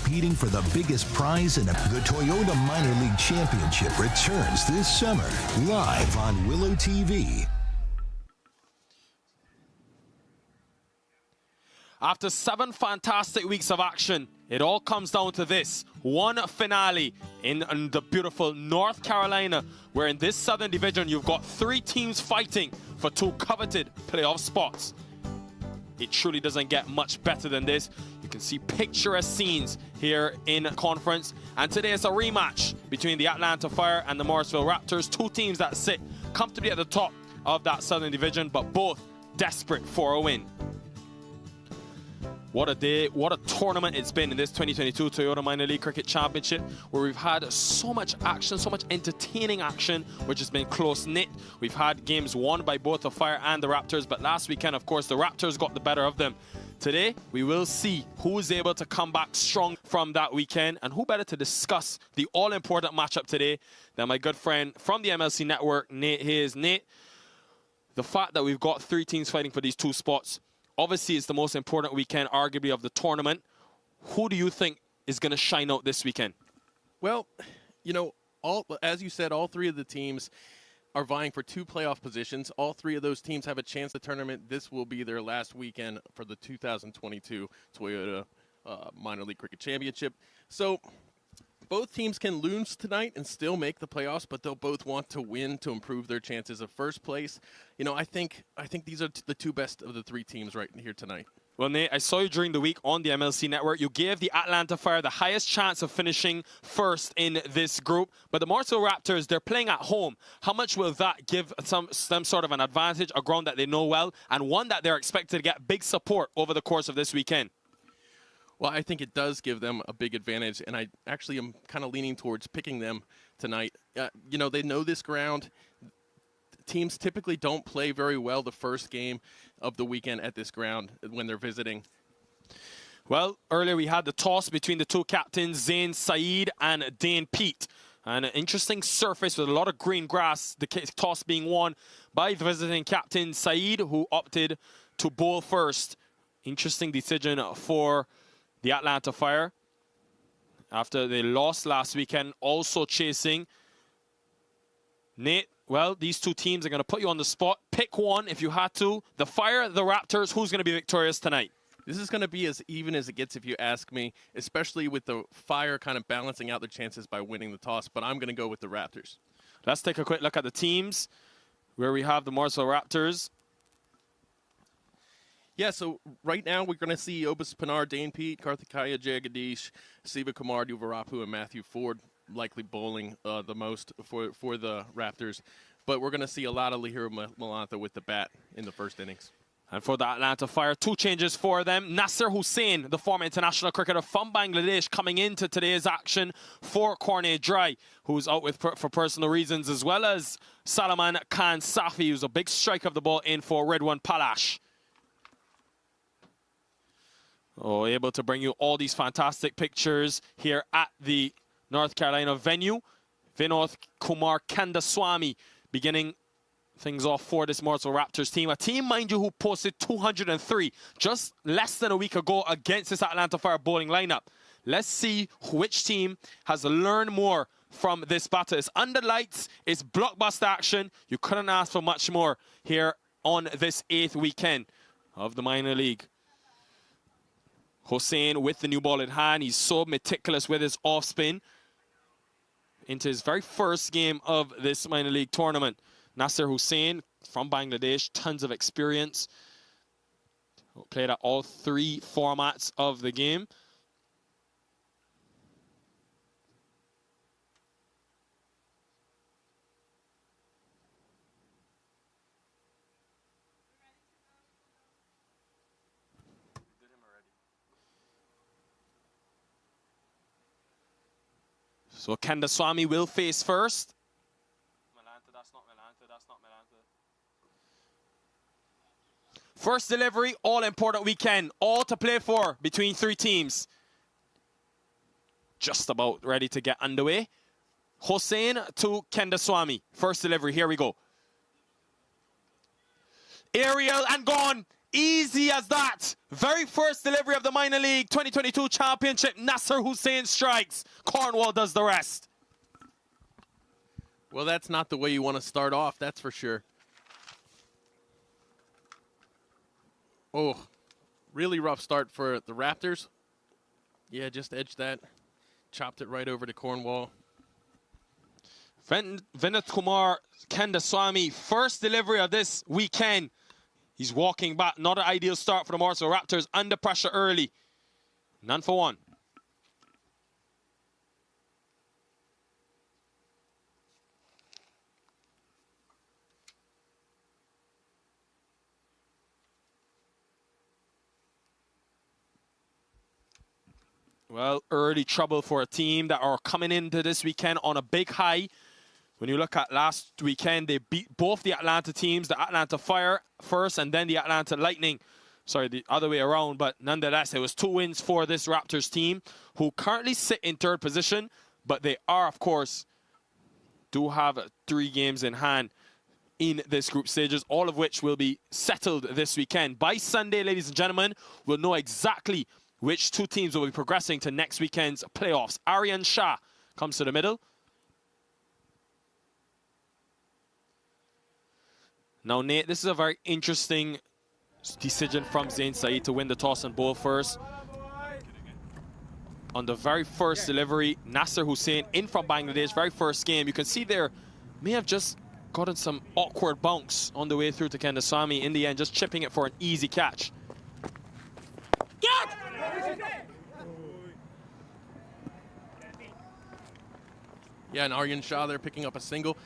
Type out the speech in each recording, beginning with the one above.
competing for the biggest prize in the Toyota Minor League Championship returns this summer, live on Willow TV. After 7 fantastic weeks of action, it all comes down to this. One finale in the beautiful North Carolina, where in this Southern Division, you've got 3 teams fighting for 2 coveted playoff spots. It truly doesn't get much better than this. You can see picturesque scenes here in conference. And today it's a rematch between the Atlanta Fire and the Morrisville Raptors. 2 teams that sit comfortably at the top of that Southern Division, but both desperate for a win. What a day, what a tournament it's been in this 2022 Toyota Minor League Cricket Championship, where we've had so much action, so much entertaining action, which has been close-knit. We've had games won by both the Fire and the Raptors, but last weekend, of course, the Raptors got the better of them. Today, we will see who is able to come back strong from that weekend, and who better to discuss the all-important matchup today than my good friend from the MiLC Network, Nate Hayes. Nate, the fact that we've got 3 teams fighting for these 2 spots, obviously, it's the most important weekend, arguably, of the tournament. Who do you think is going to shine out this weekend? Well, you know, as you said, all 3 of the teams are vying for 2 playoff positions. All 3 of those teams have a chance at the tournament. This will be their last weekend for the 2022 Toyota Minor League Cricket Championship. So both teams can lose tonight and still make the playoffs, but they'll both want to win to improve their chances of first place. You know, I think these are the 2 best of the 3 teams right here tonight. Well, Nate, I saw you during the week on the MiLC Network. You gave the Atlanta Fire the highest chance of finishing first in this group. But the Morrisville Raptors, they're playing at home. How much will that give some sort of an advantage, a ground that they know well, and one that they're expected to get big support over the course of this weekend? Well, I think it does give them a big advantage, and I actually am kind of leaning towards picking them tonight. You know, they know this ground. Teams typically don't play very well the first game of the weekend at this ground when they're visiting. Well, earlier we had the toss between the 2 captains, Zain Saeed and Dane Pete. And an interesting surface with a lot of green grass, the toss being won by the visiting captain, Saeed, who opted to bowl first. Interesting decision for the Atlanta Fire after they lost last weekend, also chasing. Nate, well, these 2 teams are going to put you on the spot. Pick one if you had to. The Fire, the Raptors, who's going to be victorious tonight? This is going to be as even as it gets if you ask me, especially with the Fire kind of balancing out their chances by winning the toss, but I'm going to go with the Raptors. Let's take a quick look at the teams where we have the Morrisville Raptors. Yeah, so right now we're going to see Obis Pinar, Dane Pete, Karthikeya Jagadish, Siva Kumar, Duvarapu, and Matthew Ford likely bowling the most for the Raptors. But we're going to see a lot of Lahira Malantha with the bat in the first innings. And for the Atlanta Fire, 2 changes for them. Nasser Hussain, the former international cricketer from Bangladesh, coming into today's action for Cornet Dry, who's out for personal reasons, as well as Salaman Khan Safi, who's a big strike of the ball in for Ridwan Palash. Oh, able to bring you all these fantastic pictures here at the North Carolina venue. Vinod Kumar Kandaswamy beginning things off for this Morrisville Raptors team. A team, mind you, who posted 203 just less than a week ago against this Atlanta Fire bowling lineup. Let's see which team has learned more from this battle. It's under lights, it's blockbuster action. You couldn't ask for much more here on this 8th weekend of the minor league. Hussain with the new ball in hand. He's so meticulous with his off spin into his very first game of this minor league tournament. Nasser Hussain from Bangladesh, tons of experience. Played at all 3 formats of the game. So Kandaswamy will face first. That's not Malantha. First delivery, all important weekend. All to play for between 3 teams. Just about ready to get underway. Hussain to Kandaswamy. First delivery, here we go. Aerial and gone. Easy as that. Very first delivery of the minor league 2022 championship. Nasser Hussain strikes. Cornwall does the rest. Well, that's not the way you want to start off, that's for sure. Oh, really rough start for the Raptors. Yeah, just edged that. Chopped it right over to Cornwall. Vinod Kumar Kandaswamy, first delivery of this weekend. He's walking back. Not an ideal start for the Morrisville Raptors. Under pressure early. None for one. Well, early trouble for a team that are coming into this weekend on a big high. When you look at last weekend, they beat both the Atlanta teams, the Atlanta Fire first and then the Atlanta Lightning. Sorry, the other way around. But nonetheless, it was 2 wins for this Raptors team, who currently sit in 3rd position. But they are, of course, do have 3 games in hand in this group stages, all of which will be settled this weekend. By Sunday, ladies and gentlemen, we'll know exactly which 2 teams will be progressing to next weekend's playoffs. Aryan Shah comes to the middle. Now, Nate, this is a very interesting decision from Zain Saeed to win the toss and bowl first. On the very first delivery, Nasser Hussain in from Bangladesh, very first game. You can see there may have just gotten some awkward bounce on the way through to Kandaswamy. In the end, just chipping it for an easy catch. Yeah, and Aryan Shah there picking up a single.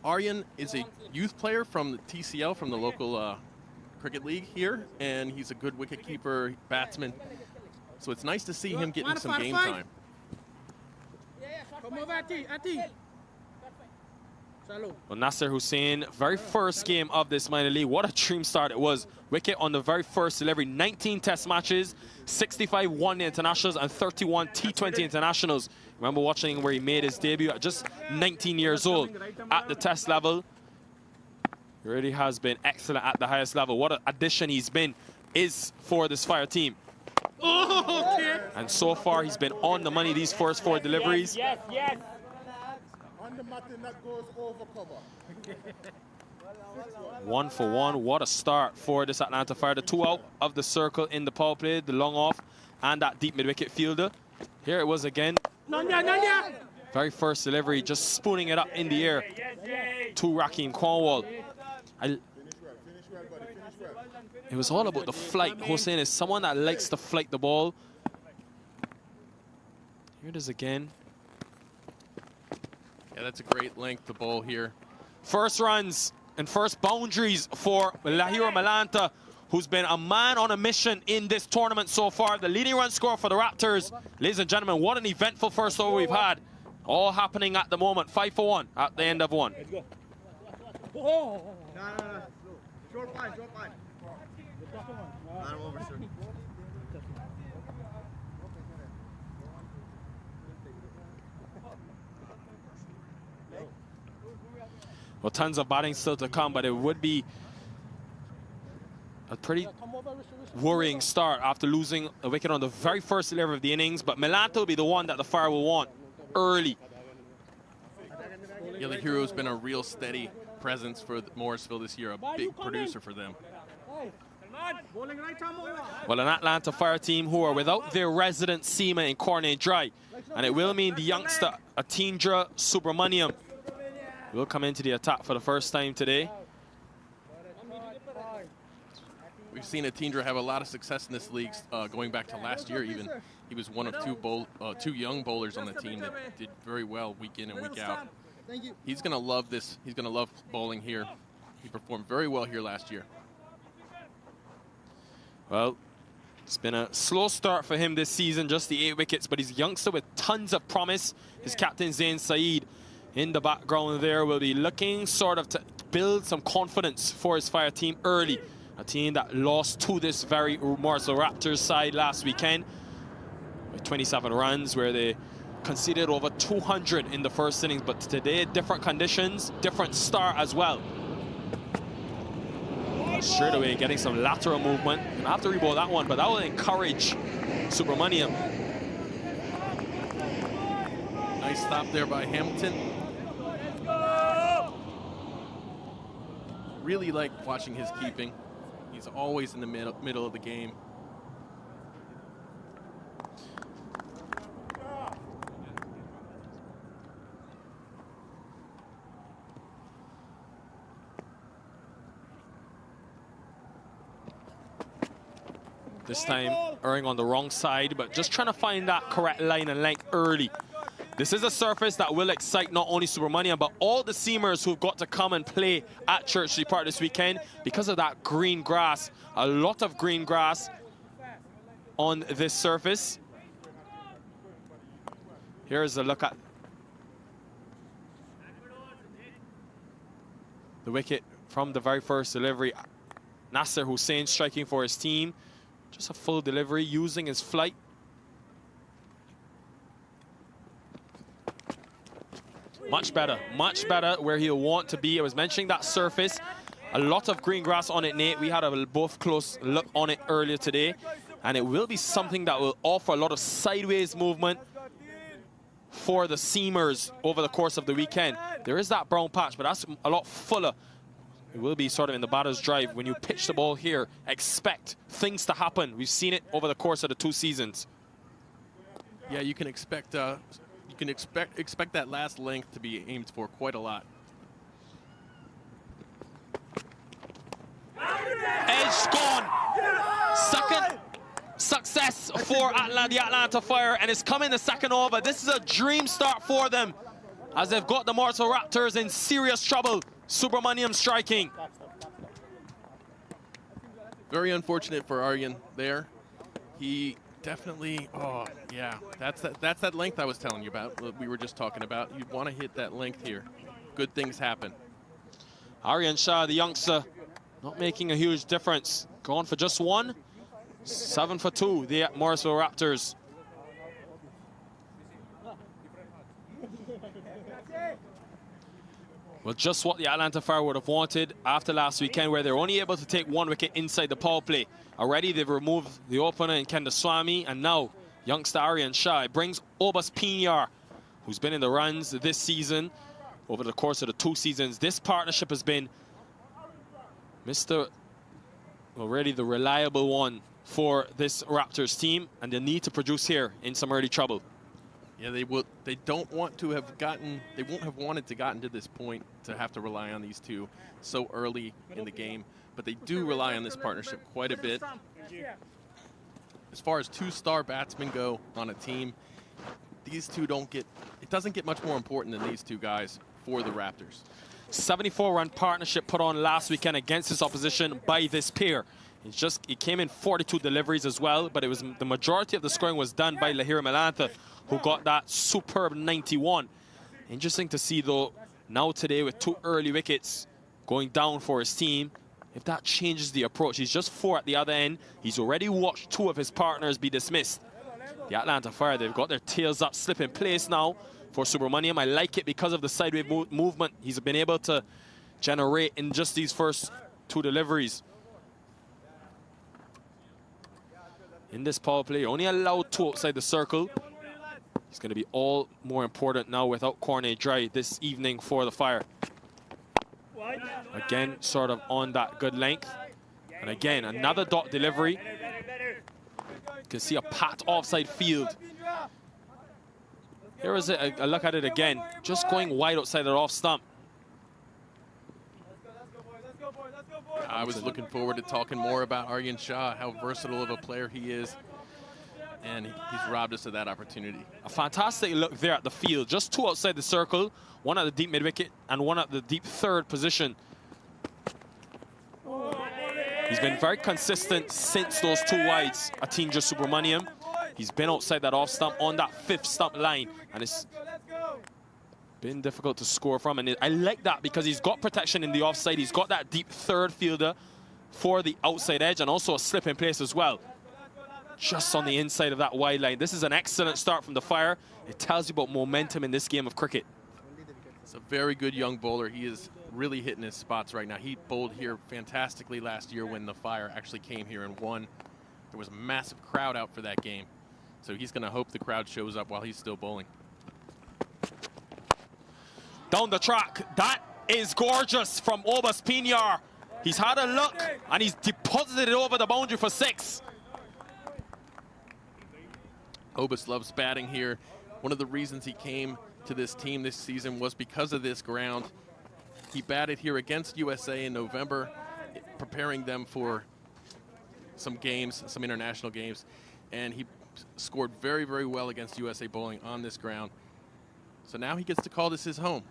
Aryan is a youth player from the TCL, from the local cricket league here, and he's a good wicketkeeper, batsman. So it's nice to see him getting some game time. Well, Nasser Hussain, very first game of this minor league. What a dream start it was. Wicket on the very first delivery. 19 test matches, 65 one-day internationals, and 31 T20 internationals. Remember watching where he made his debut at just 19 years old at the test level. He really has been excellent at the highest level. What an addition he's been for this Fire team. Oh, okay. And so far, he's been on the money these first 4 deliveries. Yes, yes. On the Martin that goes over cover. 1 for 1. What a start for this Atlanta Fire. The 2 out of the circle in the power play, the long off, and that deep mid-wicket fielder. Here it was again. Very first delivery, just spooning it up in the air to Raheem Cornwall. It was all about the flight. Hussain is someone that likes to flight the ball. Here it is again. Yeah, that's a great length to bowl here. First runs and first boundaries for Lahiro Malanta, who's been a man on a mission in this tournament so far. The leading run scorer for the Raptors. Ladies and gentlemen, what an eventful first over we've had. All happening at the moment. 5 for 1 at the end of 1. No. Short line. I'm over, sir. Well, tons of batting still to come, but it would be a pretty worrying start after losing a wicket on the very first delivery of the innings. But Malanta will be the one that the Fire will want early. Yeah, the hero's been a real steady presence for Morrisville this year, a big producer for them. Well, an Atlanta Fire team who are without their resident seaman in Cornet Dry. And it will mean the youngster, Atindra Subramaniam, will come into the attack for the first time today. We've seen Atindra have a lot of success in this league, going back to last year even. He was one of 2 young bowlers on the team that did very well week in and week out. He's going to love this. He's going to love bowling here. He performed very well here last year. Well, it's been a slow start for him this season, just the 8 wickets, but he's a youngster with tons of promise. His captain, Zain Saeed, in the background there, will be looking sort of to build some confidence for his Fire team early. A team that lost to this very Morrisville Raptors side last weekend with 27 runs, where they conceded over 200 in the first innings. But today, different conditions, different start as well. Straight away getting some lateral movement. Gonna have to rebound that one, but that will encourage Subramaniam. Nice stop there by Hamilton. Really like watching his keeping. He's always in the middle of the game. This time erring on the wrong side, but just trying to find that correct line and length early. This is a surface that will excite not only Subramaniam, but all the seamers who've got to come and play at Churchley Park this weekend because of that green grass. A lot of green grass on this surface. Here's a look at the wicket from the very first delivery. Nasser Hussain striking for his team. Just a full delivery using his flight. Much better where he'll want to be. I was mentioning that surface. A lot of green grass on it, Nate. We had a both close look on it earlier today. And it will be something that will offer a lot of sideways movement for the seamers over the course of the weekend. There is that brown patch, but that's a lot fuller. It will be sort of in the batter's drive. When you pitch the ball here, expect things to happen. We've seen it over the course of the 2 seasons. Yeah, you can expect expect that last length to be aimed for quite a lot. Edge gone. Second success for the Atlanta Fire, and it's coming the second over. This is a dream start for them as they've got the Morrisville Raptors in serious trouble. Subramaniam striking. Very unfortunate for Aryan there. He definitely, oh yeah, that's that length I was telling you about. We were just talking about. You want to hit that length here. Good things happen. Aryan Shah, the youngster, not making a huge difference. Going for just one. 7 for 2, the Morrisville Raptors. Well, just what the Atlanta Fire would have wanted after last weekend, where they're only able to take 1 wicket inside the power play. Already they've removed the opener in Kendaswamy, and now youngster Aryan Shah. It brings Obas Pinyar, who's been in the runs this season over the course of the 2 seasons. This partnership has been already the reliable one for this Raptors team, and they need to produce here in some early trouble. Yeah, they don't want to have gotten, they won't have wanted to gotten to this point to have to rely on these two so early in the game, but they do rely on this partnership quite a bit. As far as 2-star batsmen go on a team, these two it doesn't get much more important than these two guys for the Raptors. 74-run partnership put on last weekend against this opposition by this pair. It came in 42 deliveries as well, but it was the majority of the scoring was done by Lahira Malantha, who got that superb 91. Interesting to see, though, now today with 2 early wickets going down for his team, if that changes the approach. He's just 4 at the other end. He's already watched 2 of his partners be dismissed. The Atlanta Fire, they've got their tails up, slip in place now for Subramaniam. I like it because of the sideways movement he's been able to generate in just these first 2 deliveries. In this power play, only allowed 2 outside the circle. It's going to be all more important now without Cornet Dry this evening for the Fire. Again, sort of on that good length. And again, another dot delivery. You can see a pat offside field. Here is a look at it again. Just going wide outside the off stump. I was looking forward to talking more about Aryan Shah, how versatile of a player he is. And he's robbed us of that opportunity. A fantastic look there at the field. Just 2 outside the circle. 1 at the deep mid-wicket and 1 at the deep third position. He's been very consistent since those 2 wides, Atinja Subramaniam. He's been outside that off stump on that 5th stump line. And it's been difficult to score from. And I like that because he's got protection in the offside. He's got that deep third fielder for the outside edge and also a slip in place as well. Just on the inside of that wide line. This is an excellent start from the Fire. It tells you about momentum in this game of cricket. It's a very good young bowler. He is really hitting his spots right now. He bowled here fantastically last year when the Fire actually came here and won. There was a massive crowd out for that game. So he's going to hope the crowd shows up while he's still bowling. Down the track, that is gorgeous from Obas Pinar. He's had a look and he's deposited it over the boundary for 6. Obas loves batting here. One of the reasons he came to this team this season was because of this ground. He batted here against USA in November, preparing them for some games, some international games, and he scored very, very well against USA bowling on this ground. So now he gets to call this his home.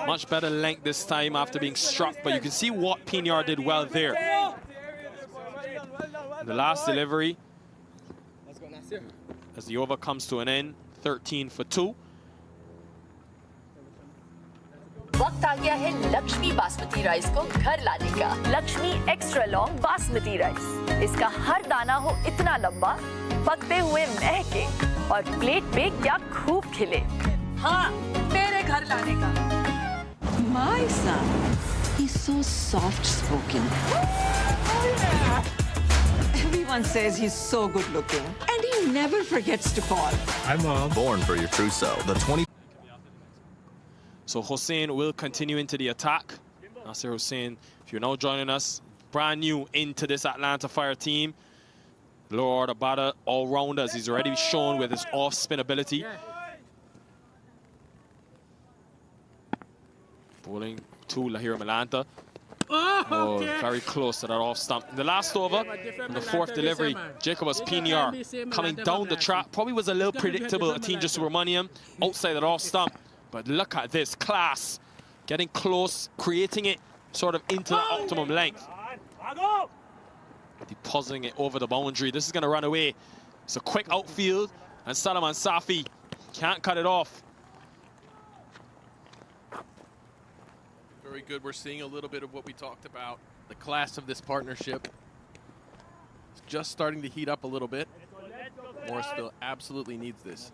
Much better length this time after being struck, but you can see what Pinar did well there. The last delivery, as the over comes to an end, 13 for 2. वक्त आ गया है Lakshmi basmati rice को घर लाने का। Lakshmi extra long basmati rice. इसका हर दाना हो इतना लंबा, पकते हुए महके और प्लेट पे क्या खूब खिले। हाँ, तेरे घर लाने का। My son, he's so soft-spoken. Everyone says he's so good-looking, and he never forgets to call. I'm born for your trousseau. The 20. So Hossein will continue into the attack. Nasir Hussain, if you're now joining us, brand new into this Atlanta Fire team. Lower order batter, all-rounders. He's already shown with his off-spin ability. Bowling to Lahira Malanta. Oh, very close to that off stump. In the last over, in the 4th delivery, Jacobus Pinar coming down the track. Probably was a little predictable, Atinja Subramaniam outside that off stump. But look at this, class. Getting close, creating it sort of into the optimum length. Depositing it over the boundary. This is going to run away. It's a quick outfield, and Salaman Safi can't cut it off. Very good. We're seeing a little bit of what we talked about. The class of this partnership is just starting to heat up a little bit. Morrisville absolutely needs this.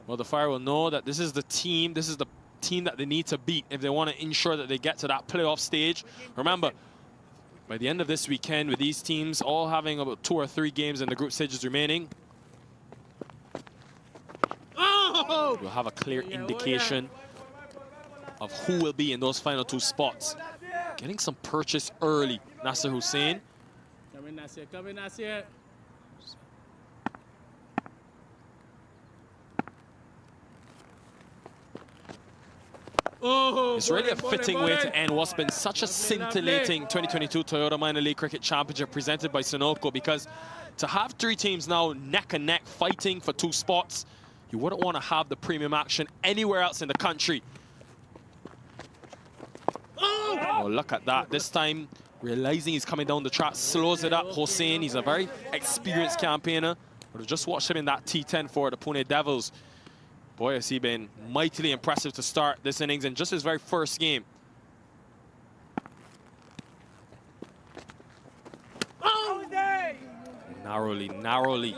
Well, the Fire will know that this is the team that they need to beat if they want to ensure that they get to that playoff stage. Remember, by the end of this weekend, with these teams all having about 2 or 3 games in the group stages remaining, we'll have a clear indication of who will be in those final 2 spots. Getting some purchase early, Nasser Hussain. Come in, Nasir. Come in, Nasir. It's really a fitting way to end what's been such a scintillating 2022 Toyota Minor League Cricket Championship presented by Sunoco, because to have 3 teams now neck and neck fighting for 2 spots, you wouldn't want to have the premium action anywhere else in the country. Oh, look at that. This time, realizing he's coming down the track, slows it up. Hossein, he's a very experienced campaigner. Would have just watched him in that T10 for the Pune Devils. Boy, has he been mightily impressive to start this innings in just his very first game. Narrowly.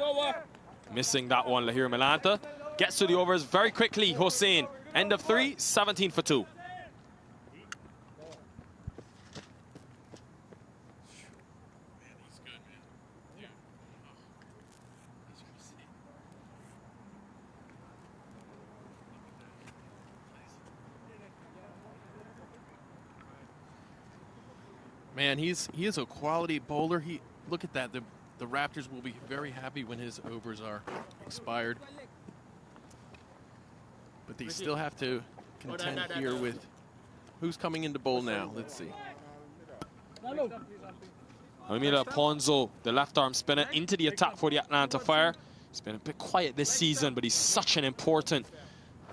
Missing that one, Lahir Malanta. Gets to the overs very quickly, Hossein. End of 3, 17 for 2. Man, he is a quality bowler. Look at that. The Raptors will be very happy when his overs are expired. But they still have to contend here with who's coming into bowl now. Let's see. Amila Ponzo, the left arm spinner, into the attack for the Atlanta Fire. He's been a bit quiet this season, but he's such an important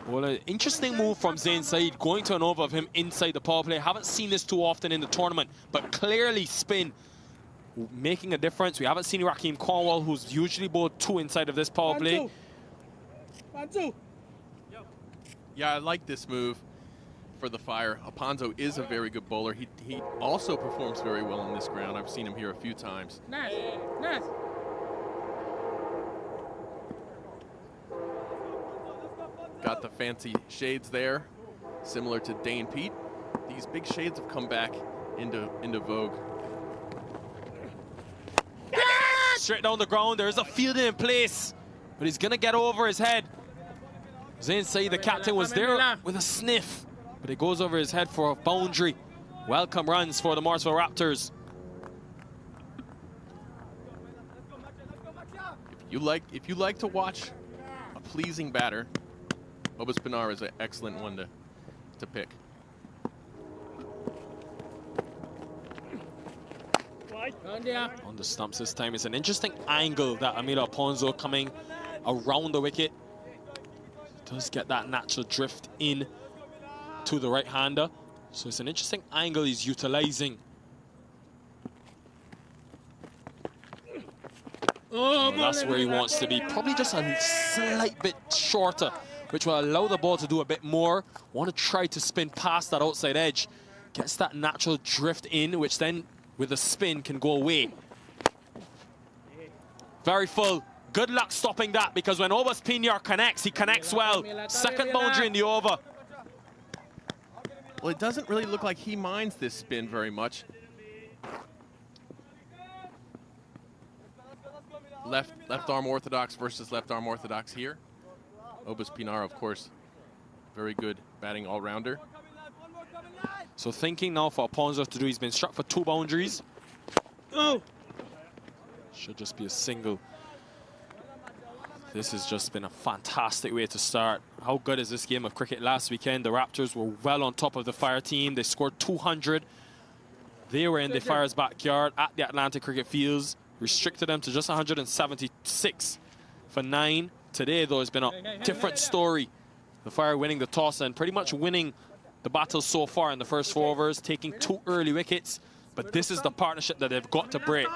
Well, an interesting move from Zain Saeed, going to an over of him inside the power play. Haven't seen this too often in the tournament, but clearly spin making a difference. We haven't seen Raheem Cornwall, who's usually bowled 2 inside of this power play. Yeah, I like this move. for the Fire. Alponso is a very good bowler. He also performs very well on this ground. I've seen him here a few times. Nice, nice. Got the fancy shades there, similar to Dane Pete. These big shades have come back into vogue. Straight down the ground, there's a fielder in place, but he's gonna get over his head. Zain Saeed, the captain, was there with a sniff, but it goes over his head for a boundary. Welcome runs for the Morrisville Raptors. If you like to watch a pleasing batter, Obas Pinar is an excellent one to pick. On the stumps this time. It's an interesting angle that Amir Alponso coming around the wicket. Does get that natural drift in to the right-hander. So it's an interesting angle he's utilizing. Oh, that's where he wants to be. Probably just a slight bit shorter, which will allow the ball to do a bit more. Want to try to spin past that outside edge. Gets that natural drift in, which then with a spin can go away. Very full. Good luck stopping that, because when Obas Pinar connects, he connects well. Second boundary in the over. Well, it doesn't really look like he minds this spin very much. Left arm orthodox versus left arm orthodox here. Obas Pinar, of course, very good batting all-rounder. So thinking now for Alponso to do, he's been struck for 2 boundaries. Oh! Should just be a single. This has just been a fantastic way to start. How good is this game of cricket last weekend? The Raptors were well on top of the Fire team. They scored 200. They were in the Fire's backyard at the Atlantic Cricket Fields. Restricted them to just 176 for 9. Today, though, it's been a different story. The Fire winning the toss and pretty much winning the battle so far in the first 4 overs, taking 2 early wickets. But this is the partnership that they've got to break.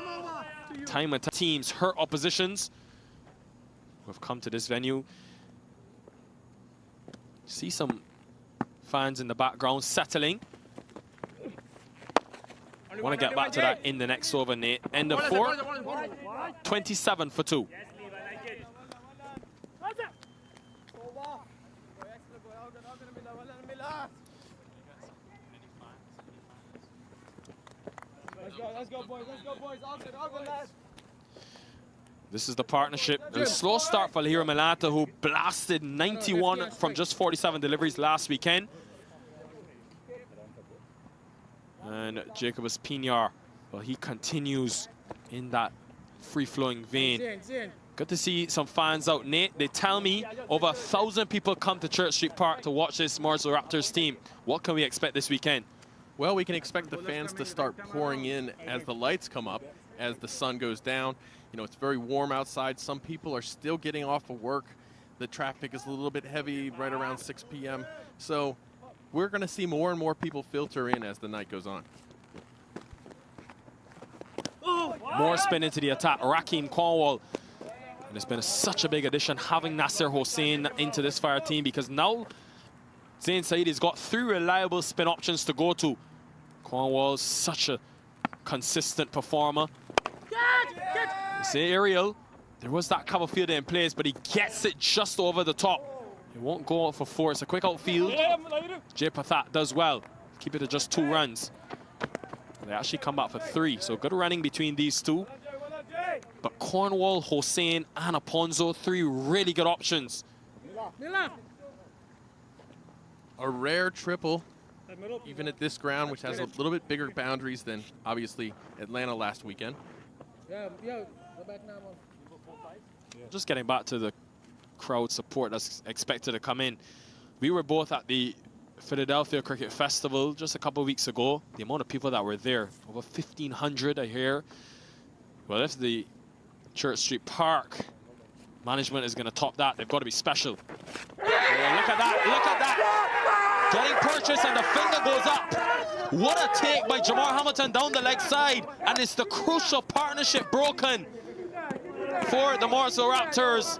Time and teams hurt oppositions who have come to this venue. See some fans in the background settling. Want to get back to that in the next over, Nate. End of 4, 27 for 2. Let's go, boys. Let's go, boys. All good, lads. This is the partnership. A slow start for Lahira Melata, who blasted 91 from just 47 deliveries last weekend. And Jacobus Pinar, well, he continues in that free-flowing vein. Good to see some fans out, Nate. They tell me over 1,000 people come to Church Street Park to watch this Morrisville Raptors team. What can we expect this weekend? Well, we can expect the fans to start pouring in as the lights come up, as the sun goes down. You know, it's very warm outside. Some people are still getting off of work. The traffic is a little bit heavy right around 6 p.m. So we're going to see more and more people filter in as the night goes on. More spin into the attack. Rakeem Cornwall. And it's been such a big addition having Nasser Hossain into this Fire team, because now Zain Saeed has got 3 reliable spin options to go to. Cornwall's such a consistent performer. It's aerial. There was that cover fielder in place, but he gets it just over the top. It won't go out for 4. It's a quick outfield. Jay Pathat does well. Keep it at just 2 runs. They actually come back for 3, so good running between these two. But Cornwall, Hossain, and Alponso, 3 really good options. A rare triple, even at this ground, which has a little bit bigger boundaries than, obviously, Atlanta last weekend. Just getting back to the crowd support that's expected to come in. We were both at the Philadelphia Cricket Festival just a couple of weeks ago. The amount of people that were there, over 1,500 I hear. Well, if the Church Street Park management is going to top that, they've got to be special. Oh, look at that, look at that. Getting purchased and the finger goes up. What a take by Jamar Hamilton down the leg side. And it's the crucial partnership broken for the Morrisville Raptors.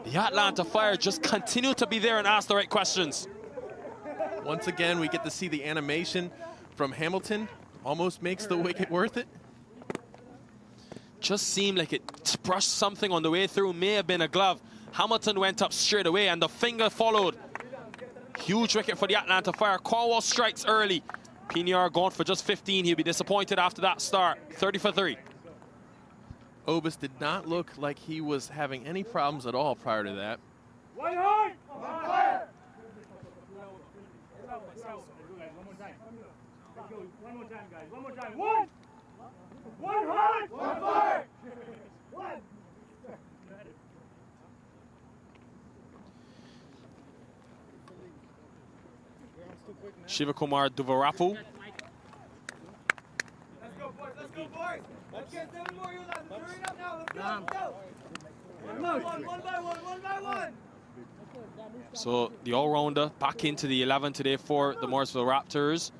The Atlanta Fire just continue to be there and ask the right questions. Once again, we get to see the animation from Hamilton. Almost makes the wicket worth it. Just seemed like it brushed something on the way through. May have been a glove. Hamilton went up straight away, and the finger followed. Huge wicket for the Atlanta Fire. Cornwall strikes early. Pinar gone for just 15. He'll be disappointed after that start. 30 for 3. Obis did not look like he was having any problems at all prior to that. One hard! One fire! One more time, guys. One more time. One! One hard! One fire! One! Shivakumar Duvarapu. Let's go, boys. Let's go, boys. Let's get 7 more. You lads. Hurry up now. Let's go. Let's go. One by one. One by one. So the all-rounder back into the 11 today for the Morrisville Raptors.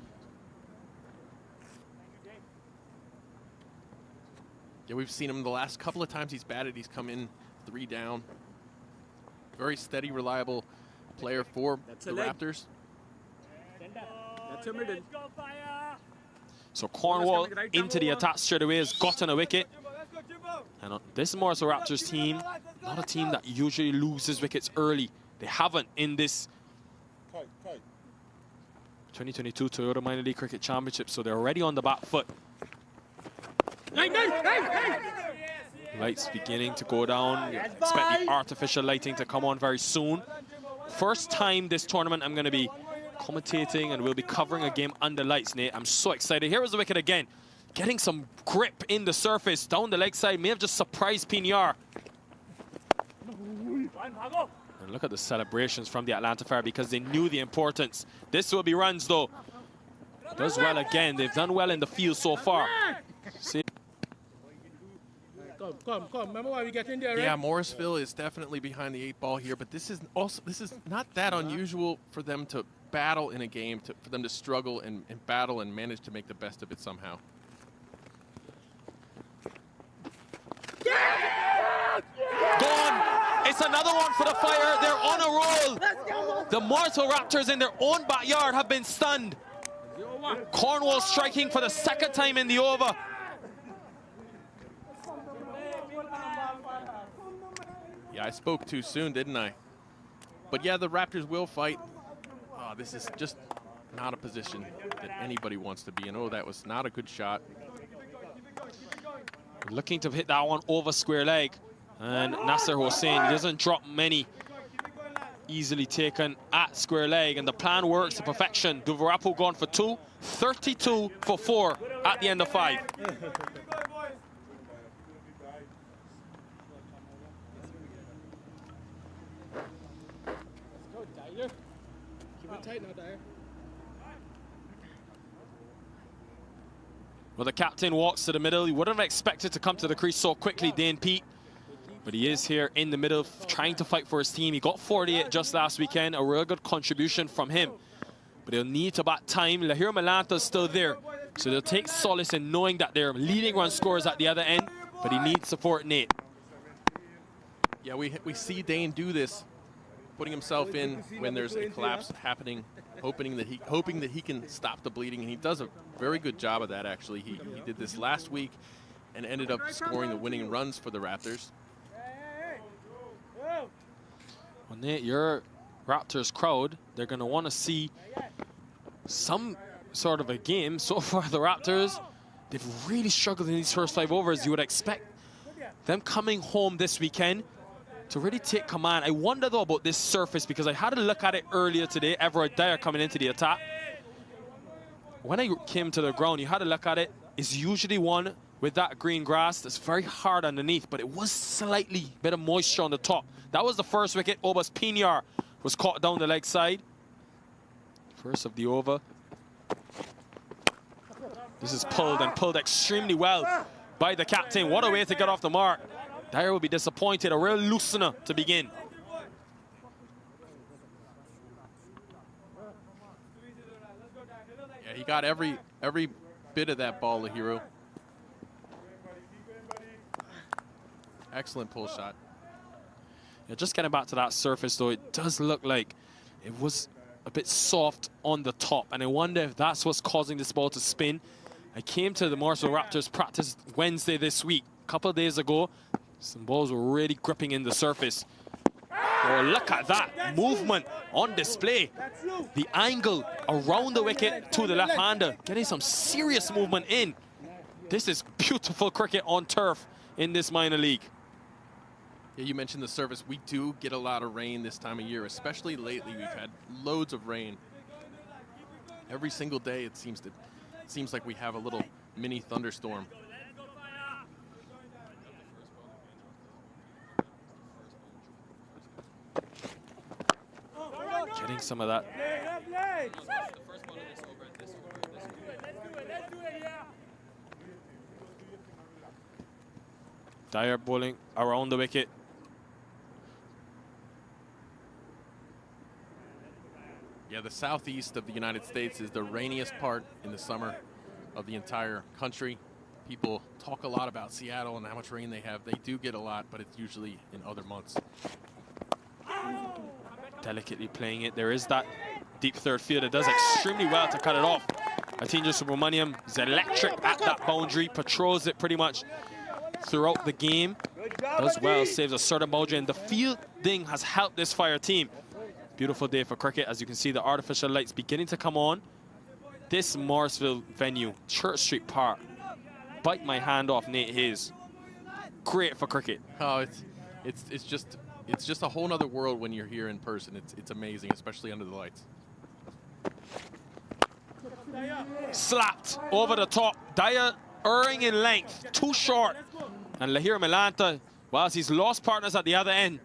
Yeah, we've seen him the last couple of times he's batted. He's come in 3 down. Very steady, reliable player for the Raptors. That's a middle. Let's go, fire! So Cornwall into the attack straight away has gotten a wicket. And this Morrisville Raptors team, not a team that usually loses wickets early. They haven't in this 2022 Toyota Minor League Cricket Championship, so they're already on the back foot. Lights beginning to go down. You expect the artificial lighting to come on very soon. First time this tournament I'm going to be commentating, and we'll be covering a game under lights, Nate. I'm so excited. Here is the wicket again. Getting some grip in the surface down the leg side. May have just surprised Pinar. And look at the celebrations from the Atlanta Fire because they knew the importance. This will be runs though. Does well again. They've done well in the field so far. See? Come. Remember why we get in there, right? Yeah, Morrisville is definitely behind the 8 ball here, but this is not that unusual for them to battle in a game, for them to struggle and battle and manage to make the best of it somehow. Gone. It's another one for the Fire. They're on a roll. The Morrisville Raptors in their own backyard have been stunned. Cornwall striking for the 2nd time in the over. Yeah, I spoke too soon, didn't I? But yeah, the Raptors will fight. Oh, this is just not a position that anybody wants to be in. Oh, that was not a good shot. Looking to hit that one over square leg. And Nasser Hossain, he doesn't drop many. Easily taken at square leg, and the plan works to perfection. Duvarapu gone for 2, 32 for 4 at the end of 5. Keep it tight now, Dyer. Well, the captain walks to the middle. He wouldn't have expected to come to the crease so quickly, Dane Pete. But he is here in the middle, trying to fight for his team. He got 48 just last weekend, a real good contribution from him. But he'll need to bat time. Lahir Malanta is still there. So they'll take solace in knowing that they're leading run scorers at the other end. But he needs support, Nate. Yeah, we see Dane do this, putting himself in when there's a collapse happening, hoping that he can stop the bleeding, and he does a very good job of that. Actually, he did this last week and ended up scoring the winning runs for the Raptors. Well, Nate, your Raptors crowd, they're going to want to see some sort of a game. So far, the Raptors, they've really struggled in these first 5 overs. You would expect them coming home this weekend to really take command. I wonder, though, about this surface, because I had a look at it earlier today. Everett Dyer coming into the attack. When I came to the ground, you had a look at it. It's usually one with that green grass that's very hard underneath, but it was slightly bit of moisture on the top. That was the first wicket. Obas Pinar was caught down the leg side. First of the over. This is pulled, and pulled extremely well by the captain. What a way to get off the mark. Dyer will be disappointed. A real loosener to begin. Yeah, he got every bit of that ball, the hero. Excellent pull shot. Yeah, just getting back to that surface, though, it does look like it was a bit soft on the top, and I wonder if that's what's causing this ball to spin. I came to the Morrisville Raptors practice Wednesday this week. A couple of days ago, some balls were really gripping in the surface. Oh, look at that movement on display. The angle around the wicket to the left-hander, getting some serious movement in. This is beautiful cricket on turf in this minor league. Yeah, you mentioned the surface. We do get a lot of rain this time of year, especially lately. We've had loads of rain. Every single day it seems like we have a little mini thunderstorm. Getting some of that. Dyer bowling around the wicket. Yeah, the southeast of the United States is the rainiest part in the summer of the entire country. People talk a lot about Seattle and how much rain they have. They do get a lot, but it's usually in other months. Delicately playing it. There is that deep third fielder. Does extremely well to cut it off. Atinja Subramaniam is electric at that boundary. Patrols it pretty much throughout the game. Does well, saves a certain boundary, and the fielding has helped this Fire team. Beautiful day for cricket. As you can see, the artificial lights beginning to come on. This Morrisville venue, Church Street Park. Bite my hand off, Nate Hayes. Great for cricket. Oh, it's just a whole nother world when you're here in person. It's amazing, especially under the lights. Slapped over the top. Dyer erring in length, too short. And Lahir Milanta, whilst he's lost partners at the other end,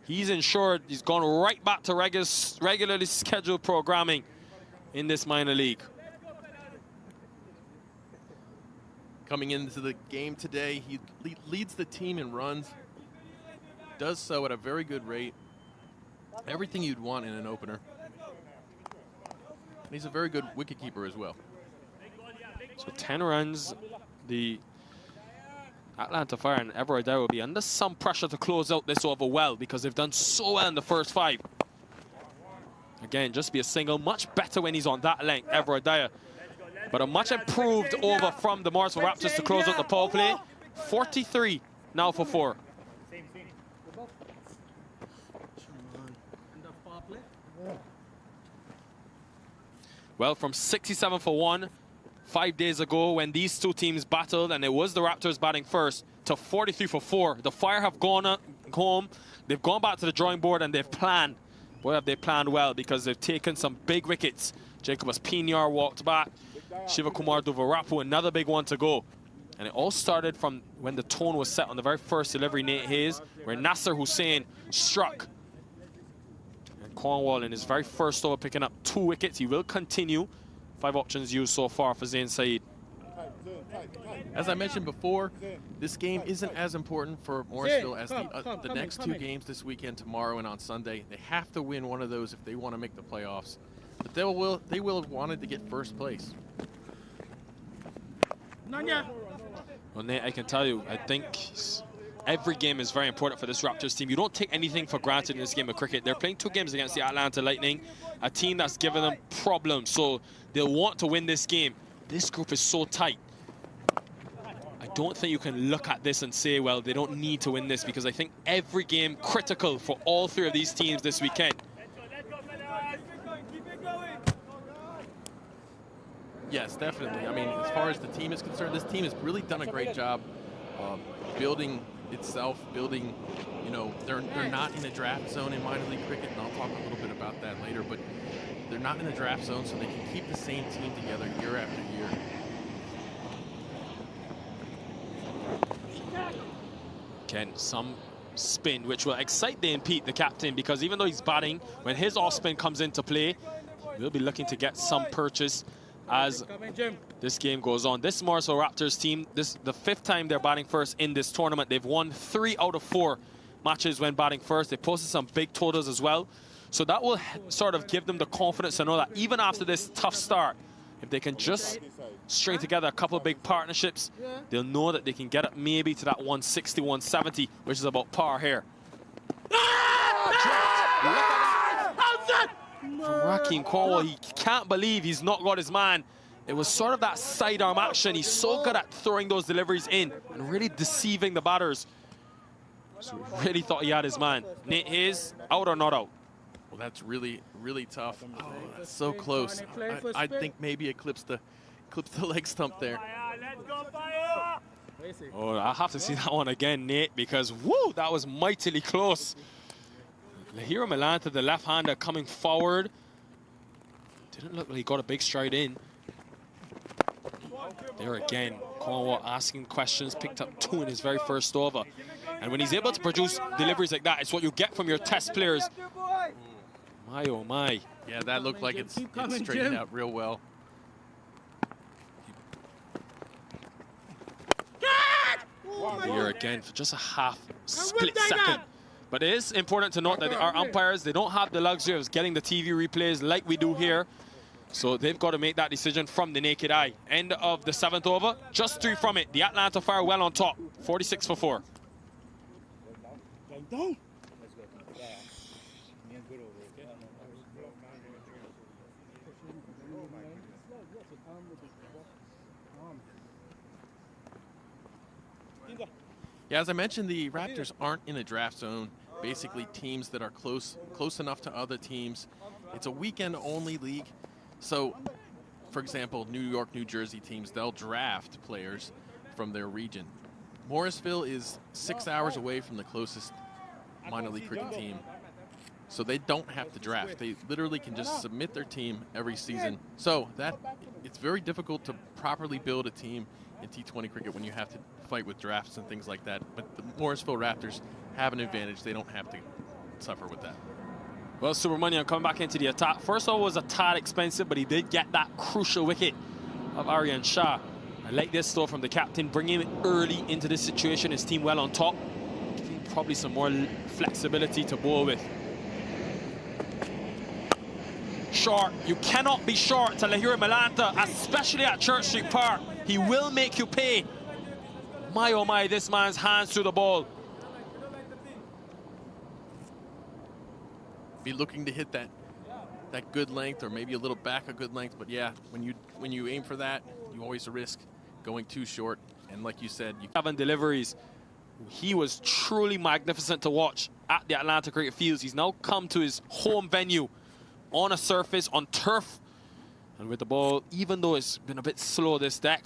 he's ensured he's gone right back to regularly scheduled programming in this minor league. Coming into the game today, he leads the team in runs. Does so at a very good rate. Everything you'd want in an opener. And he's a very good wicketkeeper as well. So 10 runs. The Atlanta Fire and Everard Dyer will be under some pressure to close out this over well, because they've done so well in the first 5. Again, just be a single. Much better when he's on that length, Everard Dyer. But a much improved over from the Morrisville Raptors to close out the power play. 43 now for 4. Well, from 67 for 1 5 days ago when these two teams battled, and it was the Raptors batting first, to 43 for 4. The Fire have gone home. They've gone back to the drawing board and they've planned. Boy, have they planned well, because they've taken some big wickets. Jacobus Pinar walked back. Shivakumar Duvarapu, another big one to go. And it all started from when the tone was set on the very first delivery, Nate Hayes, where Nasser Hussain struck. And Cornwall in his very first over picking up 2 wickets. He will continue. 5 options used so far for Zain Saeed. As I mentioned before, this game isn't as important for Morrisville as the next 2 games this weekend, tomorrow and on Sunday. They have to win one of those if they want to make the playoffs. But they will have wanted to get first place. Well, Nate, I can tell you, I think every game is very important for this Raptors team. You don't take anything for granted in this game of cricket. They're playing 2 games against the Atlanta Lightning, a team that's given them problems. So they'll want to win this game. This group is so tight. I don't think you can look at this and say, well, they don't need to win this, because I think every game critical for all 3 of these teams this weekend. Yes, definitely. I mean, as far as the team is concerned, this team has really done a great job building itself, building, you know, they're not in a draft zone in minor league cricket, and I'll talk a little bit about that later, but they're not in a draft zone, so they can keep the same team together year after year. Again, some spin, which will excite Dane Pete, the captain, because even though he's batting, when his off spin comes into play, we'll be looking to get some purchase as this game goes on. This Morrisville Raptors team, this the 5th time they're batting first in this tournament. They've won 3 out of 4 matches when batting first. They posted some big totals as well. So that will sort of give them the confidence to know that even after this tough start, if they can just string together a couple of big partnerships, they'll know that they can get up maybe to that 160, 170, which is about par here. Raheem Cornwall, he can't believe he's not got his man. It was sort of that sidearm action. He's so good at throwing those deliveries in and really deceiving the batters. So he really thought he had his man. Nate Hayes, out or not out? Well, that's really, really tough. Oh, that's so close. I think maybe it clips the leg stump there. Oh, I'll have to see that one again, Nate, because, woo, that was mightily close. Lahiro Milanta, the left-hander, coming forward. Didn't look like he got a big stride in. There again, Cornwall asking questions, picked up 2 in his very first over. And when he's able to produce deliveries like that, it's what you get from your test players. My, oh my. Yeah, that looked like it's straightened out real well. Here again for just a half split second. But it is important to note that our umpires, they don't have the luxury of getting the TV replays like we do here. So they've got to make that decision from the naked eye. End of the 7th over, just 3 from it. The Atlanta Fire well on top, 46 for 4. Yeah, as I mentioned, the Raptors aren't in a draft zone. Basically, teams that are close enough to other teams. It's a weekend-only league. So, for example, New York, New Jersey teams, they'll draft players from their region. Morrisville is 6 hours away from the closest minor league cricket team. So they don't have to draft. They literally can just submit their team every season. So it's very difficult to properly build a team in T20 cricket when you have to fight with drafts and things like that. But the Morrisville Raptors have an advantage. They don't have to suffer with that. Well, Subramanian coming back into the attack. First of all, was a tad expensive, but he did get that crucial wicket of Aryan Shah. I like this though from the captain, bringing him early into this situation. His team well on top, giving probably some more flexibility to bowl with. Short, you cannot be short to Lahiro Milanta, especially at Church Street Park. He will make you pay. My oh my, this man's hands through the ball. Be looking to hit that good length, or maybe a little back a good length. But yeah, when you aim for that, you always risk going too short. And like you said, 7 deliveries. He was truly magnificent to watch at the Atlanta Cricket Fields. He's now come to his home venue on a surface, on turf. And with the ball, even though it's been a bit slow this deck,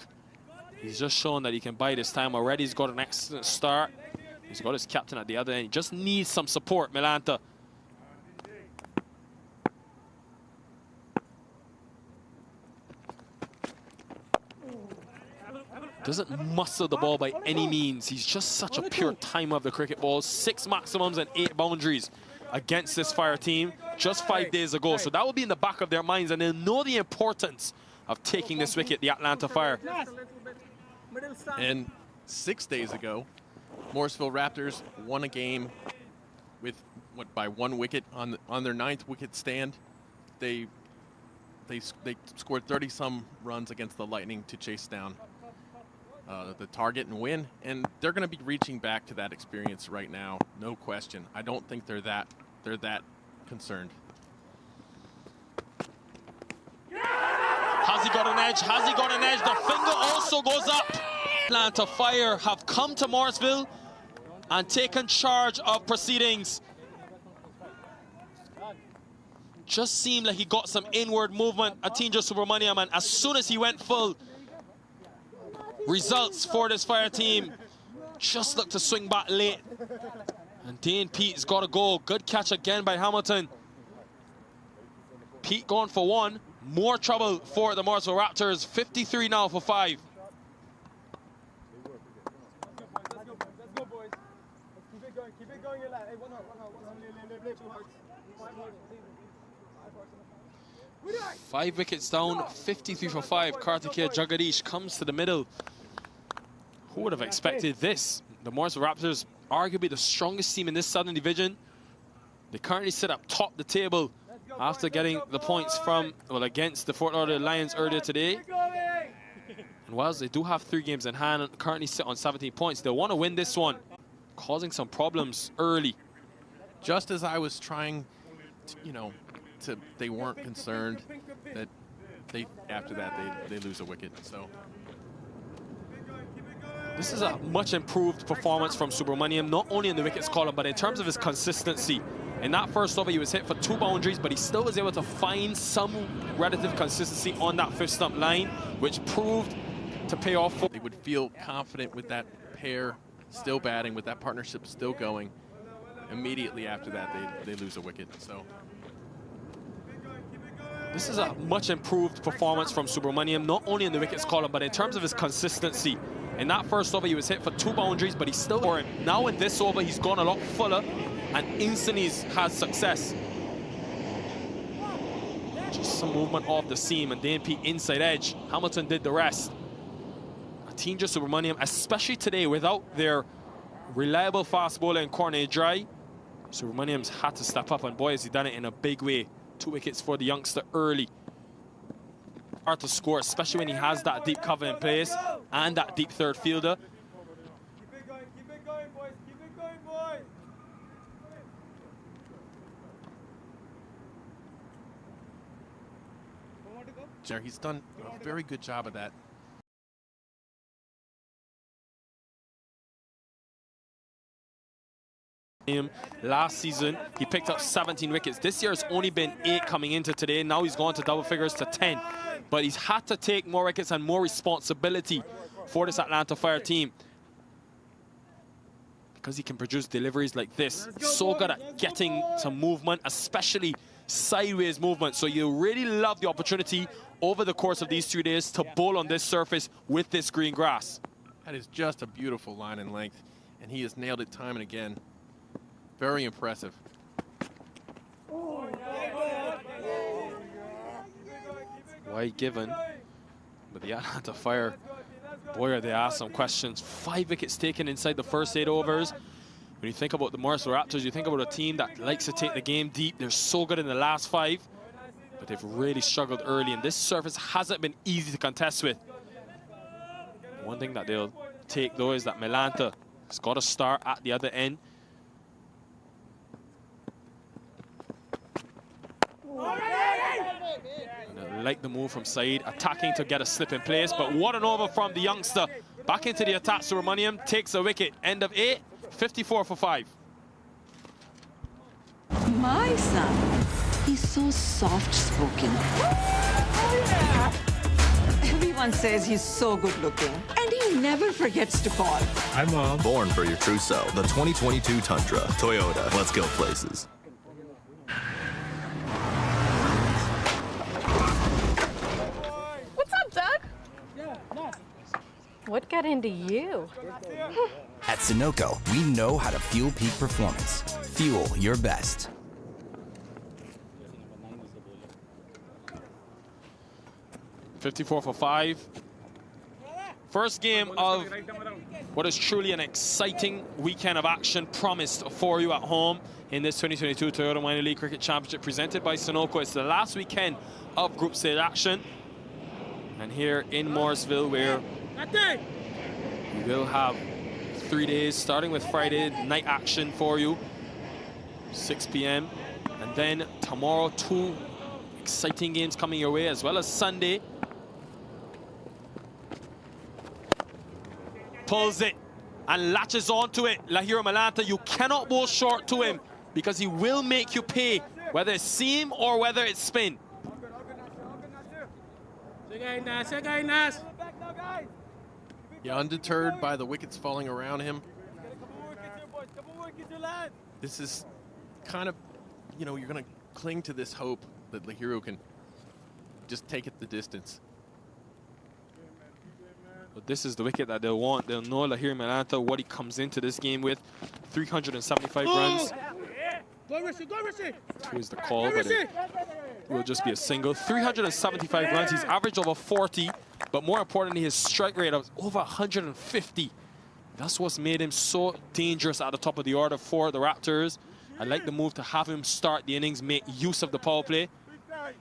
he's just shown that he can bide his time already. He's got an excellent start. He's got his captain at the other end. He just needs some support, Milanta. Doesn't muscle the ball by any means. He's just such a pure timer of the cricket ball. 6 maximums and 8 boundaries against this Fire team just 5 days ago. So that will be in the back of their minds, and they'll know the importance of taking this wicket, the Atlanta Fire. And 6 days ago, Morrisville Raptors won a game with by 1 wicket on their 9th wicket stand. They scored 30-some runs against the Lightning to chase down the target and win, and they're going to be reaching back to that experience right now, no question. I don't think they're that concerned. Has he got an edge? Has he got an edge? The finger also goes up. Atlanta Fire have come to Morrisville and taken charge of proceedings. Just seemed like he got some inward movement, Atinja Subramaniam, and as soon as he went full, results for this Fire team just looked to swing back late. And Dane Pete's got to go. Good catch again by Hamilton. Pete going for 1. More trouble for the Morrisville Raptors. 53 now for 5. Let's go, boys. Keep it going. Keep it going. Hey, one out. 5 wickets down, 53 for 5. Kartikeya Jagadish comes to the middle. Who would have expected this? The Morrisville Raptors, arguably the strongest team in this Southern Division. They currently sit up top the table after getting the points from, well, against the Fort Lauderdale Lions earlier today. And whilst they do have 3 games in hand and currently sit on 17 points, they'll want to win this one, causing some problems early. Just as I was trying to, they weren't concerned that after that they lose a wicket. So this is a much improved performance from Subramaniam, not only in the wickets column, but in terms of his consistency. In that first over, he was hit for 2 boundaries, but he still was able to find some relative consistency on that 5th stump line, which proved to pay off. They would feel confident with that pair still batting, with that partnership still going. Immediately after that, they lose a wicket. So this is a much improved performance from Subramaniam, not only in the wickets column, but in terms of his consistency. In that first over, he was hit for 2 boundaries, but he still for him. Now in this over, he's gone a lot fuller and instantly has success. Just some movement off the seam and DNP inside edge. Hamilton did the rest. Atinja Subramaniam, especially today without their reliable fast bowler in Cornet Dry, Subramaniam's had to step up, and boy has he done it in a big way. 2 wickets for the youngster early. Hard to score, especially when he has that deep cover in place and that deep third fielder. Keep it going, boys. Keep it going, boys. He's done a very good job of that. Last season, he picked up 17 wickets. This year, it's only been 8 coming into today. Now he's gone to double figures to 10. But he's had to take more wickets and more responsibility for this Atlanta Fire team, because he can produce deliveries like this. So good at getting some movement, especially sideways movement. So you really love the opportunity over the course of these 3 days to bowl on this surface with this green grass. That is just a beautiful line and length, and he has nailed it time and again. Very impressive. Wide given, but the Atlanta Fire, boy, are they asked some questions. 5 wickets taken inside the first 8 overs. When you think about the Morrisville Raptors, you think about a team that likes to take the game deep. They're so good in the last 5, but they've really struggled early, and this surface hasn't been easy to contest with. One thing that they'll take, though, is that Milanta has got to start at the other end. And I like the move from Saeed, attacking to get a slip in place, but what an over from the youngster. Back into the attack, Subramaniam takes a wicket. End of 8, 54 for 5. My son, he's so soft-spoken. Everyone says he's so good-looking, and he never forgets to call. Hi, Mom. Born for your trousseau. The 2022 Tundra. Toyota. Let's go places. What's up, Doug? What got into you? At Sunoco, we know how to fuel peak performance. Fuel your best. $54 for 5. First game of what is truly an exciting weekend of action promised for you at home in this 2022 Toyota Minor League Cricket Championship presented by Sunoco. It's the last weekend of group stage action. And here in Morrisville, where we will have 3 days, starting with Friday night action for you, 6 p.m. And then tomorrow, 2 exciting games coming your way, as well as Sunday. Pulls it and latches onto it. Lahira Milanta, you cannot bowl short to him because he will make you pay, whether it's seam or whether it's spin. Yeah, undeterred by the wickets falling around him. This is kind of, you know, you're going to cling to this hope that Lahiro can just take it the distance. But this is the wicket that they'll want. They'll know Lahira Milanta, what he comes into this game with. 375 runs. Two is the call, but it will just be a single. 375 runs. He's averaged over 40, but more importantly, his strike rate of over 150. That's what's made him so dangerous at the top of the order for the Raptors. I like the move to have him start the innings, make use of the power play.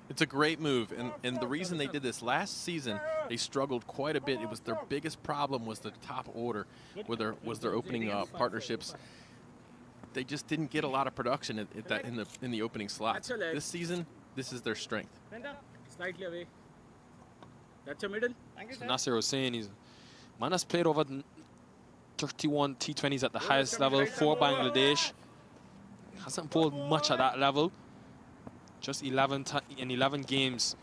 It's a great move, and the reason they did this last season, they struggled quite a bit. It was their biggest problem was the top order, was their opening partnerships. They just didn't get a lot of production in the opening slot. This season, this is their strength. Slightly away. That's your middle. So Nasser Hossain, man has played over 31 T20s at the highest level for Bangladesh. Hasn't bowled much at that level. Just 11 in 11 games.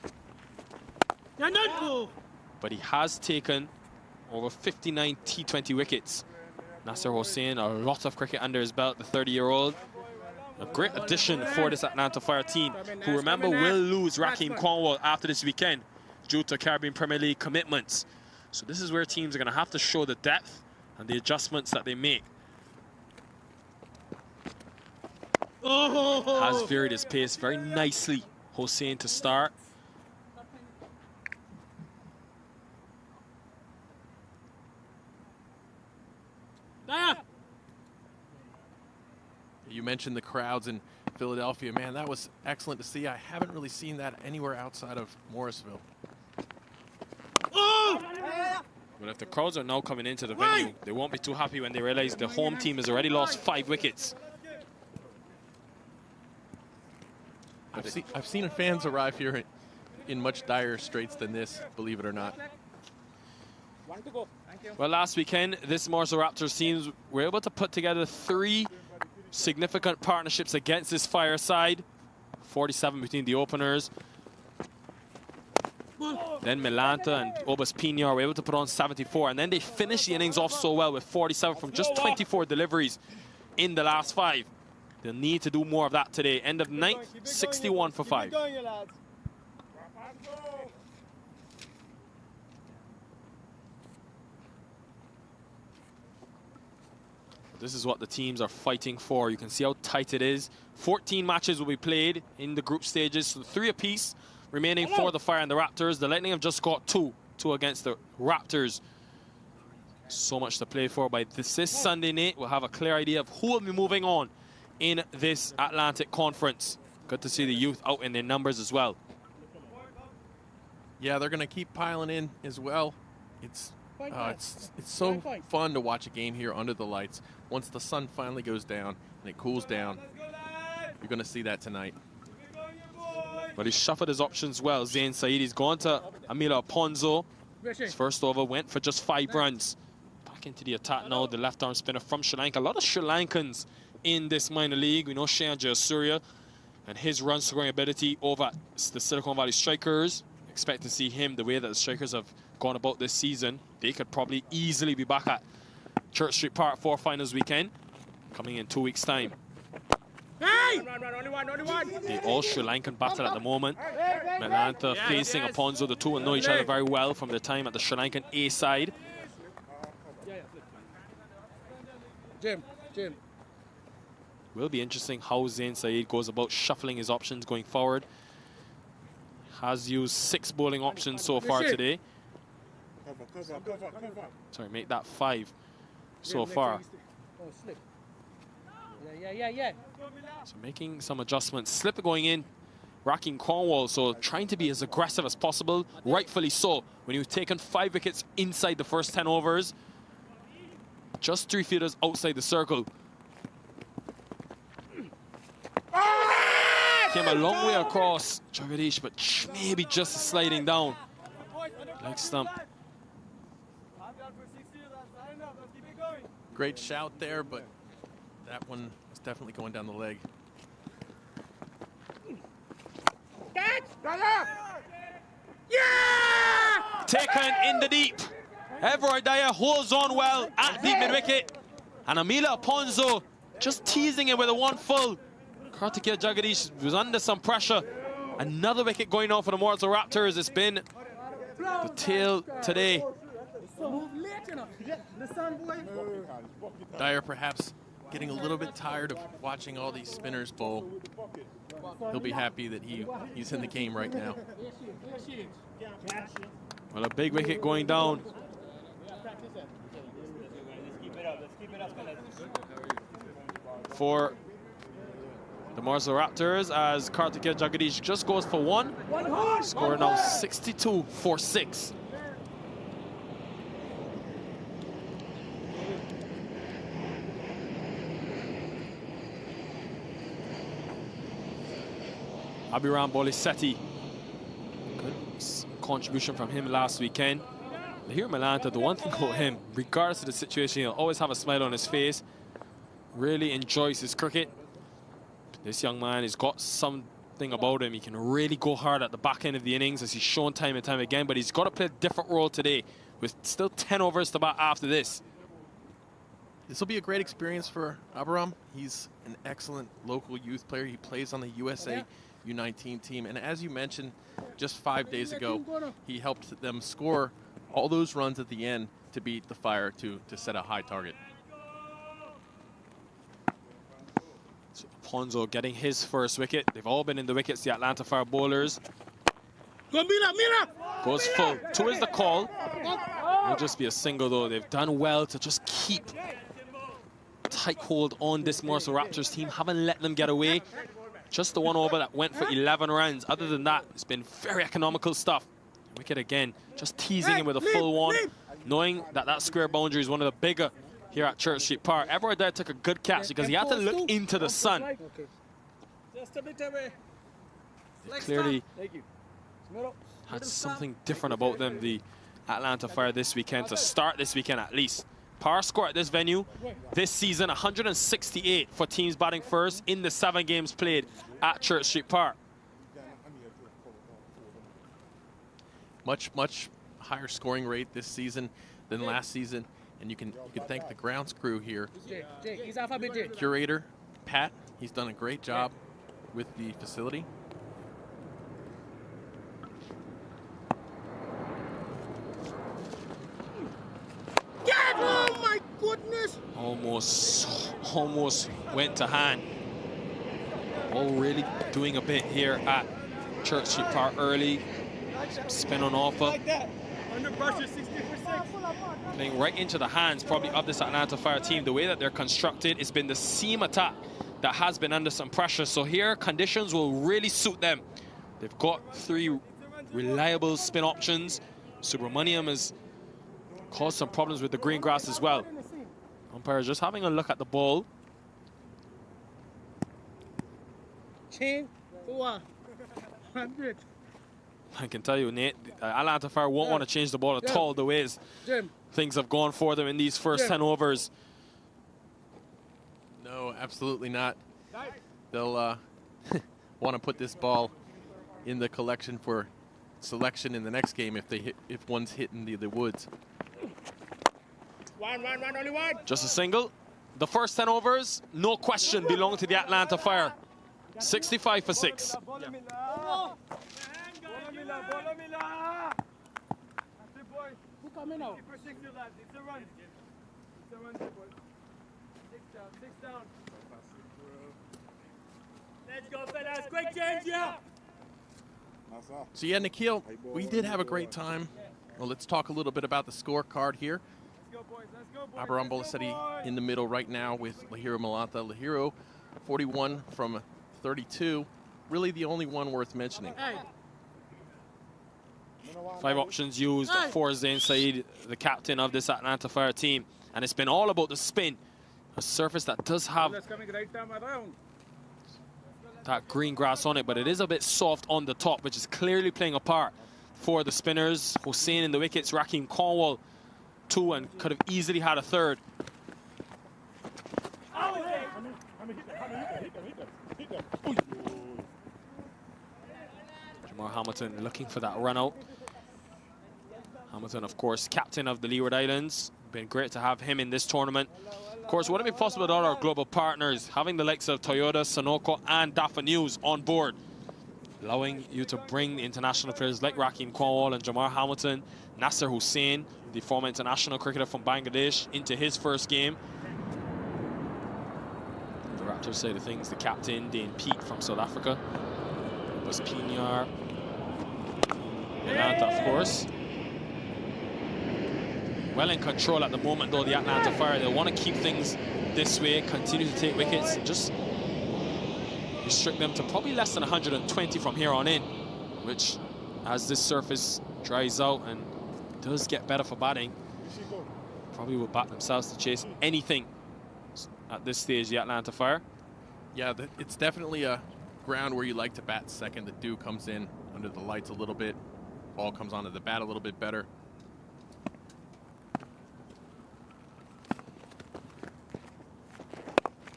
But he has taken over 59 T20 wickets. Nasser Hossain, a lot of cricket under his belt, the 30-year-old. A great addition for this Atlanta Fire team, who, remember, will lose Raheem Cornwall after this weekend due to Caribbean Premier League commitments. So this is where teams are going to have to show the depth and the adjustments that they make. Has varied his pace very nicely. Hossain to start. You mentioned the crowds in Philadelphia. Man, that was excellent to see. I haven't really seen that anywhere outside of Morrisville. But if the crowds are now coming into the venue, they won't be too happy when they realize the home team has already lost 5 wickets. I've seen fans arrive here in much dire straits than this, believe it or not. Well, last weekend, this Morrisville Raptors teams were able to put together 3 significant partnerships against this Fire side. 47 between the openers. Then Milanta and Obas Pina were able to put on 74. And then they finished the innings off so well with 47 from just 24 deliveries in the last 5. They'll need to do more of that today. End of 9th, 61 for 5. This is what the teams are fighting for. You can see how tight it is. 14 matches will be played in the group stages, so 3 apiece remaining for the Fire and the Raptors. The Lightning have just got 2 against the Raptors. So much to play for. By this Sunday night, we'll have a clear idea of who will be moving on in this Atlantic Conference. Good to see the youth out in their numbers as well. Yeah, they're going to keep piling in as well. It's so fun to watch a game here under the lights. Once the sun finally goes down and it cools down, you're going to see that tonight. But he shuffled his options well. Zain Saeed, he's gone to Amila Aponzo. His first over went for just 5 runs. Back into the attack now, the left-arm spinner from Sri Lanka. A lot of Sri Lankans in this minor league. We know Shayan Jayasuriya and his run-scoring ability over at the Silicon Valley Strikers. Expect to see him the way that the Strikers have gone about this season. They could probably easily be back at Church Street Park for finals weekend, coming in 2 weeks' time. The all Sri Lankan battle at the moment. Milanta facing Aponzo. The two will know each other very well from their time at the Sri Lankan A side. Will be interesting how Zain Saeed goes about shuffling his options going forward. Has used 6 bowling options so far today. Sorry, make that 5 so far. So making some adjustments. Slipper going in, Raheem Cornwall, so trying to be as aggressive as possible, rightfully so. When you've taken 5 wickets inside the first 10 overs, just 3 fielders outside the circle. Came a long way across Jagadish, but maybe just sliding down. Leg stump. Great shout there, but that one is definitely going down the leg. Taken in the deep. Everard Dyer holds on well at deep mid-wicket. And Amila Aponzo just teasing it with a 1 full. Kartikeya Jagadish was under some pressure. Another wicket going on for the Morrisville Raptors. It's been the tail today. Dyer perhaps getting a little bit tired of watching all these spinners bowl. He'll be happy that he's in the game right now. Well, a big wicket going down. For the Morrisville Raptors, as Kartikeya Jagadish just goes for 1. Score now 62 for 6. Abiram Bolisetti. Good contribution from him last weekend. Lahiro Malanta, the one thing about him, regardless of the situation, he'll always have a smile on his face. Really enjoys his cricket. This young man has got something about him. He can really go hard at the back end of the innings, as he's shown time and time again, but he's got to play a different role today with still 10 overs to bat after this. This will be a great experience for Abiram. He's an excellent local youth player. He plays on the USA U19 team. And as you mentioned, just 5 days ago, he helped them score all those runs at the end to beat the Fire to set a high target. So Ponzo getting his first wicket. They've all been in the wickets, the Atlanta Fire bowlers. Goes full. 2 is the call. It'll just be a single, though. They've done well to just keep tight hold on this Morrisville Raptors team. Haven't let them get away. Just the 1 over that went for 11 runs. Other than that, it's been very economical stuff. Wicket again, just teasing him with a full one, knowing that that square boundary is one of the bigger here at Church Street Park. Everyone there took a good catch because he had to look into the sun. Just a bit away. Clearly had something different about them, the Atlanta Fire, this weekend, to start this weekend at least. Par score at this venue this season, 168 for teams batting first in the 7 games played at Church Street Park. Much higher scoring rate this season than last season, and you can thank the grounds crew here. Curator Pat, he's done a great job with the facility. Oh my goodness! Almost went to hand. Ball really doing a bit here at Church Street Park early. Spin on offer. Under pressure, 60 for 6. Playing right into the hands probably of this Atlanta Fire team. The way that they're constructed, it's been the seam attack that has been under some pressure. So here, conditions will really suit them. They've got 3 reliable spin options. Subramaniam has caused some problems with the green grass as well. Umpire just having a look at the ball. Chain, 100. I can tell you, Nate, Atlanta Fire won't want to change the ball at all the ways things have gone for them in these first 10 overs. No, absolutely not. They'll want to put this ball in the collection for selection in the next game if one's hitting the woods. One, only one. Just a single. The first 10 overs, no question, belong to the Atlanta Fire. 65 for 6. Who coming out? Keep for 6 left. It's a run. It's a run, boy. 6 down. Let's go, fellas. Quick change, yeah. So yeah, Nikhil, we did have a great time. Well, let's talk a little bit about the scorecard here. Let's go, boys. Let's go, boys. Abiram Bolisetti in the middle right now with Lahiro Malanta. Lahiro, 41 from 32. Really the only one worth mentioning. Hey. 5 options used for Zain Saeed, the captain of this Atlanta Fire team. And it's been all about the spin. A surface that does have that green grass on it, but it is a bit soft on the top, which is clearly playing a part for the spinners. Hussein in the wickets, Raheem Cornwall 2, and could have easily had a 3rd. Jamar Hamilton looking for that run out. Hamilton, of course, captain of the Leeward Islands. Been great to have him in this tournament. Of course, wouldn't it be possible without our global partners, having the likes of Toyota, Sunoco, and Dafa News on board, allowing you to bring the international players like Raheem Cornwall and Jamar Hamilton, Nasser Hussain, the former international cricketer from Bangladesh, into his first game. The Raptors side of things, the captain, Dane Pete from South Africa. Bus Pinar. Atlanta, of course. Well in control at the moment, though, the Atlanta Fire. They want to keep things this way, continue to take wickets, and just restrict them to probably less than 120 from here on in, which, as this surface dries out and does get better for batting, probably will bat themselves to chase anything at this stage, the Atlanta Fire. Yeah, it's definitely a ground where you like to bat second. The dew comes in under the lights a little bit. Ball comes onto the bat a little bit better.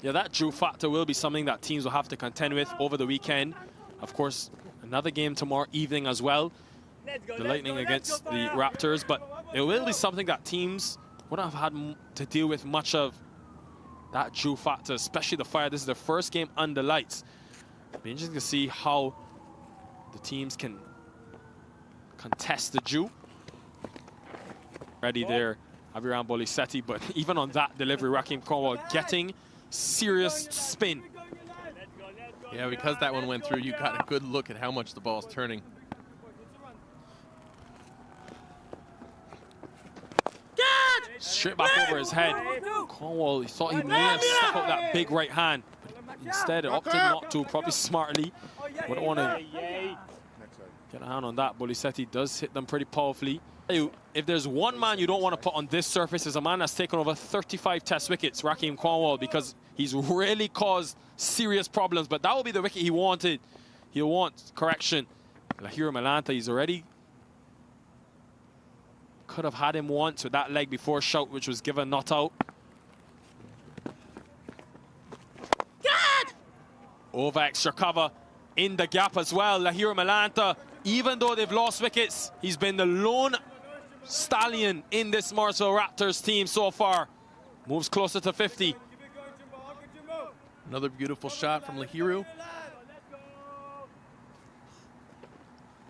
Yeah, that dew factor will be something that teams will have to contend with over the weekend. Of course, another game tomorrow evening as well. The Lightning against the Raptors, but it will be something that teams wouldn't have had to deal with much of, that dew factor, especially the Fire. This is their first game under lights. It'll be interesting to see how the teams can contest the dew. Ready there, Aviram Bolisetti, but even on that delivery, Raheem Cornwall getting serious spin. Yeah, because that one went through, you got a good look at how much the ball's turning. Straight back over his head. Cornwall, he thought he may have stuck out that big right hand, but instead it opted not to, probably smartly. Wouldn't want to get a hand on that. Bolisetti does hit them pretty powerfully. If there's one man you don't want to put on this surface, is a man that's taken over 35 test wickets, Raheem Cornwall, because he's really caused serious problems. But that will be the wicket he wanted. He'll want correction. Lahiro Malanta, he's already could have had him once with that leg before shout, which was given not out. Over extra cover in the gap as well. Lahiro Malanta, even though they've lost wickets, he's been the lone stallion in this Morrisville Raptors team so far. Moves closer to 50. Another beautiful shot from Lahiro.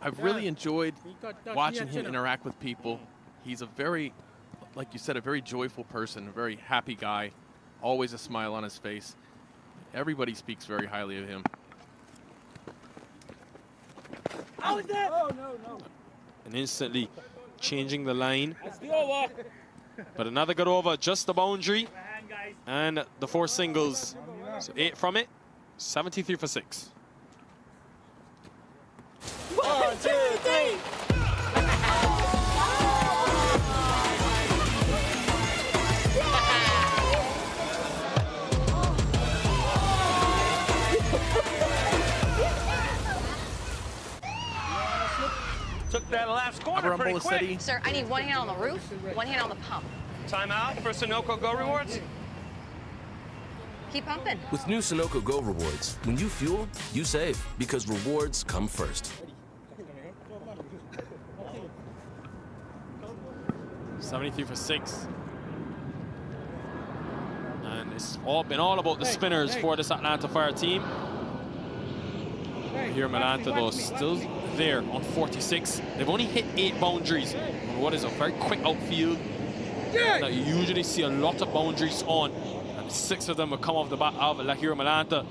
I've really enjoyed watching him interact with people. He's a very, like you said, a very joyful person, a very happy guy, always a smile on his face. Everybody speaks very highly of him. And instantly changing the line. But another good over, just the boundary. And the 4 singles. So 8 from it, 73 for 6. 1, 2, 3. Took that last corner pretty quick. Sir, I need one hand on the roof, one hand on the pump. Timeout for Sunoco Go Rewards. Keep pumping. With new Sunoco Go Rewards, when you fuel, you save, because rewards come first. 73 for 6. And it's been all about the spinners for this Atlanta Fire team. Here Malanta, though, still there on 46. They've only hit 8 boundaries on what is a very quick outfield that you usually see a lot of boundaries on. And 6 of them will come off the bat of Lahiro Malanta.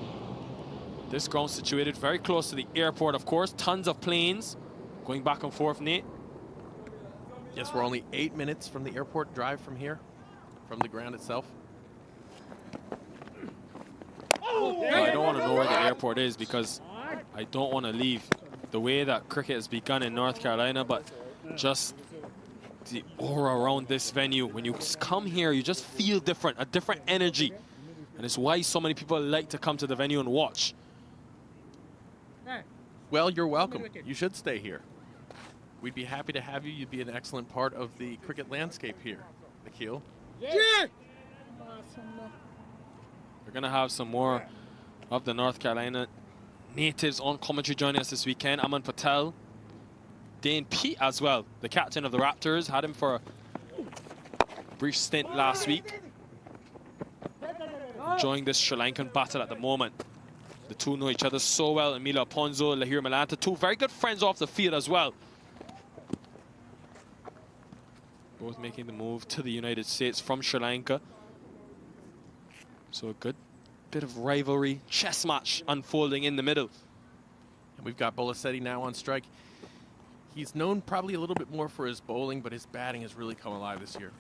This ground situated very close to the airport, of course. Tons of planes going back and forth, Nate. Yes, we're only 8 minutes from the airport drive from here, from the ground itself. I don't want to know where the airport is because I don't want to leave. The way that cricket has begun in North Carolina, but just the aura around this venue. When you come here, you just feel different, a different energy. And it's why so many people like to come to the venue and watch. Well, you're welcome. You should stay here. We'd be happy to have you. You'd be an excellent part of the cricket landscape here, Nikhil. We're going to have some more of the North Carolina natives on commentary joining us this weekend. Aman Patel, Dane Pete as well, the captain of the Raptors. Had him for a brief stint last week. Enjoying this Sri Lankan battle at the moment. The two know each other so well. Emilio Ponzo, Lahiro Malanta, 2 very good friends off the field as well. Both making the move to the United States from Sri Lanka. So a good bit of rivalry, chess match unfolding in the middle. And we've got Bolisetti now on strike. He's known probably a little bit more for his bowling, but his batting has really come alive this year.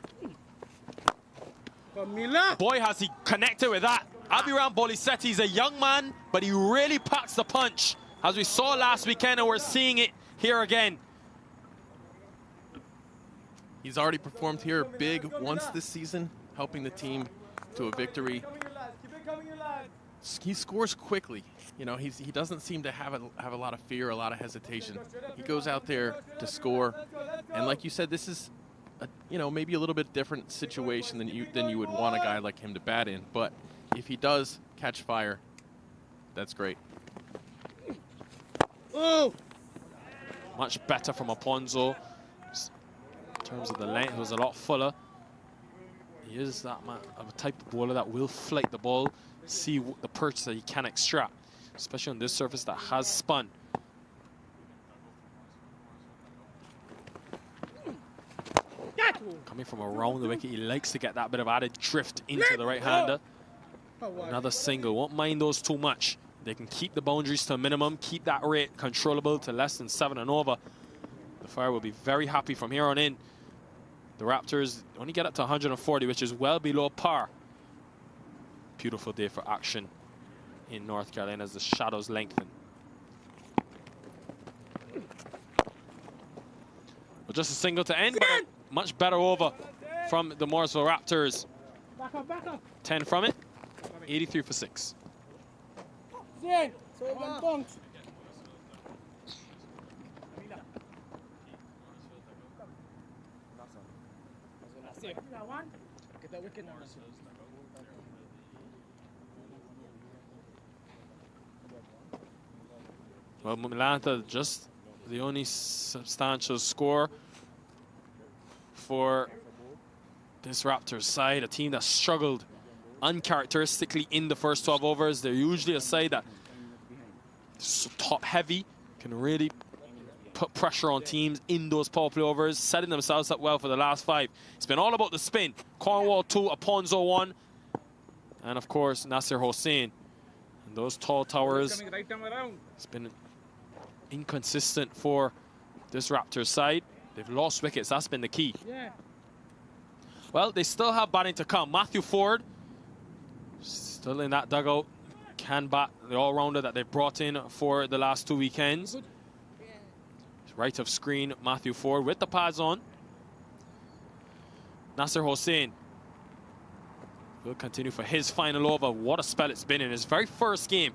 Boy, has he connected with that. Aviram Bolisetti is a young man, but he really packs the punch. As we saw last weekend, and we're seeing it here again. He's already performed here big once this season, helping the team to a victory. he scores quickly. You know, he doesn't seem to have a lot of fear, a lot of hesitation. He goes out there to score, and like you said, this is maybe a little bit different situation than you would want a guy like him to bat in. But if he does catch fire, that's great. Oh! Much better from Aponzo. In terms of the length, it was a lot fuller. He is that type of bowler that will flick the ball, see the perch that he can extract, especially on this surface that has spun. Coming from around the wicket, he likes to get that bit of added drift into the right-hander. Another single, won't mind those too much. They can keep the boundaries to a minimum, keep that rate controllable to less than 7 and over. The Fire will be very happy from here on in. The Raptors only get up to 140, which is well below par. Beautiful day for action in North Carolina as the shadows lengthen. Well, just a single to end, but a much better over from the Morrisville Raptors. 10 from it, 83 for 6. Well, Milanta just the only substantial score for this Raptors side, a team that struggled uncharacteristically in the first 12 overs. They're usually a side that is top heavy, can really put pressure on teams in those power play overs, setting themselves up well for the last 5. It's been all about the spin. Cornwall 2, Aponzo 1, and of course Nasser Hossain. And those tall towers, it's been inconsistent for this Raptors side. They've lost wickets, that's been the key. Well, they still have batting to come. Matthew Ford, still in that dugout, can bat, the all-rounder that they've brought in for the last 2 weekends. Right of screen, Matthew Ford with the pads on. Nasser Hossain will continue for his final over. What a spell it's been in his very first game.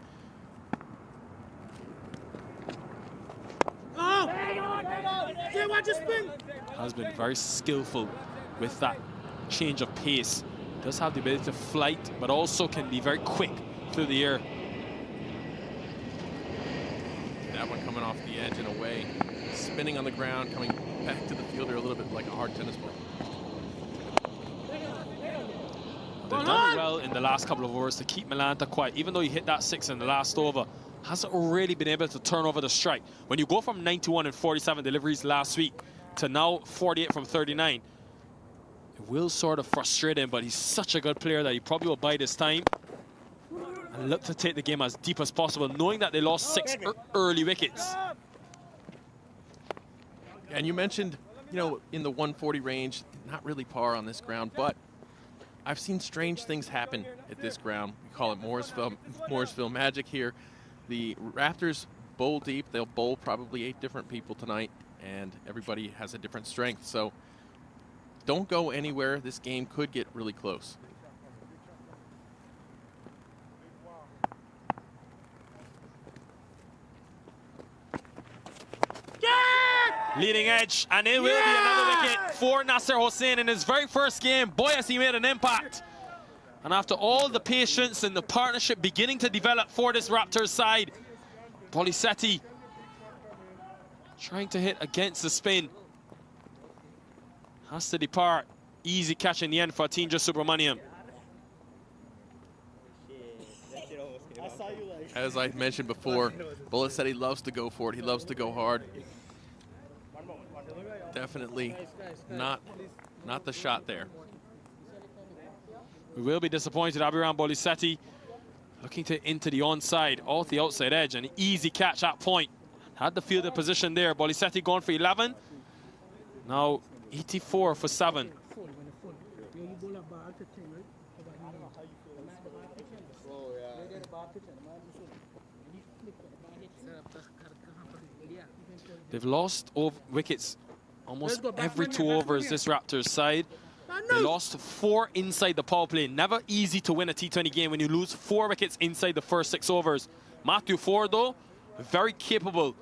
Has been very skillful with that change of pace. Does have the ability to flight, but also can be very quick through the air. That one coming off the edge and away. Spinning on the ground, coming back to the fielder a little bit like a hard tennis ball. They've done well in the last couple of overs to keep Milanta quiet. Even though he hit that 6 in the last over, hasn't really been able to turn over the strike. When you go from 91 and 47 deliveries last week to now 48 from 39, it will sort of frustrate him, but he's such a good player that he probably will bide his time and look to take the game as deep as possible, knowing that they lost 6 early wickets. And you mentioned, in the 140 range, not really par on this ground, but I've seen strange things happen at this ground. We call it Morrisville magic here. The Raptors bowl deep. They'll bowl probably 8 different people tonight, and everybody has a different strength. So don't go anywhere. This game could get really close. Leading edge, and it will be another wicket for Nasser Hossain in his very first game. Boy, has he made an impact. And after all the patience and the partnership beginning to develop for this Raptors side, Bolisetti trying to hit against the spin. Has to depart. Easy catch in the end for Atinja Subramaniam. As I mentioned before, Bolisetti loves to go for it. He loves to go hard. Definitely not the shot there. We will be disappointed. Abiram Bolisetti looking into the onside, off the outside edge. An easy catch at point. Had the fielder position there. Bolisetti going for 11. Now 84 for 7. They've lost wickets almost every 2 overs, this Raptors side. They lost 4 inside the power play. Never easy to win a T20 game when you lose 4 wickets inside the first 6 overs. Matthew Ford, though, very capable.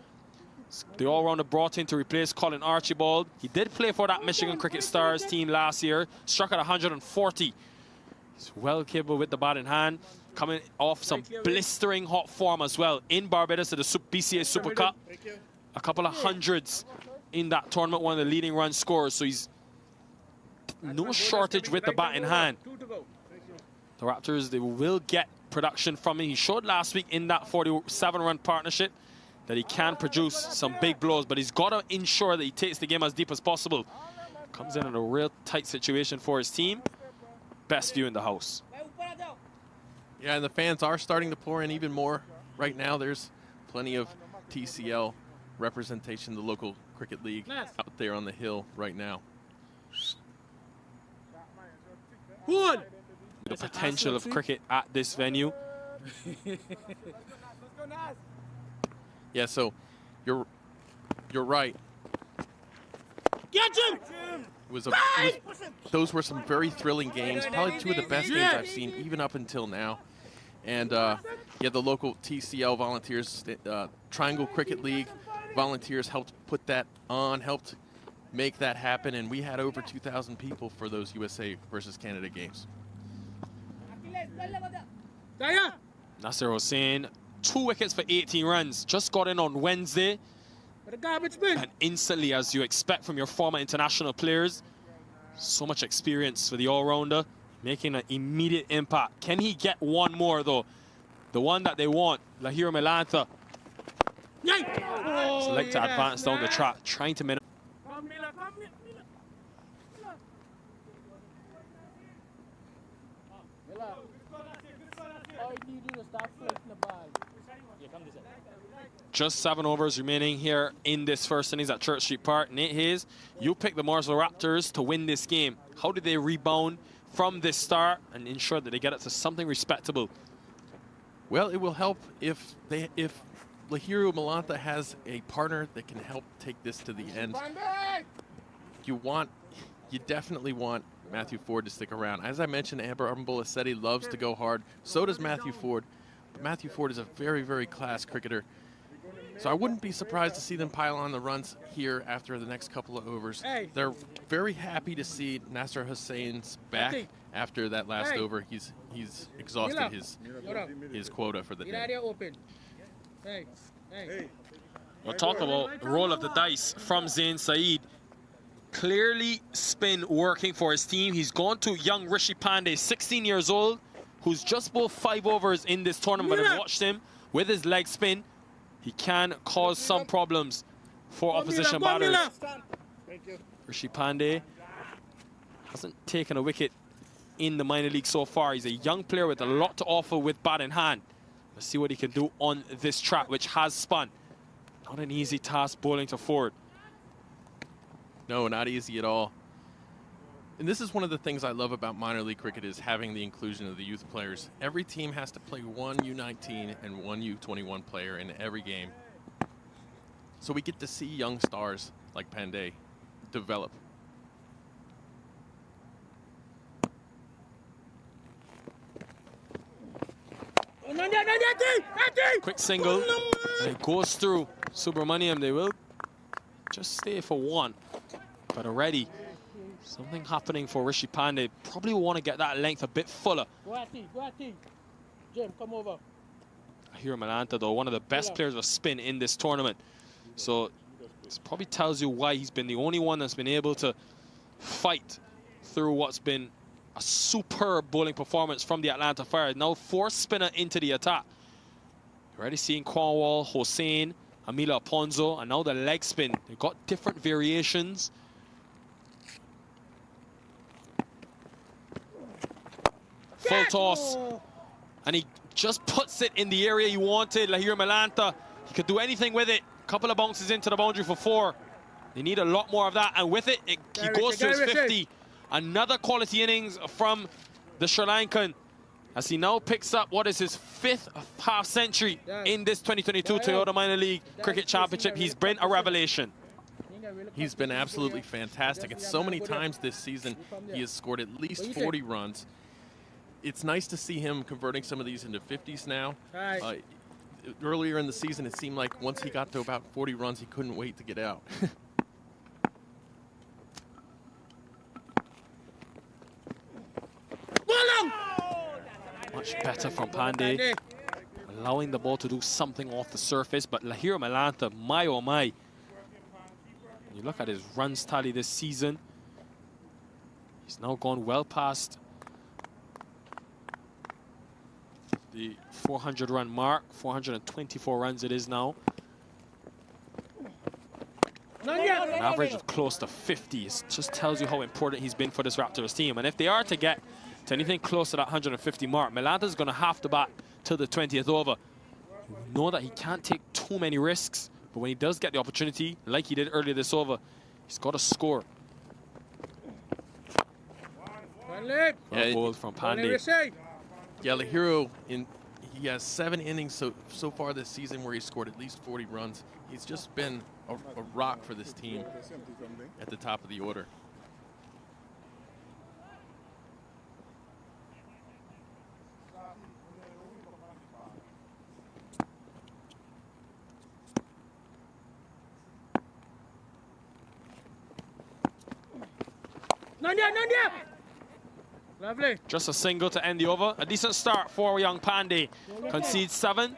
The all-rounder brought in to replace Colin Archibald. He did play for that Michigan Cricket Stars team last year. Struck at 140. He's well capable with the bat in hand. Coming off some blistering hot form as well. In Barbados at the BCA Super Cup. A couple of hundreds in that tournament. One of the leading run scorers. So he's no shortage with the bat in hand. The Raptors, they will get production from him. He showed last week in that 47-run partnership that he can produce some big blows, but he's got to ensure that he takes the game as deep as possible. Comes in a real tight situation for his team. Best view in the house. Yeah, and the fans are starting to pour in even more. Right now, there's plenty of TCL representation, the local cricket league out there on the hill right now. The potential of cricket at this venue. Yeah, so you're right. Get him! Those were some very thrilling games. Probably 2 of the best games I've seen even up until now. And yeah, the local TCL volunteers, Triangle Cricket League volunteers helped put that on, helped make that happen, and we had over 2,000 people for those USA versus Canada games. Nasser Hussain, 2 wickets for 18 runs. Just got in on Wednesday. And instantly, as you expect from your former international players, so much experience for the all-rounder, making an immediate impact. Can he get one more, though? The one that they want, Lahiro Melantha. Select to advance down the track, trying to minimize. Just 7 overs remaining here in this first innings at Church Street Park. Nate Hayes, you picked the Morrisville Raptors to win this game. How did they rebound from this start and ensure that they get it to something respectable? Well, it will help if Lahiro Melantha has a partner that can help take this to the end. You definitely want Matthew Ford to stick around. As I mentioned, Abraham Bolassetti loves to go hard. So does Matthew Ford. But Matthew Ford is a very, very class cricketer. So I wouldn't be surprised to see them pile on the runs here after the next couple of overs. They're very happy to see Nasser Hussain's back after that last over. He's exhausted his quota for the day. We'll talk about the roll of the dice from Zain Saeed. Clearly spin working for his team. He's gone to young Rishi Pandey, 16 years old, who's just bowled 5 overs in this tournament. But I've watched him with his leg spin. He can cause some problems for opposition batters. Rishi Pandey hasn't taken a wicket in the minor league so far. He's a young player with a lot to offer with bat in hand. Let's see what he can do on this track, which has spun. Not an easy task bowling to Ford. No, not easy at all. And this is one of the things I love about minor league cricket is having the inclusion of the youth players. Every team has to play 1 U19 and 1 U21 player in every game. So we get to see young stars like Pandey develop. Quick single, and it goes through. Subramaniam, they will just stay for 1. But already, something happening for Rishi Pandey. Probably will want to get that length a bit fuller. Jim, come over. Lahiro Melantha, though, one of the best players of spin in this tournament. So this probably tells you why he's been the only one that's been able to fight through what's been a superb bowling performance from the Atlanta Fire. Now 4 spinner into the attack. You're already seeing Cornwall, Hossain, Amila Aponzo, and now the leg spin. They've got different variations. Full toss. And he just puts it in the area he wanted. Lahiro Melantha, he could do anything with it. Couple of bounces into the boundary for 4. They need a lot more of that. And with it, he goes to his 50. Another quality innings from the Sri Lankan as he now picks up what is his 5th half century in this 2022 Toyota Minor League Cricket Championship. He's been a revelation. He's been absolutely fantastic. And so many times this season, he has scored at least 40 runs. It's nice to see him converting some of these into 50s now. Earlier in the season, it seemed like once he got to about 40 runs, he couldn't wait to get out. Much better from Pandey, allowing the ball to do something off the surface. But Lahiro Malanta, my oh my. You look at his runs tally this season. He's now gone well past the 400-run mark. 424 runs it is now. An average of close to 50. It just tells you how important he's been for this Raptors team. And if they are to get to anything close to that 150 mark, Melanta's going to have to bat till the 20th over. You know that he can't take too many risks, but when he does get the opportunity, like he did earlier this over, he's got to score. Yeah, ball from Pandey. Yeah, Lahiro, he has 7 innings so far this season where he's scored at least 40 runs. He's just been a rock for this team at the top of the order. Lovely. Just a single to end the over. A decent start for young Pandey. Concedes 7.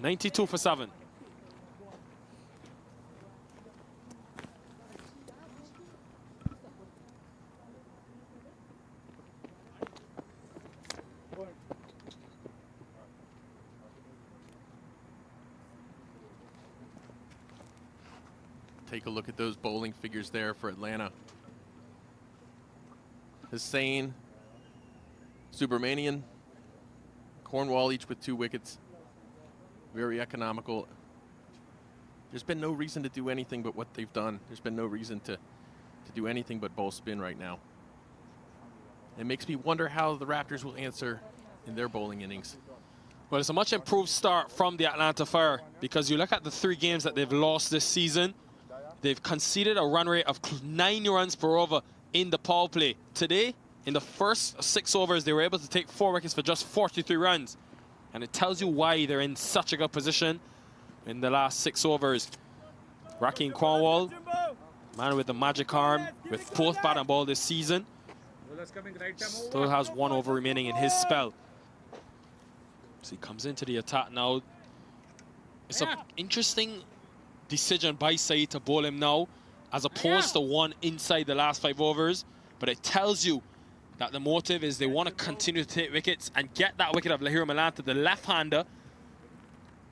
92 for 7. Take a look at those bowling figures there for Atlanta. Hussain, Subramanian, Cornwall, each with 2 wickets. Very economical. There's been no reason to do anything but what they've done. There's been no reason to do anything but bowl spin right now. It makes me wonder how the Raptors will answer in their bowling innings. Well, it's a much improved start from the Atlanta Fire, because you look at the 3 games that they've lost this season. They've conceded a run rate of 9 runs per over in the power play. Today, in the first 6 overs, they were able to take 4 wickets for just 43 runs. And it tells you why they're in such a good position in the last 6 overs. Raheem Cornwall, man with the magic arm, with both bat and ball this season, still has 1 over remaining in his spell. So he comes into the attack now. It's an interesting decision by Saeed to bowl him now, as opposed to one inside the last 5 overs. But it tells you that the motive is they want to continue to take wickets and get that wicket of Lahiro Malanta, the left-hander,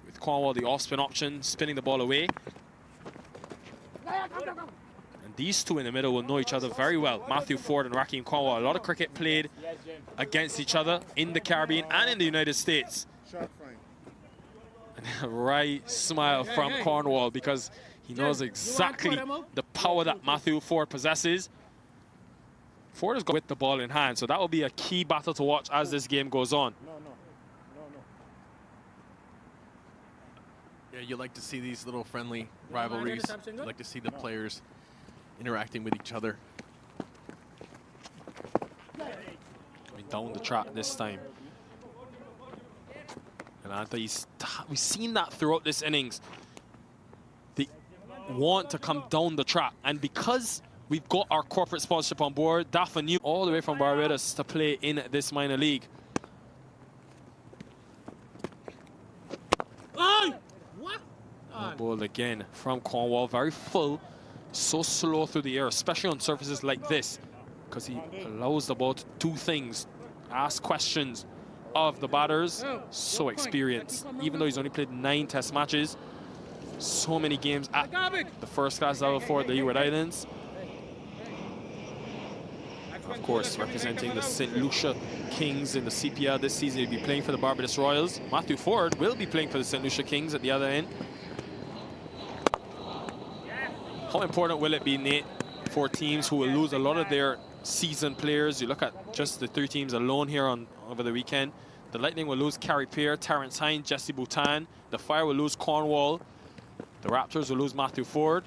with Cornwall the off-spin option, spinning the ball away. And these 2 in the middle will know each other very well, Matthew Ford and Raheem Cornwall. A lot of cricket played against each other in the Caribbean and in the United States. And a right smile from Cornwall, because he knows exactly the power that Matthew Ford possesses. Ford has got with the ball in hand, so that will be a key battle to watch as this game goes on. Yeah, you like to see these little friendly rivalries. You like to see the players interacting with each other. Coming down the track this time. And we've seen that throughout this innings. They want to come down the track, and because we've got our corporate sponsorship on board, Dafa New all the way from Barbados to play in this minor league. Ball again from Cornwall, very full, so slow through the air, especially on surfaces like this, because he allows the ball to do things, ask questions of the batters. So experienced, even though he's only played 9 test matches, so many games at the first class level for the Leeward Islands. Of course, representing the St. Lucia Kings in the CPL this season. He'll be playing for the Barbados Royals. Matthew Ford will be playing for the St. Lucia Kings at the other end. How important will it be, Nate, for teams who will lose a lot of their seasoned players? You look at just the 3 teams alone here over the weekend. The Lightning will lose Carrie Pear, Terrence Hines, Jesse Boutan. The Fire will lose Cornwall. The Raptors will lose Matthew Ford.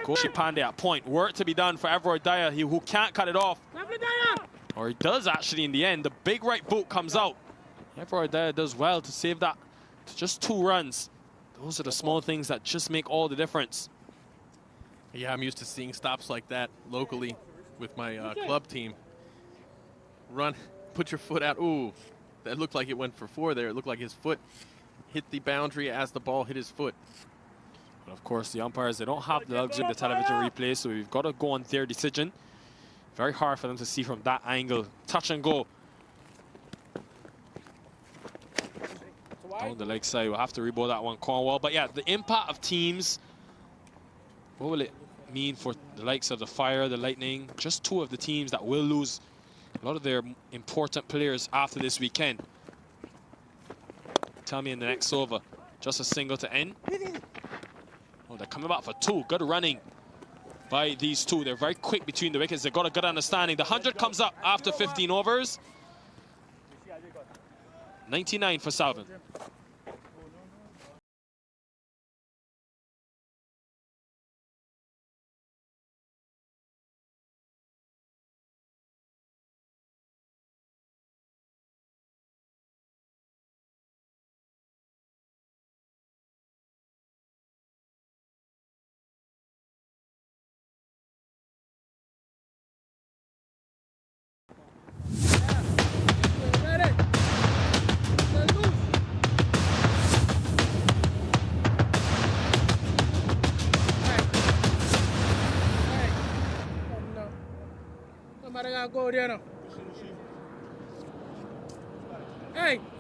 Koshi Pandey at point. Work to be done for Everard Dyer, who can't cut it off. Or he does actually in the end. The big right boot comes out. Everard Dyer does well to save that to just 2 runs. Those are the small things that just make all the difference. Yeah, I'm used to seeing stops like that locally with my club team. Run, put your foot out. Ooh, that looked like it went for 4 there. It looked like his foot hit the boundary as the ball hit his foot. But of course, the umpires, they don't have the luxury of the television replay, so we've got to go on their decision. Very hard for them to see from that angle. Touch and go. Down the leg side, we'll have to rebowl that one, Cornwall. But yeah, the impact of teams, what will it mean for the likes of the Fire, the Lightning? Just 2 of the teams that will lose a lot of their important players after this weekend. Tell me in the next over. Just a single to end. Oh, they're coming back for 2. Good running by these 2. They're very quick between the wickets. They've got a good understanding. The 100 comes up after 15 overs. 99 for Salvin.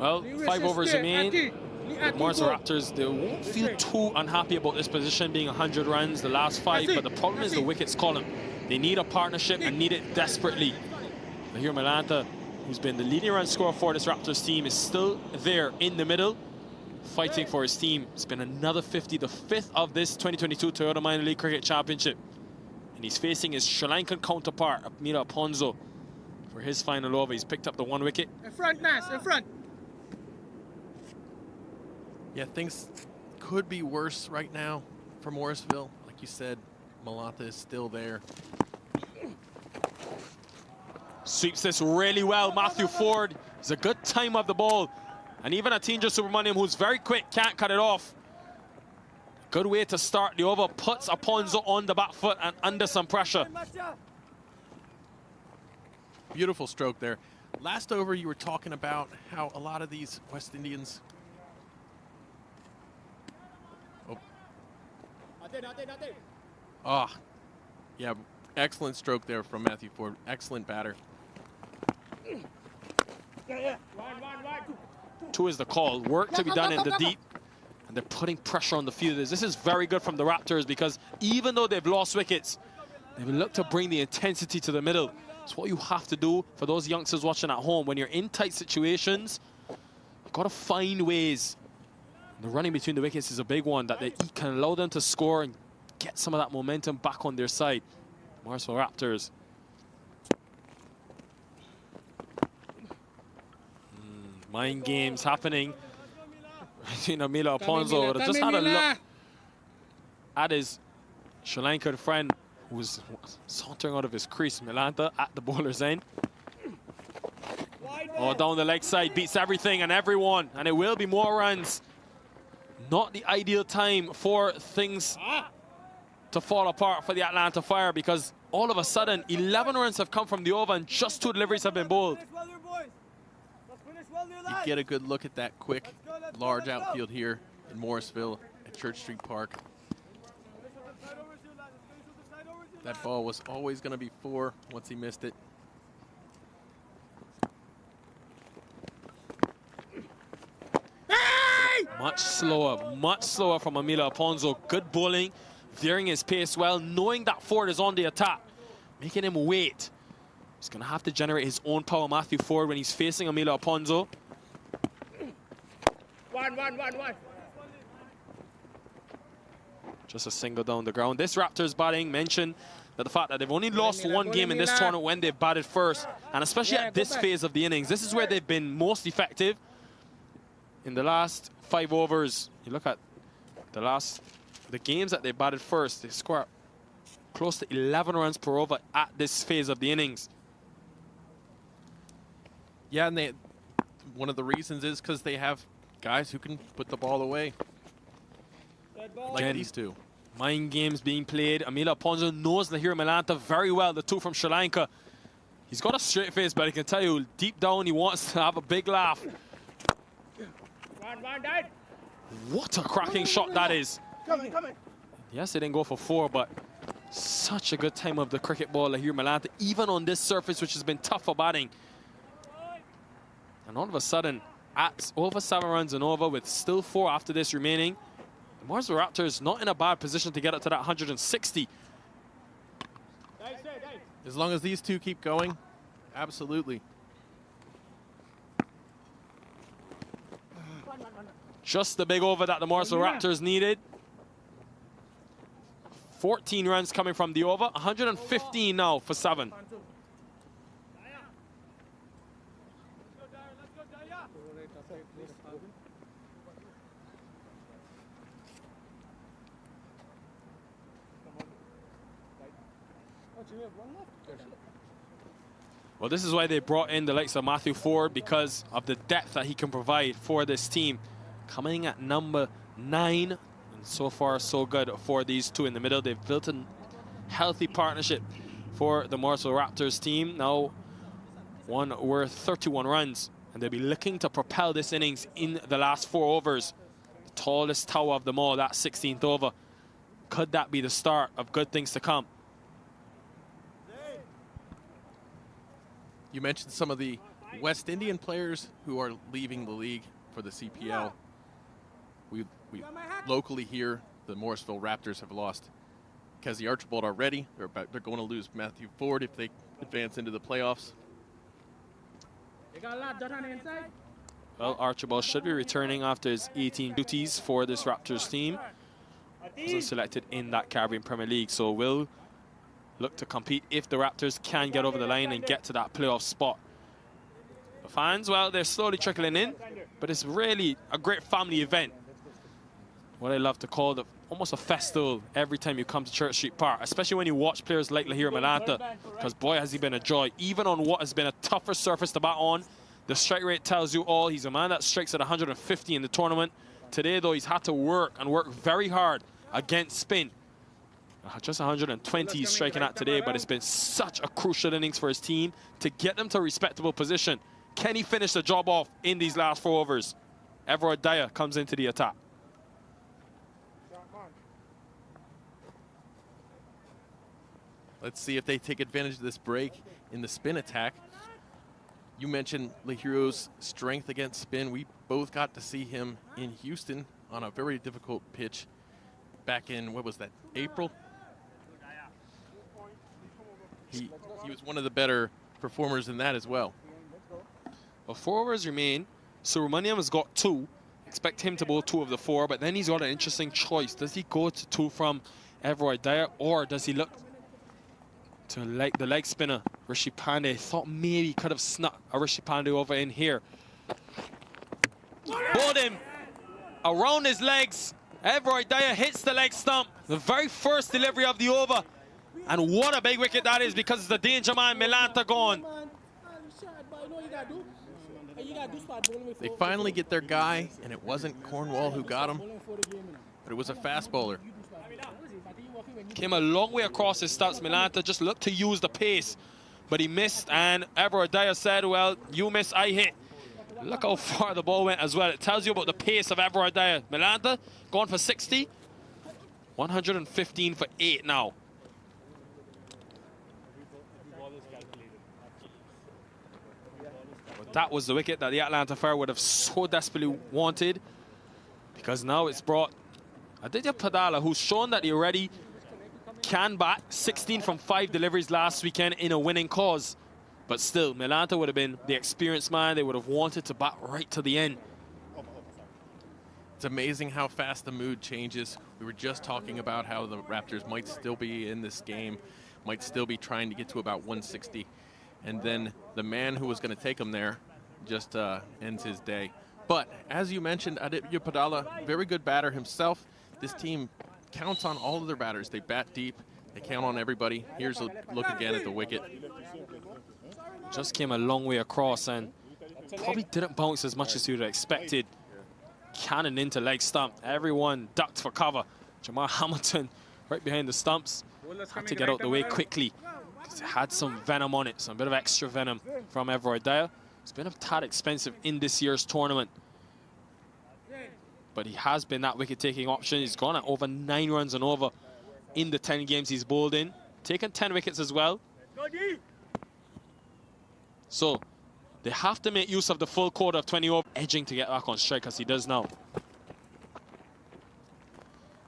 Well, 5 overs remain. Morrisville Raptors, they won't feel too unhappy about this position being 100 runs the last 5, but the problem is the wickets column. They need a partnership and need it desperately. Mahir Malanta, who's been the leading run scorer for this Raptors team, is still there in the middle, fighting for his team. It's been another 50, the 5th of this 2022 Toyota Minor League Cricket Championship. And he's facing his Sri Lankan counterpart, Mila Ponzo, for his final over. He's picked up the 1 wicket. In front, Nas, in front. Yeah, things could be worse right now for Morrisville. Like you said, Malanta is still there. Sweeps this really well. Matthew Ford is a good time of the ball. And even Atinja Subramaniam, who's very quick, can't cut it off. Good way to start the over. Puts Aponzo on the back foot and under some pressure. Beautiful stroke there. Last over, you were talking about how a lot of these West Indians... Oh, yeah, excellent stroke there from Matthew Ford. Excellent batter. 2 is the call. Work to be done in the deep. And they're putting pressure on the fielders. This is very good from the Raptors because even though they've lost wickets, they've looked to bring the intensity to the middle. It's what you have to do for those youngsters watching at home. When you're in tight situations, you've got to find ways. The running between the wickets is a big one that they can allow them to score and get some of that momentum back on their side. Morrisville Raptors. Mind games happening. Mila Aponzo just had a look at his Sri Lankan friend who was sauntering out of his crease. Milanta at the bowler's end. Oh, down the leg side, beats everything and everyone, and it will be more runs. Not the ideal time for things to fall apart for the Atlanta Fire because all of a sudden 11 runs have come from the over and just 2 deliveries have been bowled. You get a good look at that quick, large outfield here in Morrisville at Church Street Park. That ball was always going to be 4 once he missed it. Much slower from Amila Aponzo. Good bowling, veering his pace well, knowing that Ford is on the attack, making him wait. He's going to have to generate his own power, Matthew Ford, when he's facing Amila Aponzo. One. Just a single down the ground. This Raptors batting mentioned that the fact that they've only lost 1 game in this tournament when they've batted first, and especially at this phase of the innings. This is where they've been most effective. In the last 5 overs, you look at the last the games that they batted first, they score close to 11 runs per over at this phase of the innings. Yeah, and one of the reasons is because they have guys who can put the ball away. Like Again, these two. Mind games being played. Amila Ponzo knows Lahir Milanta very well, the two from Sri Lanka. He's got a straight face, but I can tell you, deep down, he wants to have a big laugh. What a cracking shot that is. Yes, it didn't go for 4, but such a good time of the cricket ball, Lahir Milanta, even on this surface, which has been tough for batting. And all of a sudden, at over 7 runs and over, with still 4 after this remaining, the Morrisville Raptors not in a bad position to get up to that 160. As long as these two keep going, absolutely. Just the big over that the Morrisville Raptors needed. 14 runs coming from the over, 115 now for 7. Well, this is why they brought in the likes of Matthew Ford, because of the depth that he can provide for this team. Coming at number 9, and so far so good for these two in the middle. They've built a healthy partnership for the Morrisville Raptors team. Now, one worth 31 runs, and they'll be looking to propel this innings in the last 4 overs. The tallest tower of them all, that 16th over. Could that be the start of good things to come? You mentioned some of the West Indian players who are leaving the league for the CPL. We locally here, the Morrisville Raptors have lost Kezi Archibald already. They're going to lose Matthew Ford if they advance into the playoffs. Well, Archibald should be returning after his 18 duties for this Raptors team. Wasn't selected in that Caribbean Premier League, so will look to compete if the Raptors can get over the line and get to that playoff spot. The fans, well, they're slowly trickling in, but it's really a great family event. What I love to call almost a festival every time you come to Church Street Park, especially when you watch players like Lahir Milanta, because boy, has he been a joy. Even on what has been a tougher surface to bat on, the strike rate tells you all. He's a man that strikes at 150 in the tournament. Today, though, he's had to work very hard against spin. Just 120 he's striking at today, but it's been such a crucial innings for his team to get them to a respectable position. Can he finish the job off in these last 4 overs? Everard Dyer comes into the attack. Let's see if they take advantage of this break in the spin attack. You mentioned Lahiro's strength against spin. We both got to see him in Houston on a very difficult pitch back in, what was that, April? He was one of the better performers in that as well. Well, 4 overs remain. Subramaniam has got 2. Expect him to bowl 2 of the 4, but then he's got an interesting choice. Does he go to 2 from Everard Dyer, or does he look to the leg spinner, Rishi Pandey? Thought maybe he could have snuck a Rishi Pandey over in here. Bowled him around his legs. Everard Dyer hits the leg stump. The very first delivery of the over. And what a big wicket that is, because it's the danger man, Milanta, gone. They finally get their guy, and it wasn't Cornwall who got him, but it was a fast bowler. Came a long way across his stumps. Milanta just looked to use the pace, but he missed, and Everard Dyer said, well, you miss, I hit. Look how far the ball went as well. It tells you about the pace of Everard Dyer. Milanta gone for 60. 115 for 8 now. But that was the wicket that the Atlanta Fire would have so desperately wanted, because now it's brought Aditya Padala, who's shown that he already can bat. 16 from 5 deliveries last weekend in a winning cause. But still, Milanta would have been the experienced man. They would have wanted to bat right to the end. It's amazing how fast the mood changes. We were just talking about how the Raptors might still be in this game, might still be trying to get to about 160. And then the man who was going to take them there just ends his day. But as you mentioned, Aditya Padala, very good batter himself. This team counts on all of their batters. They bat deep. They count on everybody. Here's a look again at the wicket. Just came a long way across and probably didn't bounce as much as you would have expected. Cannon into leg stump. Everyone ducked for cover. Jamar Hamilton right behind the stumps. Had to get out the way quickly because it had some venom on it, some bit of extra venom from Everard Dyer. It's been a tad expensive in this year's tournament. But he has been that wicket-taking option. He's gone at over 9 runs and over in the 10 games he's bowled in. Taken 10 wickets as well. So they have to make use of the full quota of 20 over, edging to get back on strike as he does now.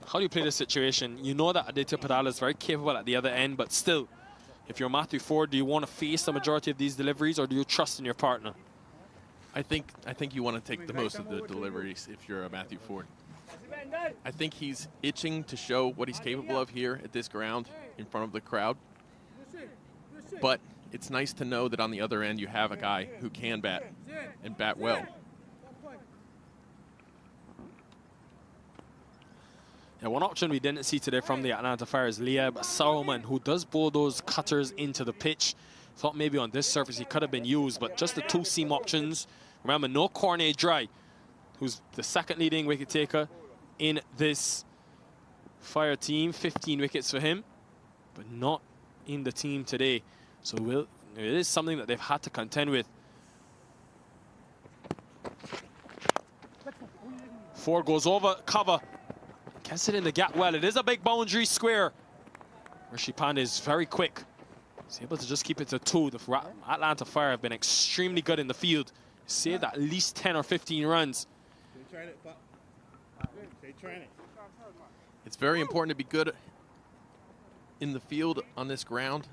How do you play this situation? You know that Aditya Padala is very capable at the other end, but still, if you're Matthew Ford, do you want to face the majority of these deliveries, or do you trust in your partner? I think you want to take the most of the deliveries if you're a Matthew Ford. I think he's itching to show what he's capable of here at this ground in front of the crowd. But it's nice to know that on the other end you have a guy who can bat and bat well. Yeah, one option we didn't see today from the Atlanta Fire is Liab Sauerman, who does bowl those cutters into the pitch. Thought maybe on this surface he could have been used, but just the 2 seam options. Remember, no Cornet Dry, who's the second leading wicket taker in this Fire team. 15 wickets for him, but not in the team today. So it is something that they've had to contend with. Ford goes over cover. Gets it in the gap well. It is a big boundary square. Rishi Pandey is very quick. He's able to just keep it to 2. The Atlanta Fire have been extremely good in the field. Saved at least 10 or 15 runs. It's very important to be good in the field on this ground,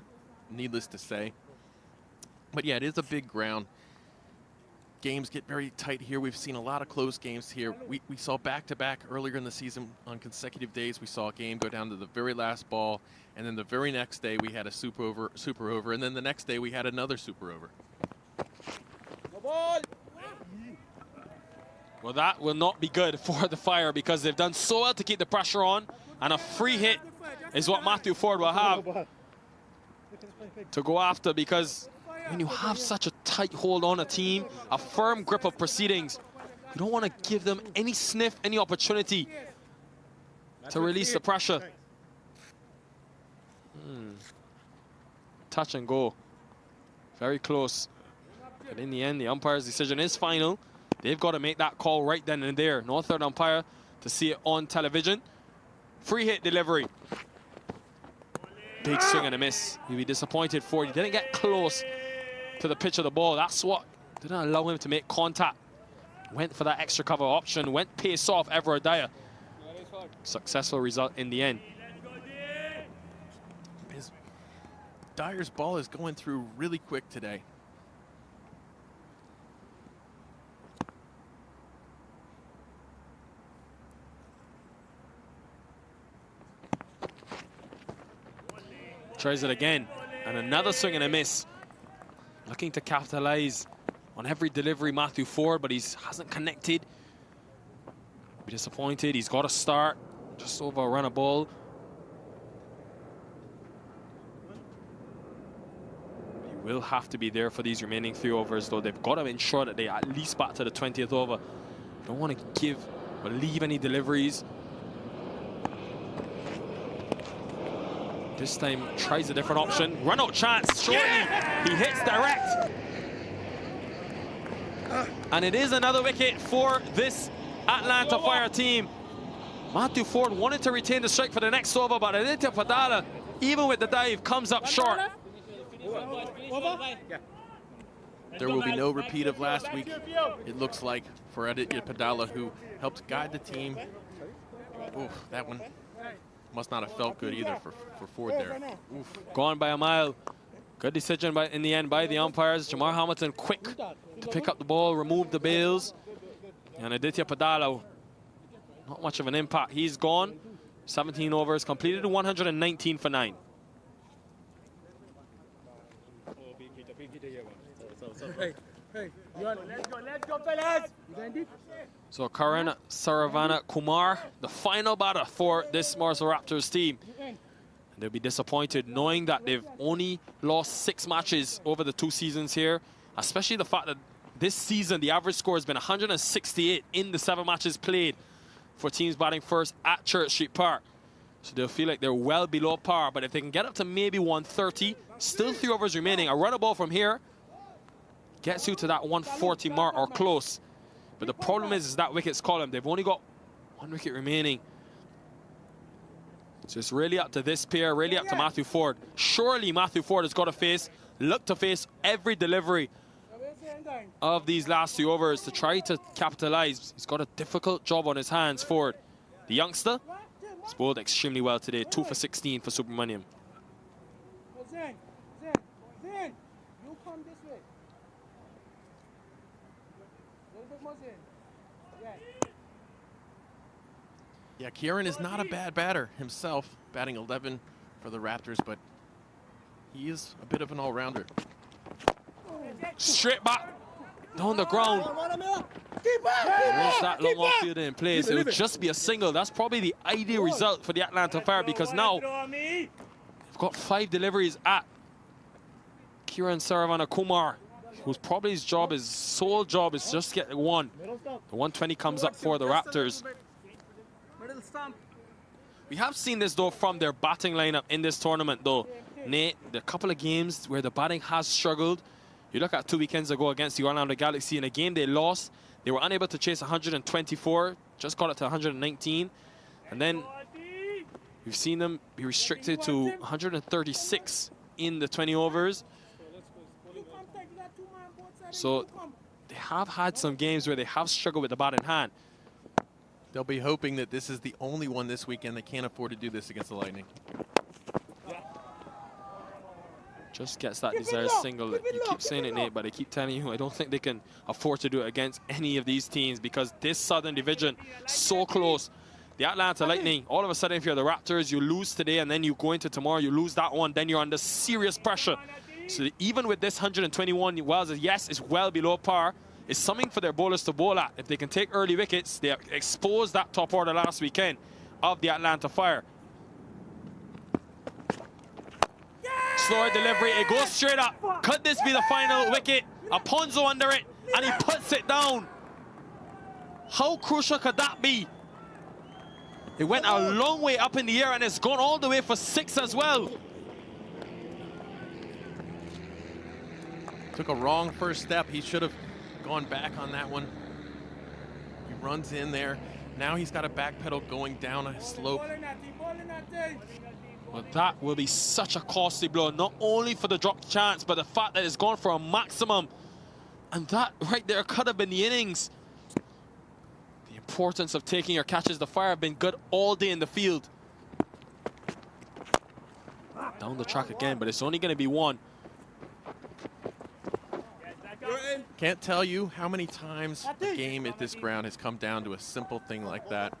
needless to say. But yeah, it is a big ground. Games get very tight here. We've seen a lot of close games here. We saw back-to-back earlier in the season on consecutive days. We saw a game go down to the very last ball, and then the very next day we had a super over, and then the next day we had another super over. Well, that will not be good for the Fire because they've done so well to keep the pressure on, and a free hit is what Matthew Ford will have to go after, because when you have such a tight hold on a team, a firm grip of proceedings, you don't want to give them any sniff, any opportunity to release the pressure. Touch and go. Very close. But in the end, the umpire's decision is final. They've got to make that call right then and there. No third umpire to see it on television. Free hit delivery. Big swing and a miss. He'll be disappointed for it. He didn't get close to the pitch of the ball. That's what didn't allow him to make contact. Went for that extra cover option. Went pace off Everard Dyer. Successful result in the end. Dyer's ball is going through really quick today. Tries it again, and another swing and a miss. Looking to capitalize on every delivery, Matthew Ford, but he hasn't connected. Be disappointed. He's got to start. Just over a run a ball. He will have to be there for these remaining 3 overs, though. They've got to ensure that they at least bat to the 20th over. Don't want to give or leave any deliveries. This time tries a different option. Run out chance shortly. He hits direct. And it is another wicket for this Atlanta Fire team. Matthew Ford wanted to retain the strike for the next over, but Aditya Padala, even with the dive, comes up short. There will be no repeat of last week, it looks like, for Aditya Padala, who helped guide the team. Oof, that one must not have felt good either for Ford there. Oof. Gone by a mile. Good decision in the end by the umpires. Jamar Hamilton quick to pick up the ball, remove the bails. And Aditya Padala, not much of an impact. He's gone. 17 overs completed, 119 for 9. Let's go, fellas. So Karan Saravana Kumar, the final batter for this Morrisville Raptors team. And they'll be disappointed knowing that they've only lost 6 matches over the 2 seasons here, especially the fact that this season the average score has been 168 in the 7 matches played for teams batting first at Church Street Park. So they'll feel like they're well below par, but if they can get up to maybe 130, still 3 overs remaining, a run a ball from here gets you to that 140 mark or close. But the problem is that wicket's column. They've only got 1 wicket remaining. So it's really up to this pair, really up to Matthew Ford. Surely Matthew Ford has got to look to face every delivery of these last 2 overs to try to capitalize. He's got a difficult job on his hands, Ford. The youngster has bowled extremely well today, 2 for 16 for Subramaniam. Zen, you come this way. A little bit more Zen. Yeah, Kieran is not a bad batter himself, batting 11 for the Raptors, but he is a bit of an all-rounder. Straight back, down the ground. There's that long off-field in place. It would just be a single. That's probably the ideal result for the Atlanta Fire, because now they've got 5 deliveries at Kiran Saravana Kumar, who's probably his sole job is just get 1. The 120 comes up for the Raptors. We have seen this though from their batting lineup in this tournament though. Nate, there are a couple of games where the batting has struggled. You look at 2 weekends ago against the Orlando Galaxy, in a game they lost. They were unable to chase 124, just got it to 119. And then we've seen them be restricted to 136 in the 20 overs. So they have had some games where they have struggled with the bat in hand. They'll be hoping that this is the only one this weekend that can't afford to do this against the Lightning. Just gets that desired single. You keep saying it, Nate, but I keep telling you, I don't think they can afford to do it against any of these teams, because this Southern Division, so close. The Atlanta Lightning, all of a sudden, if you're the Raptors, you lose today, and then you go into tomorrow, you lose that one, then you're under serious pressure. So even with this 121, Wells, yes, it's well below par. It's something for their bowlers to bowl at. If they can take early wickets, they exposed that top order last weekend of the Atlanta Fire. Slower delivery, it goes straight up. Could this be the final wicket? Aponzo under it, and he puts it down. How crucial could that be? It went a long way up in the air, and it's gone all the way for 6 as well. Took a wrong first step. He should have gone back on that one. He runs in there. Now he's got a backpedal going down a slope. Well, that will be such a costly blow, not only for the drop chance, but the fact that it's gone for a maximum. And that right there could have been the innings. The importance of taking your catches. The Fire have been good all day in the field. Down the track again, but it's only going to be 1. Can't tell you how many times the game at this ground has come down to a simple thing like that.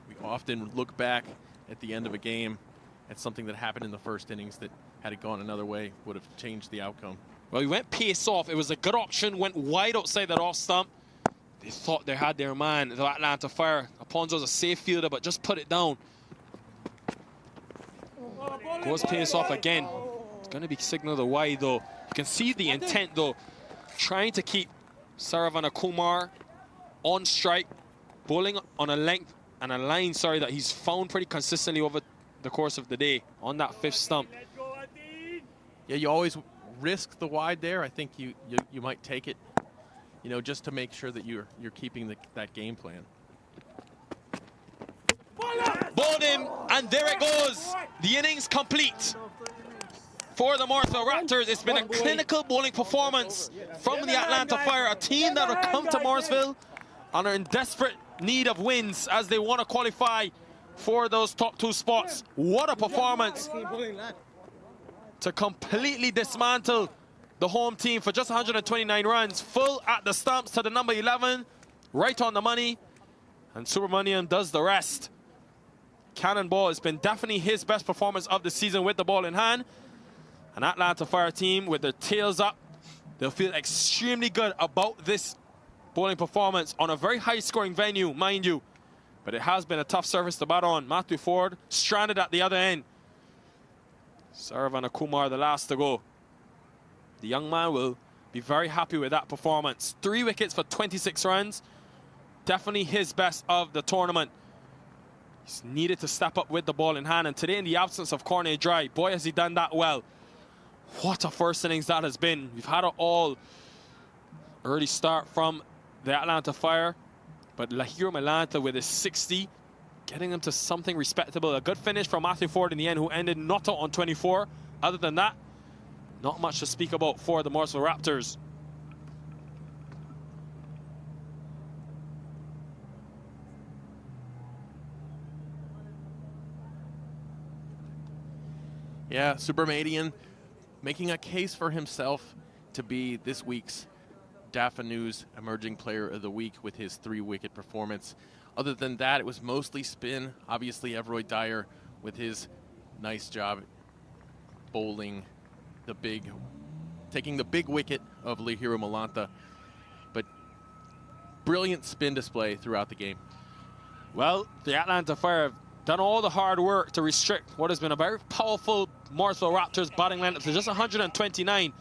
We often look back at the end of a game at something that happened in the first innings that, had it gone another way, would have changed the outcome. Well, he went pace off. It was a good option, went wide outside that off stump. They thought they had their man, the Atlanta Fire. Aponzo's a safe fielder, but just put it down. Goes pace off again. It's going to be signaled a wide, though. You can see the intent, though. Trying to keep Saravana Kumar on strike, bowling on a length and a line, that he's found pretty consistently over the course of the day on that 5th stump. Yeah, you always risk the wide there. I think you might take it, you know, just to make sure that you're keeping that game plan. Bowled him, and there it goes. The innings complete. For the Morrisville Raptors, it's been a clinical bowling performance from the Atlanta Fire, a team that have come to Morrisville and are in desperate need of wins as they want to qualify for those top 2 spots. What a performance to completely dismantle the home team for just 129 runs, full at the stumps to the number 11, right on the money, and Subramaniam does the rest. Cannonball has been definitely his best performance of the season with the ball in hand. An Atlanta Fire team with their tails up. They'll feel extremely good about this bowling performance on a very high-scoring venue, mind you. But it has been a tough surface to bat on. Matthew Ford stranded at the other end. Saravana Kumar, the last to go. The young man will be very happy with that performance. 3 wickets for 26 runs. Definitely his best of the tournament. He's needed to step up with the ball in hand. And today, in the absence of Cornet Dry, boy, has he done that well. What a first innings that has been. We've had it all. Early start from the Atlanta Fire. But Lahiro Malanta with his 60, getting them to something respectable. A good finish from Matthew Ford in the end, who ended not out on 24. Other than that, not much to speak about for the Morrisville Raptors. Yeah, Subramanian making a case for himself to be this week's DAFA News Emerging Player of the Week with his 3-wicket performance. Other than that, it was mostly spin. Obviously, Everoy Dyer with his nice job bowling taking the big wicket of Lahiro Malanta. But brilliant spin display throughout the game. Well, the Atlanta Fire have done all the hard work to restrict what has been a very powerful Morrisville Raptors batting lineup to just 129.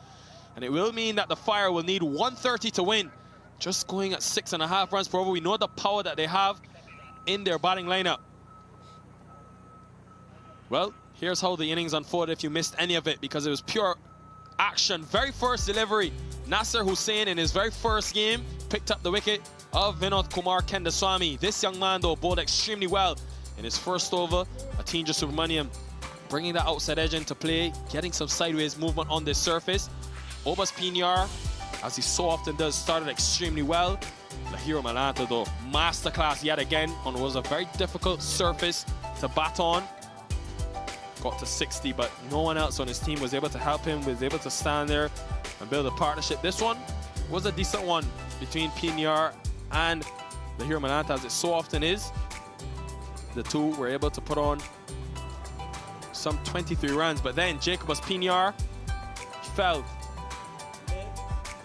And it will mean that the Fire will need 130 to win. Just going at 6.5 runs per over. We know the power that they have in their batting lineup. Well, here's how the innings unfolded if you missed any of it, because it was pure action. Very first delivery. Nasser Hussain in his very first game picked up the wicket of Vinod Kumar Kendaswamy. This young man, though, bowled extremely well in his first over. Atinja Subramaniam bringing that outside edge into play, getting some sideways movement on this surface. Obas Pinyar, as he so often does, started extremely well. Lahiro Malanta, though, masterclass yet again on what was a very difficult surface to bat on. Got to 60, but no one else on his team was able to help him, was able to stand there and build a partnership. This one was a decent one between Pinyar and Lahiro Malanta, as it so often is. The two were able to put on some 23 runs, but then Jacobus Pinyar fell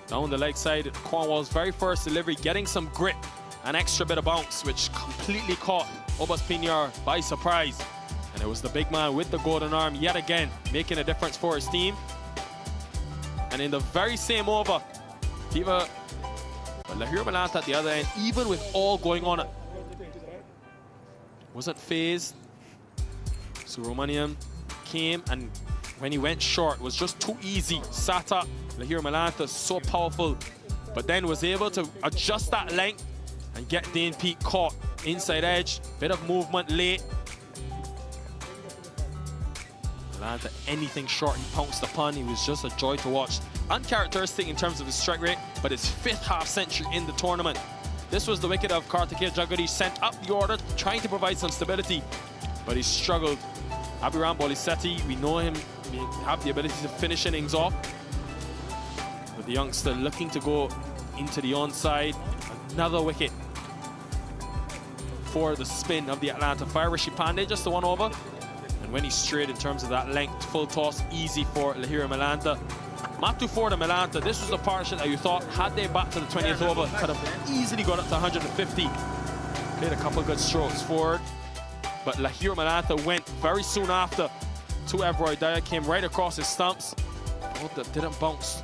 down the leg side. Cornwall's very first delivery, getting some grip, an extra bit of bounce, which completely caught Obas Pinyar by surprise. And it was the big man with the golden arm yet again, making a difference for his team. And in the very same over, Lahiro Malanta at the other end, even with all going on, wasn't phased. Subramaniam came, and when he went short, was just too easy. Sat up. Lahiro Malanta, so powerful, but then was able to adjust that length and get Dane Peake caught inside edge. Bit of movement late. Malanta, anything short, he pounced upon. He was just a joy to watch. Uncharacteristic in terms of his strike rate, but his 5th half-century in the tournament. This was the wicket of Kartikeya Jagadish, sent up the order, trying to provide some stability, but he struggled. Abhiram Bolisetti, we know him, have the ability to finish innings off. With the youngster looking to go into the onside. Another wicket for the spin of the Atlanta Fire. Rishi Pandey, just the one over. And when he's straight in terms of that length, full toss, easy for Lahiro Malanta. Matthew Ford and Malanta, this was a partnership that you thought, had they back to the 20th over, could have easily got up to 150. Played a couple of good strokes forward. But Lahiro Malanta went very soon after to Everoy Dyer, came right across his stumps. Oh, that didn't bounce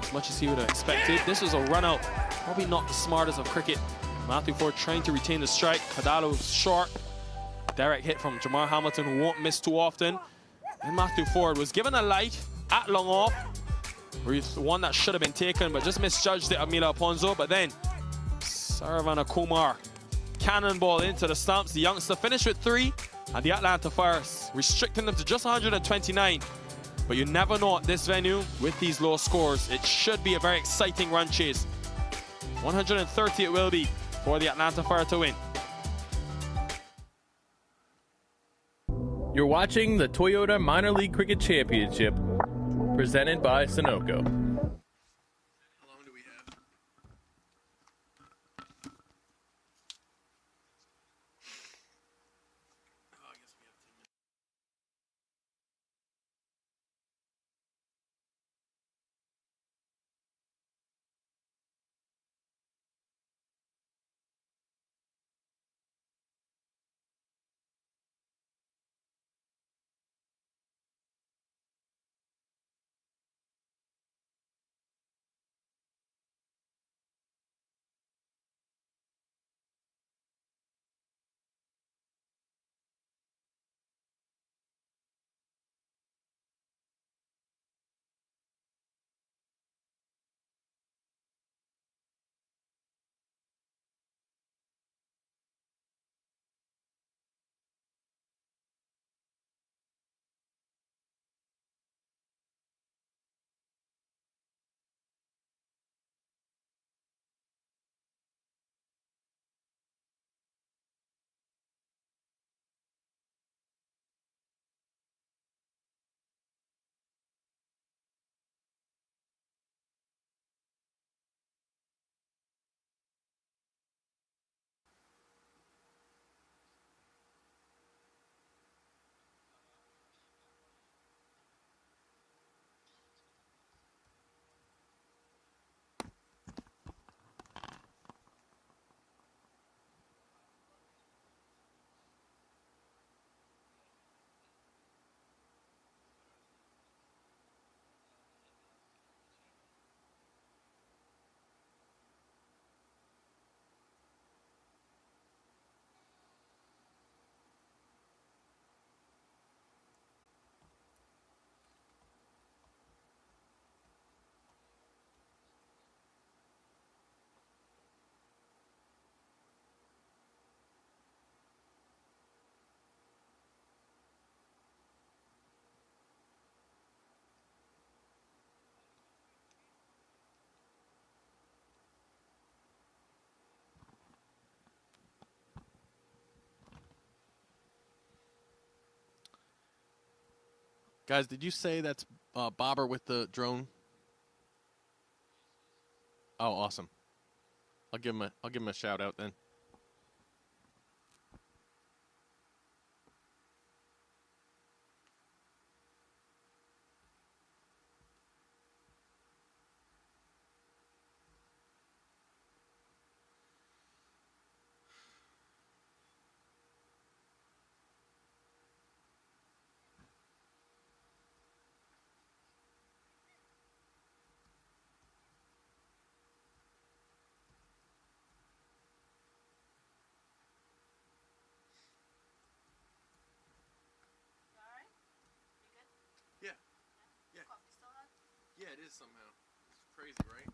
as much as he would have expected. This was a run out, probably not the smartest of cricket. Matthew Ford trying to retain the strike. Kadalo short. Direct hit from Jamar Hamilton, who won't miss too often. And Matthew Ford was given a light at long off, one that should have been taken, but just misjudged it, Amila Aponzo. But then Saravana Kumar, cannonball into the stumps. The youngster finished with 3, and the Atlanta Fire restricting them to just 129. But you never know at this venue with these low scores. It should be a very exciting run chase. 130 it will be for the Atlanta Fire to win. You're watching the Toyota Minor League Cricket Championship, presented by Sunoco. Guys, did you say that's Bobber with the drone? Oh, awesome. I'll give him a shout out then. Yeah, it is somehow. It's crazy, right?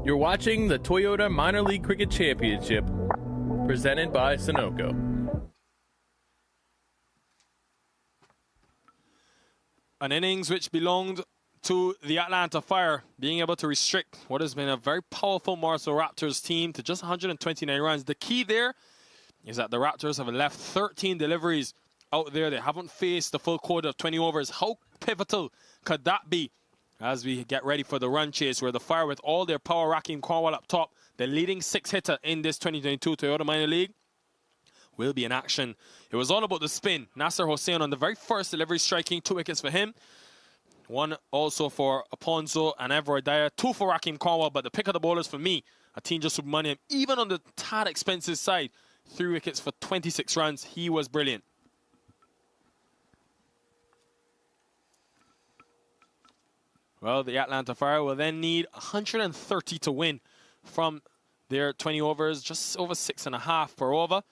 You're watching the Toyota Minor League Cricket Championship, presented by Sunoco. An innings which belonged to the Atlanta Fire being able to restrict what has been a very powerful Morrisville Raptors team to just 129 runs. The key there is that the Raptors have left 13 deliveries out there. They haven't faced the full quota of 20 overs. How pivotal could that be as we get ready for the run chase, where the Fire, with all their power, Raheem Cornwall up top, the leading 6-hitter in this 2022 Toyota Minor League, will be in action. It was all about the spin. Nasser Hossein on the very first delivery, striking 2 wickets for him. 1 also for Aponzo and Everett Dyer. 2 for Raheem Cornwall, but the pick of the bowlers for me, Atinja Subramaniam, even on the tad expensive side, 3 wickets for 26 runs. He was brilliant. Well, the Atlanta Fire will then need 130 to win from their 20 overs, just over 6.5 per over.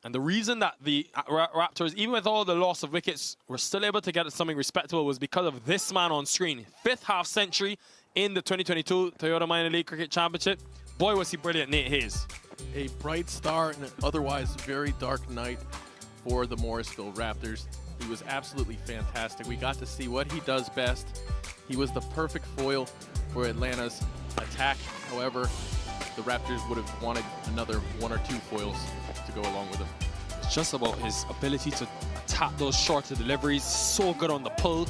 And the reason that the Raptors, even with all the loss of wickets, were still able to get something respectable was because of this man on screen. 5th half century in the 2022 Toyota Minor League Cricket Championship. Boy, was he brilliant, Nate Hayes. A bright star in an otherwise very dark night for the Morrisville Raptors. He was absolutely fantastic. We got to see what he does best. He was the perfect foil for Atlanta's attack. However, the Raptors would have wanted another 1 or 2 foils to go along with him. It's just about his ability to tap those shorter deliveries. So good on the pull.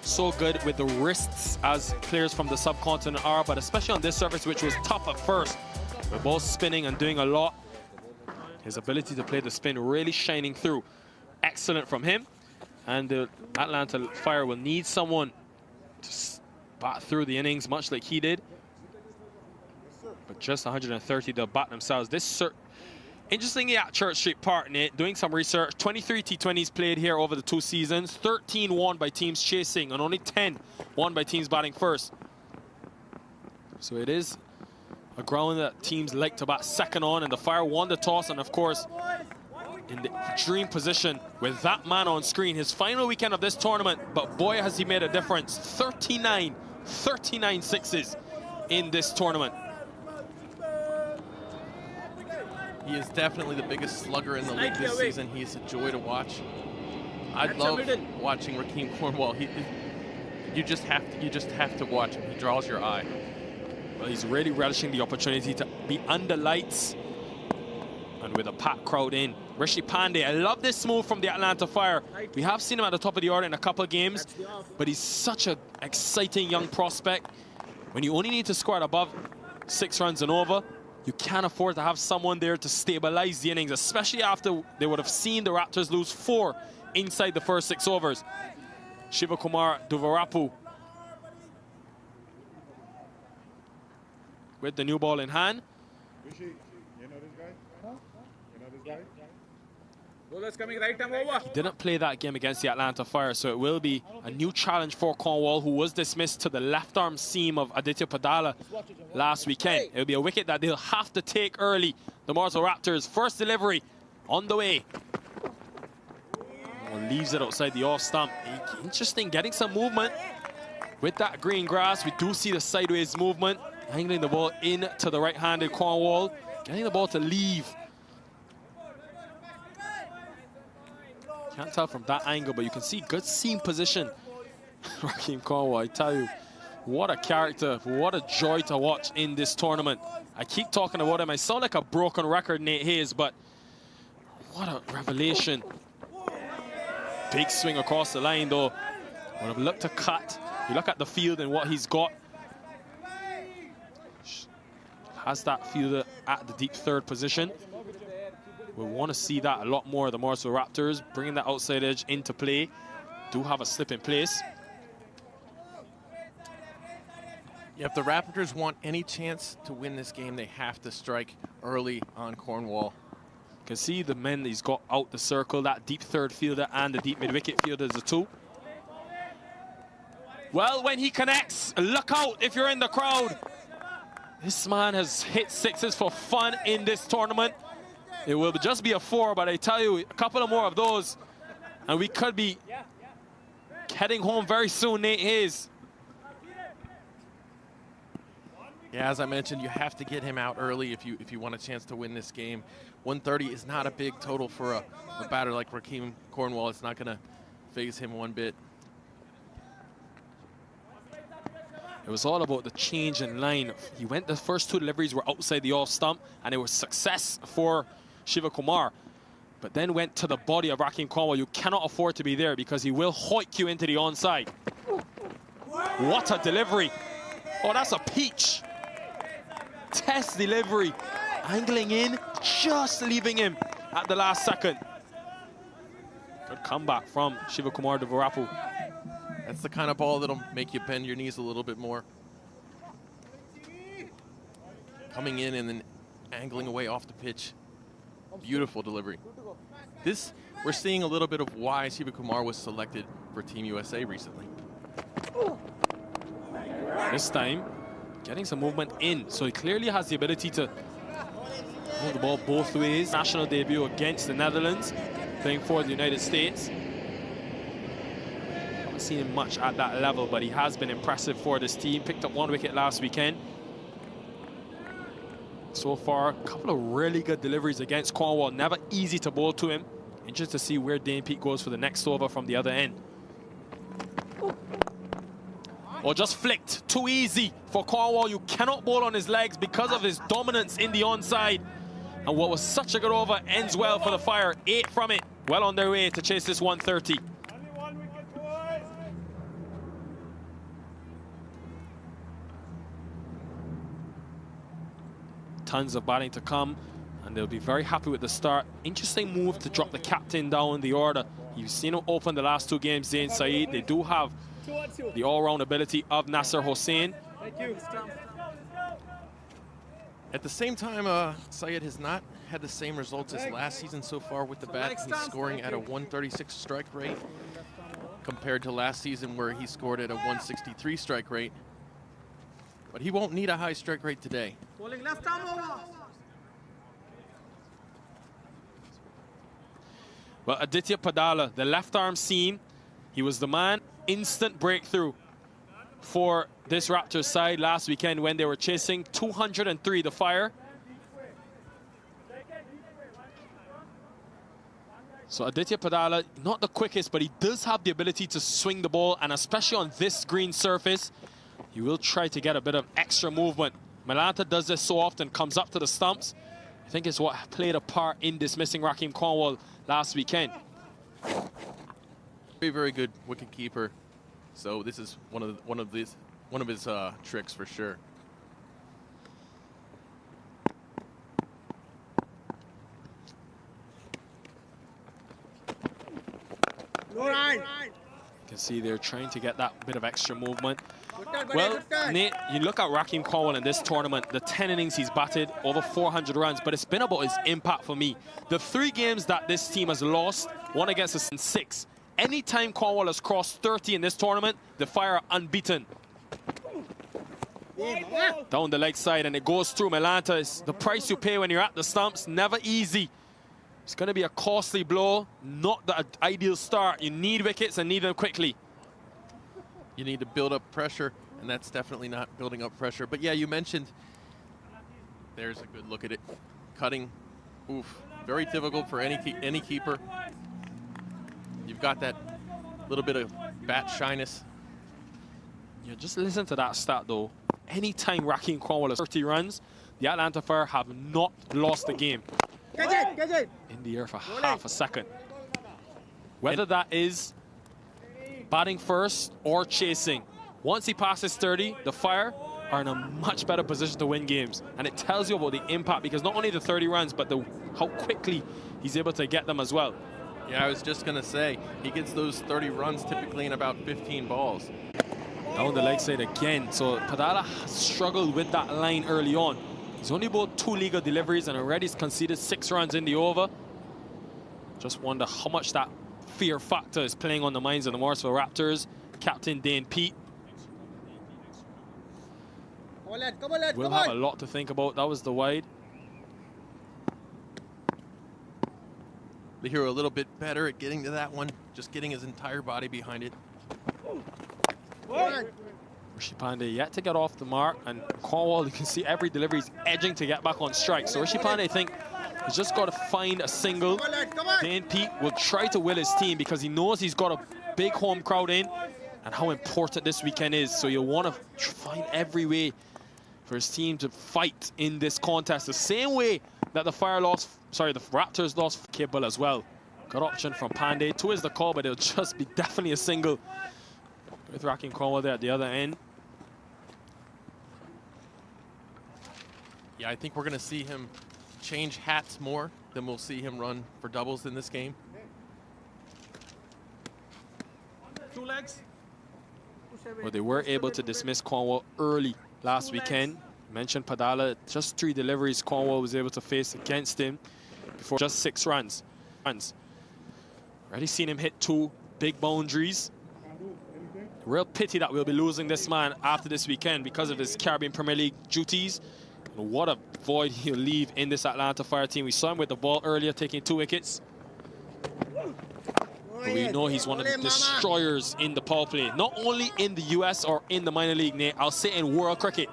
So good with the wrists, as players from the subcontinent are, but especially on this surface, which was tough at first. We're both spinning and doing a lot. His ability to play the spin really shining through. Excellent from him. And the Atlanta Fire will need someone to bat through the innings, much like he did. But just 130, they'll bat themselves. Interestingly, at Church Street Park, Nate, doing some research, 23 T20s played here over the 2 seasons, 13 won by teams chasing, and only 10 won by teams batting first. So it is a ground that teams like to bat second on, and the Fire won the toss, and of course, in the dream position with that man on screen. His final weekend of this tournament, but boy, has he made a difference. 39 sixes in this tournament. He is definitely the biggest slugger in the league this season. He is a joy to watch. I love watching Raheem Cornwall. You just have to watch him. He draws your eye. Well, he's really relishing the opportunity to be under lights and with a packed crowd in. Rishi Pandey, I love this move from the Atlanta Fire. We have seen him at the top of the order in a couple of games, but he's such an exciting young prospect. When you only need to score at above 6 runs and over, you can't afford to have someone there to stabilize the innings, especially after they would have seen the Raptors lose 4 inside the first 6 overs. Shivakumar Duvarapu with the new ball in hand. You know this guy? Huh? You know this guy? He didn't play that game against the Atlanta Fire, so it will be a new challenge for Cornwall, who was dismissed to the left arm seam of Aditya Padala last weekend. It will be a wicket that they'll have to take early. The Morrisville Raptors, first delivery on the way. Oh, leaves it outside the off stump. Interesting, getting some movement with that green grass. We do see the sideways movement, angling the ball into the right-handed Cornwall, getting the ball to leave. Can't tell from that angle, but you can see good seam position. Raheem Cornwall, I tell you, what a character, what a joy to watch in this tournament. I keep talking about him. I sound like a broken record, Nate Hayes, but what a revelation. Big swing across the line, though. Would have looked to cut. You look at the field and what he's got. Has that fielder at the deep third position. We'll want to see that a lot more. The Morrisville Raptors bringing that outside edge into play. Do have a slip in place. Yeah, if the Raptors want any chance to win this game, they have to strike early on Cornwall. You can see the men he's got out the circle, that deep third fielder and the deep mid-wicket fielder, the 2. Well, when he connects, look out if you're in the crowd. This man has hit 6s for fun in this tournament. It will just be a 4, but I tell you, a couple of more of those, and we could be heading home very soon, Nate Hayes. Yeah, as I mentioned, you have to get him out early if you want a chance to win this game. 130 is not a big total for a batter like Raheem Cornwall. It's not going to phase him one bit. It was all about the change in line. He went, the first two deliveries were outside the off stump, and it was success for Shiva Kumar. But then went to the body of Rakeem Cornwall. You cannot afford to be there because he will hoik you into the onside. What a delivery. Oh, that's a peach. Test delivery. Angling in, just leaving him at the last second. Good comeback from Shiva Kumar Devarapu. That's the kind of ball that'll make you bend your knees a little bit more. Coming in and then angling away off the pitch. Beautiful delivery. This, we're seeing a little bit of why Shiva Kumar was selected for Team USA recently. This time, getting some movement in. So he clearly has the ability to move the ball both ways. National debut against the Netherlands, playing for the United States. Haven't seen him much at that level, but he has been impressive for this team. Picked up 1 wicket last weekend. So far, a couple of really good deliveries against Cornwall. Never easy to bowl to him. Interested to see where Dane Pete goes for the next over from the other end. Or just flicked. Too easy for Cornwall. You cannot bowl on his legs because of his dominance in the onside. And what was such a good over ends well for the Fire. 8 from it. Well on their way to chase this 130. Tons of batting to come, and they'll be very happy with the start. Interesting move to drop the captain down the order. You've seen him open the last 2 games, Zain Saeed. They do have the all-round ability of Nasser Hossain. At the same time, Syed has not had the same results as last season so far with the bat. He's scoring at a 136 strike rate compared to last season where he scored at a 163 strike rate. But he won't need a high strike rate today. Well, Aditya Padala, the left-arm seam, he was the man. Instant breakthrough for this Raptors side last weekend when they were chasing 203, the Fire. So Aditya Padala, not the quickest, but he does have the ability to swing the ball, and especially on this green surface, he will try to get a bit of extra movement. Malanta does this so often, comes up to the stumps. I think it's what played a part in dismissing Rakeem Cornwall last weekend. Very, very good wicket keeper. So this is one of his tricks for sure. You can see they're trying to get that bit of extra movement. Well, Nate, you look at Rakeem Cornwall in this tournament, the 10 innings he's batted, over 400 runs, but it's been about his impact for me. The 3 games that this team has lost, one against us in 6. Anytime Cornwall has crossed 30 in this tournament, the Fire are unbeaten. Down the leg side, and it goes through Malanta. It's the price you pay when you're at the stumps, never easy. It's going to be a costly blow, not the ideal start. You need wickets and need them quickly. You need to build up pressure, and that's definitely not building up pressure. But yeah, you mentioned, there's a good look at it. Cutting, oof, very difficult for any keeper. You've got that little bit of bat shyness. Yeah, just listen to that stat though. Anytime Rakeem Cornwall has 30 runs, the Atlanta Fire have not lost the game. In the air for half a second. Whether that is batting first or chasing. Once he passes 30, the Fire are in a much better position to win games. And it tells you about the impact, because not only the 30 runs, but how quickly he's able to get them as well. Yeah, I was just going to say, he gets those 30 runs typically in about 15 balls. Down the leg side again. So Padala has struggled with that line early on. He's only bowled 2 legal deliveries and already conceded 6 runs in the over. Just wonder how much that fear factor is playing on the minds of the Morrisville Raptors. Captain Dane Pete will have a lot to think about. That was the wide. The hero a little bit better at getting to that one, just getting his entire body behind it. Rishi Pandey yet to get off the mark, and Cornwall, you can see every delivery is edging to get back on strike. So Rishi Pandey, I think, has just got to find a single. Dane Pete will try to will his team because he knows he's got a big home crowd in, and how important this weekend is. So you'll want to find every way for his team to fight in this contest. The same way that the Raptors lost Cable as well. Good option from Pandey. 2 is the call, but it'll just be definitely a single with Raheem Cornwall there at the other end. Yeah, I think we're going to see him change hats more than we'll see him run for doubles in this game. 2 legs. Well, they were able to dismiss Cornwall early last weekend. Mentioned Padala, just 3 deliveries Cornwall was able to face against him before just 6 runs. Already seen him hit 2 big boundaries. Real pity that we'll be losing this man after this weekend because of his Caribbean Premier League duties. What a void he'll leave in this Atlanta Fire team. We saw him with the ball earlier, taking 2 wickets. But we know he's one of the destroyers in the power play, not only in the US or in the minor league, Nate, I'll say in world cricket.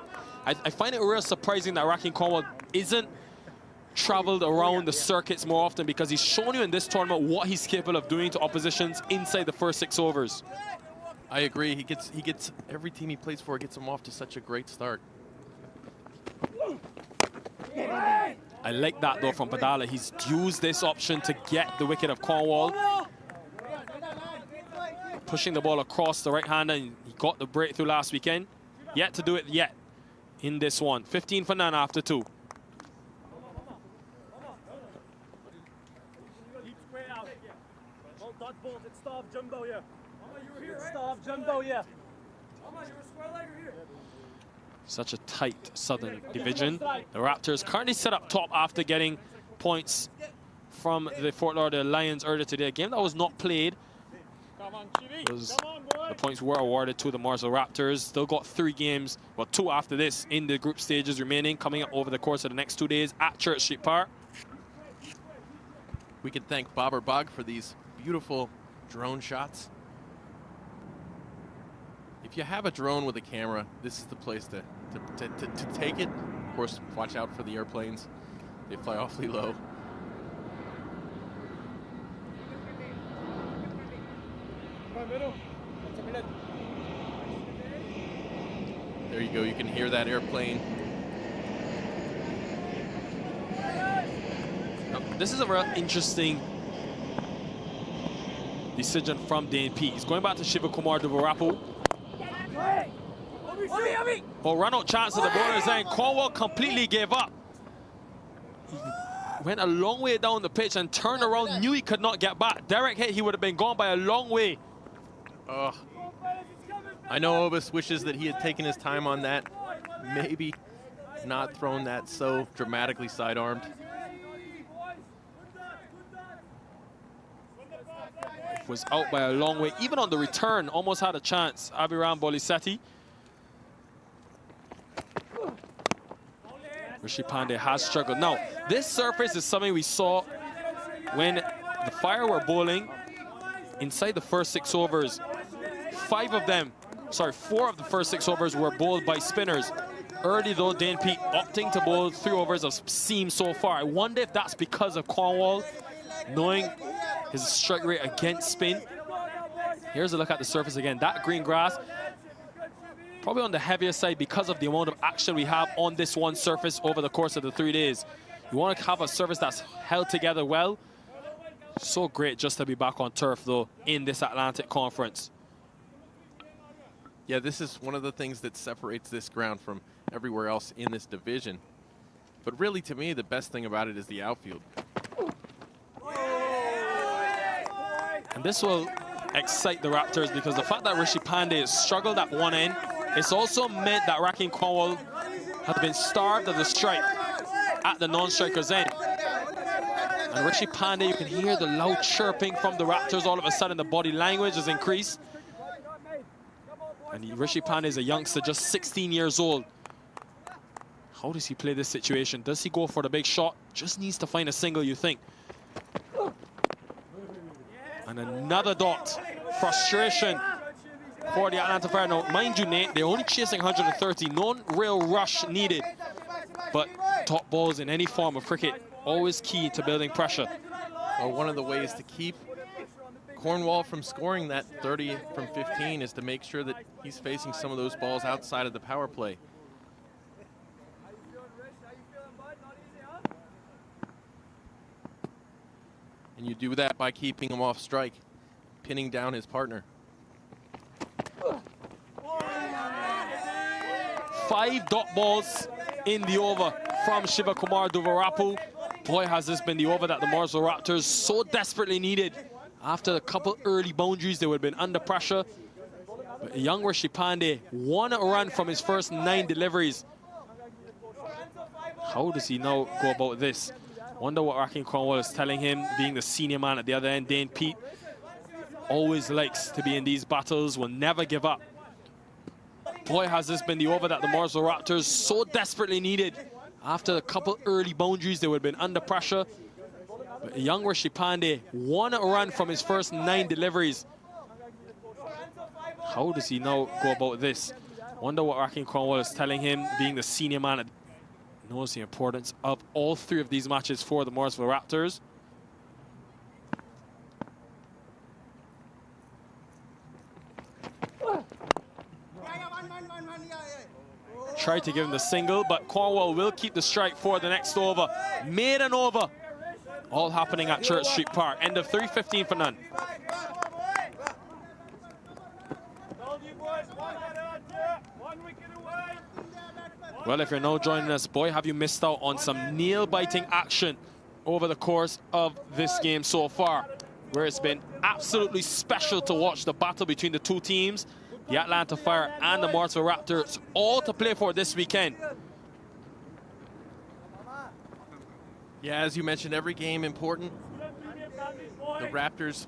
I find it real surprising that Raheem Cornwall isn't traveled around the circuits more often, because he's shown you in this tournament what he's capable of doing to oppositions inside the first 6 overs. I agree. He gets every team he plays for gets him off to such a great start. I like that though from Padala. He's used this option to get the wicket of Cornwall. Pushing the ball across the right hander, and he got the breakthrough last weekend. Yet to do it yet in this one. 15 for none after 2. Such a tight Southern division. The Raptors currently set up top after getting points from the Fort Lauderdale Lions earlier today. A game that was not played. The points were awarded to the Morrisville Raptors. Still got 3 games, well 2 after this in the group stages remaining, coming up over the course of the next 2 days at Church Street Park. We can thank Bobber Bog for these beautiful drone shots. If you have a drone with a camera, this is the place to take it. Of course, watch out for the airplanes. They fly awfully low. There you go. You can hear that airplane. Now, this is a real interesting decision from Dane Pete. He's going back to Shiva Kumar Duvarapu. Oh, run out chance of the bowlers, and Cornwall completely gave up. He went a long way down the pitch and turned around, knew he could not get back. Direct hit, he would have been gone by a long way. I know Obis wishes that he had taken his time on that. Maybe not thrown that so dramatically side-armed. Was out by a long way. Even on the return, almost had a chance. Abhiram Bolisetti. Rishi Pandey has struggled. Now, this surface is something we saw when the Fire were bowling inside the first 6 overs. 4 of the first 6 overs were bowled by spinners. Early though, Dane Pete opting to bowl 3 overs of seam so far. I wonder if that's because of Cornwall knowing his strike rate against spin. Here's a look at the surface again. That green grass, probably on the heavier side because of the amount of action we have on this one surface over the course of the 3 days. You want to have a surface that's held together well. So great just to be back on turf though in this Atlantic Conference. Yeah, this is one of the things that separates this ground from everywhere else in this division. But really, to me, the best thing about it is the outfield. And this will excite the Raptors, because the fact that Rishi Pandey has struggled at one end, it's also meant that Raheem Cornwall has been starved of the strike at the non-striker's end. And Rishi Pandey, you can hear the loud chirping from the Raptors. All of a sudden, the body language has increased. And Rishi Pandey is a youngster, just 16 years old. How does he play this situation? Does he go for the big shot? Just needs to find a single, you think. And another dot. Frustration for the Atlanta Fire. Now, mind you, Nate, they're only chasing 130. No real rush needed. But top balls in any form of cricket, always key to building pressure. Well, one of the ways to keep Cornwall from scoring that 30 from 15 is to make sure that he's facing some of those balls outside of the power play. And you do that by keeping him off strike, pinning down his partner. 5 dot balls in the over from Shiva Kumar Duvarapu. Boy, has this been the over that the Morrisville Raptors so desperately needed. After a couple early boundaries, they would have been under pressure. But young Rishi Pandey, 1 run from his first 9 deliveries. How does he now go about this? Wonder what Raheem Cornwall is telling him, being the senior man at the other end. Dane Pete always likes to be in these battles, will never give up. Boy, has this been the over that the Morrisville Raptors so desperately needed. After a couple early boundaries, they would have been under pressure. But young Rishi Pandey, 1 run from his first 9 deliveries. How does he now go about this? Wonder what Raheem Cornwall is telling him, being the senior man. Knows the importance of all 3 of these matches for the Morrisville Raptors. Tried to give him the single, but Cornwall will keep the strike for the next over. Made an over. All happening at Church Street Park. End of 3, 15 for none. Well, if you're now joining us, boy, have you missed out on some nail-biting action over the course of this game so far, where it's been absolutely special to watch the battle between the 2 teams, the Atlanta Fire and the Morrisville Raptors, all to play for this weekend. Yeah, as you mentioned, every game important. The Raptors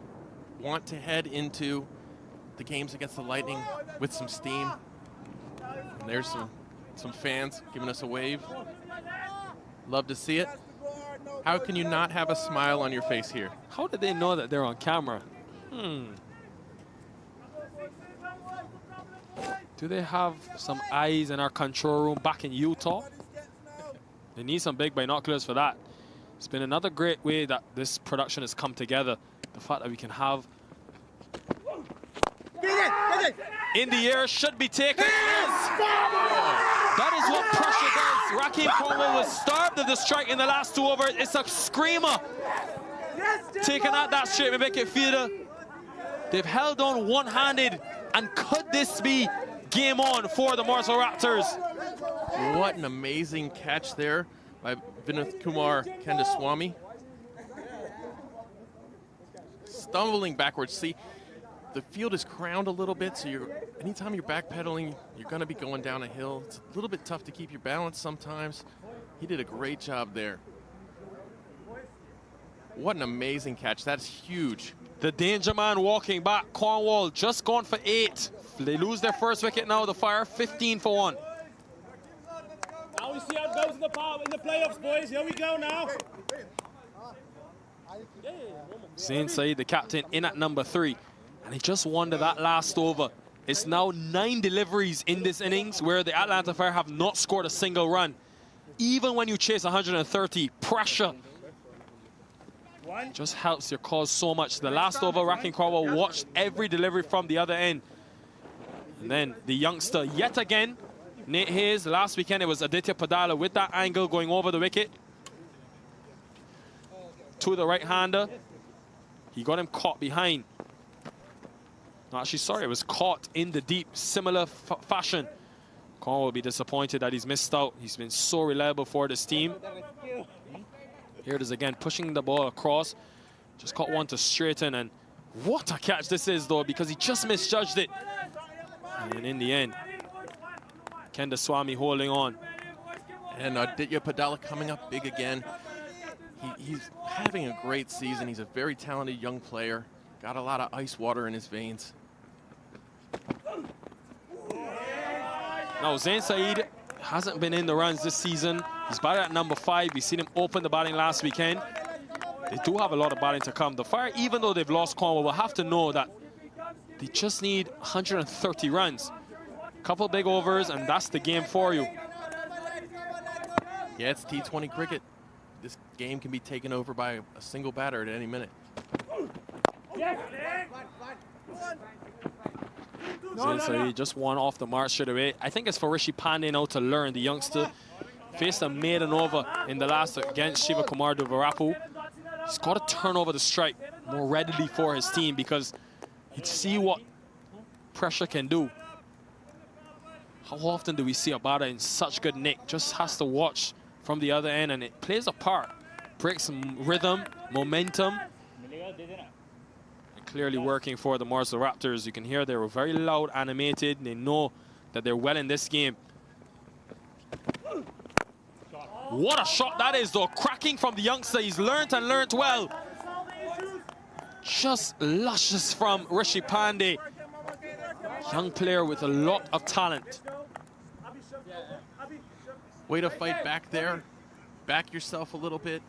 want to head into the games against the Lightning with some steam. And there's some fans giving us a wave. Love to see it. How can you not have a smile on your face here? How did they know that they're on camera? Do they have some eyes in our control room back in Utah? They need some big binoculars for that. It's been another great way that this production has come together. The fact that we can have in the air should be taken. That is what pressure does. Raheem Cornwall was starved of the strike in the last 2 overs. It's a screamer. Taking out that straight and make it fielder. They've held on one-handed, and could this be game on for the Morrisville Raptors? What an amazing catch there by Vinith Kumar Kendaswamy. Stumbling backwards. See, the field is crowned a little bit, so anytime you're backpedaling, you're going to be going down a hill. It's a little bit tough to keep your balance sometimes. He did a great job there. What an amazing catch. That's huge. The danger man walking back. Cornwall just gone for 8. They lose their first wicket now. The Fire 15 for 1. Now we see how it goes in the playoffs, boys. Here we go now. Zain Saeed, the captain, in at number 3. And he just won that last over. It's now 9 deliveries in this innings where the Atlanta Fire have not scored a single run. Even when you chase 130, pressure just helps your cause so much. The last over, Raheem Cornwall watched every delivery from the other end. And then the youngster, yet again, Nate Hayes. Last weekend, it was Aditya Padala with that angle going over the wicket to the right-hander. He got him caught behind. No, actually, sorry, it was caught in the deep, similar fashion. Cornwall will be disappointed that he's missed out. He's been so reliable for this team. Here it is again, pushing the ball across. Just caught one to straighten, and what a catch this is, though, because he just misjudged it. And in the end, Kendaswamy holding on. And Aditya Padala coming up big again. He's having a great season. He's a very talented young player. Got a lot of ice water in his veins. Now, Zain Saeed hasn't been in the runs this season. He's batting at number 5. We've seen him open the batting last weekend. They do have a lot of batting to come. The Fire, even though they've lost Cornwall, will have to know that they just need 130 runs. A couple big overs, and that's the game for you. Yeah, it's T20 cricket. This game can be taken over by a single batter at any minute. So he just won off the mark straight away. I think it's for Rishi Pandey now to learn. The youngster faced a maiden over in the last against Shiva Kumar Duvarapu. He's got to turn over the strike more readily for his team because he'd see what pressure can do. How often do we see a batter in such good nick? Just has to watch from the other end, and it plays a part. Breaks some rhythm, momentum. And clearly working for the Morrisville Raptors. You can hear they were very loud, animated. They know that they're well in this game. What a shot that is, though. Cracking from the youngster. He's learned and learned well. Just luscious from Rishi Pandey. Young player with a lot of talent. Way to fight back there. Back yourself a little bit.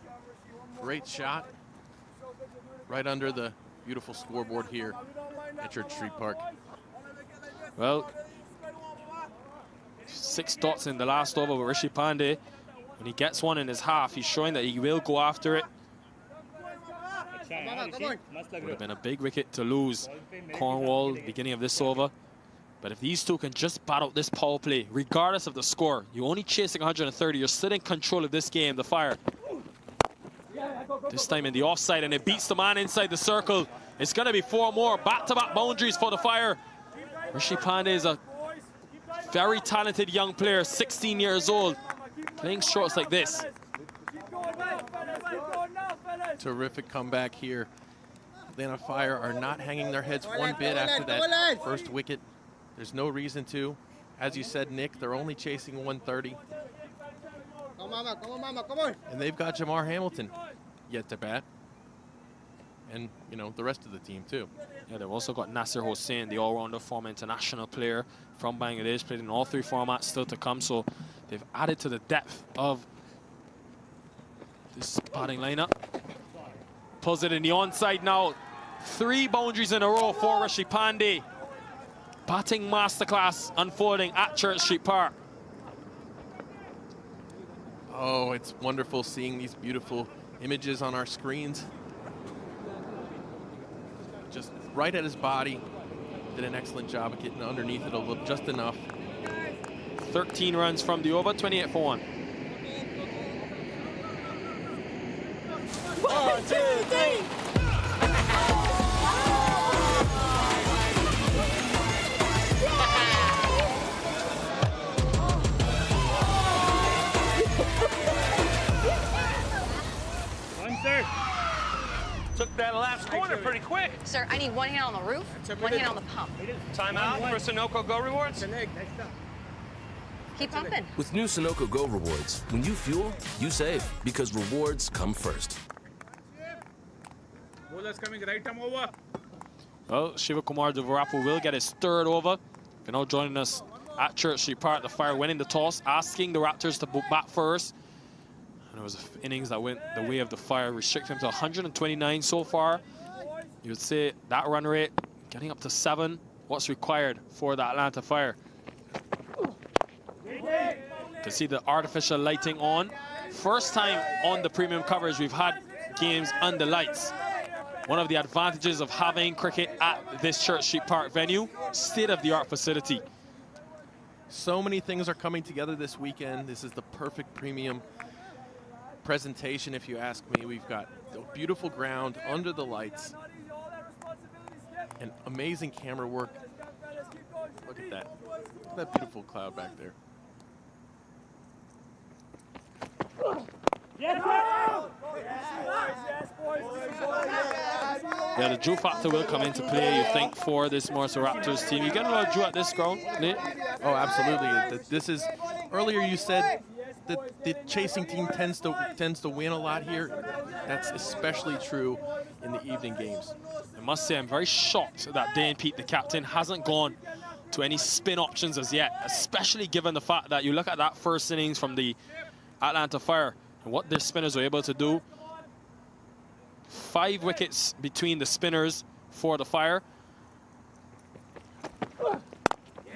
Great shot. Right under the beautiful scoreboard here at Church Street Park. Well, 6 dots in the last over with Rishi Pandey. When he gets one in his half, he's showing that he will go after it. Would have been a big wicket to lose Cornwall beginning of this over. But if these two can just bat out this power play, regardless of the score, you're only chasing 130, you're still in control of this game, the Fire. This time in the offside, and it beats the man inside the circle. It's going to be 4 more back-to-back boundaries for the Fire. Rishi Pandey is a very talented young player, 16 years old, playing shots like this. Terrific comeback here. Atlanta Fire are not hanging their heads one bit after that first wicket. There's no reason to. As you said, Nick, they're only chasing 130. And they've got Jamar Hamilton yet to bat. And, you know, the rest of the team, too. Yeah, they've also got Nasser Hossain, the all-rounder former international player from Bangladesh, played in all 3 formats still to come. So they've added to the depth of this batting lineup. Pulls it in the onside now. 3 boundaries in a row for Rishi Pandey. Batting masterclass unfolding at Church Street Park. Oh, it's wonderful seeing these beautiful images on our screens. Just right at his body. Did an excellent job of getting underneath it a little, just enough. 13 runs from the over, 28 for 1. 1, 2, 3. Took that last corner pretty quick. Sir, I need 1 hand on the roof, 1 hand on the pump. Timeout for Sunoco Go Rewards. Keep pumping. With new Sunoco Go Rewards, when you fuel, you save, because rewards come first. Bowler's coming right arm over. Well, Shiva Kumar Duvarapu will get his 3rd over. You know, joining us at Church Street Park, the Fire winning the toss, asking the Raptors to bat first. And it was innings that went the way of the Fire, restricting him to 129 so far. You would say that run rate, getting up to 7, what's required for the Atlanta Fire. To see the artificial lighting on. First time on the premium coverage we've had games under lights. One of the advantages of having cricket at this Church Street Park venue, state-of-the-art facility. So many things are coming together this weekend. This is the perfect premium presentation, if you ask me. We've got a beautiful ground under the lights and amazing camera work. Look at that. Look at that beautiful cloud back there. Yeah, the Drew factor will come into play, you think, for this Morrisville Raptors team. You get a lot of Drew at this ground, Nate? Oh, absolutely. This is, earlier you said that the chasing team tends to win a lot here. That's especially true in the evening games. I must say, I'm very shocked that Dan Pete, the captain, hasn't gone to any spin options as yet, especially given the fact that you look at that first innings from the Atlanta Fire and what their spinners were able to do. 5 wickets between the spinners for the Fire.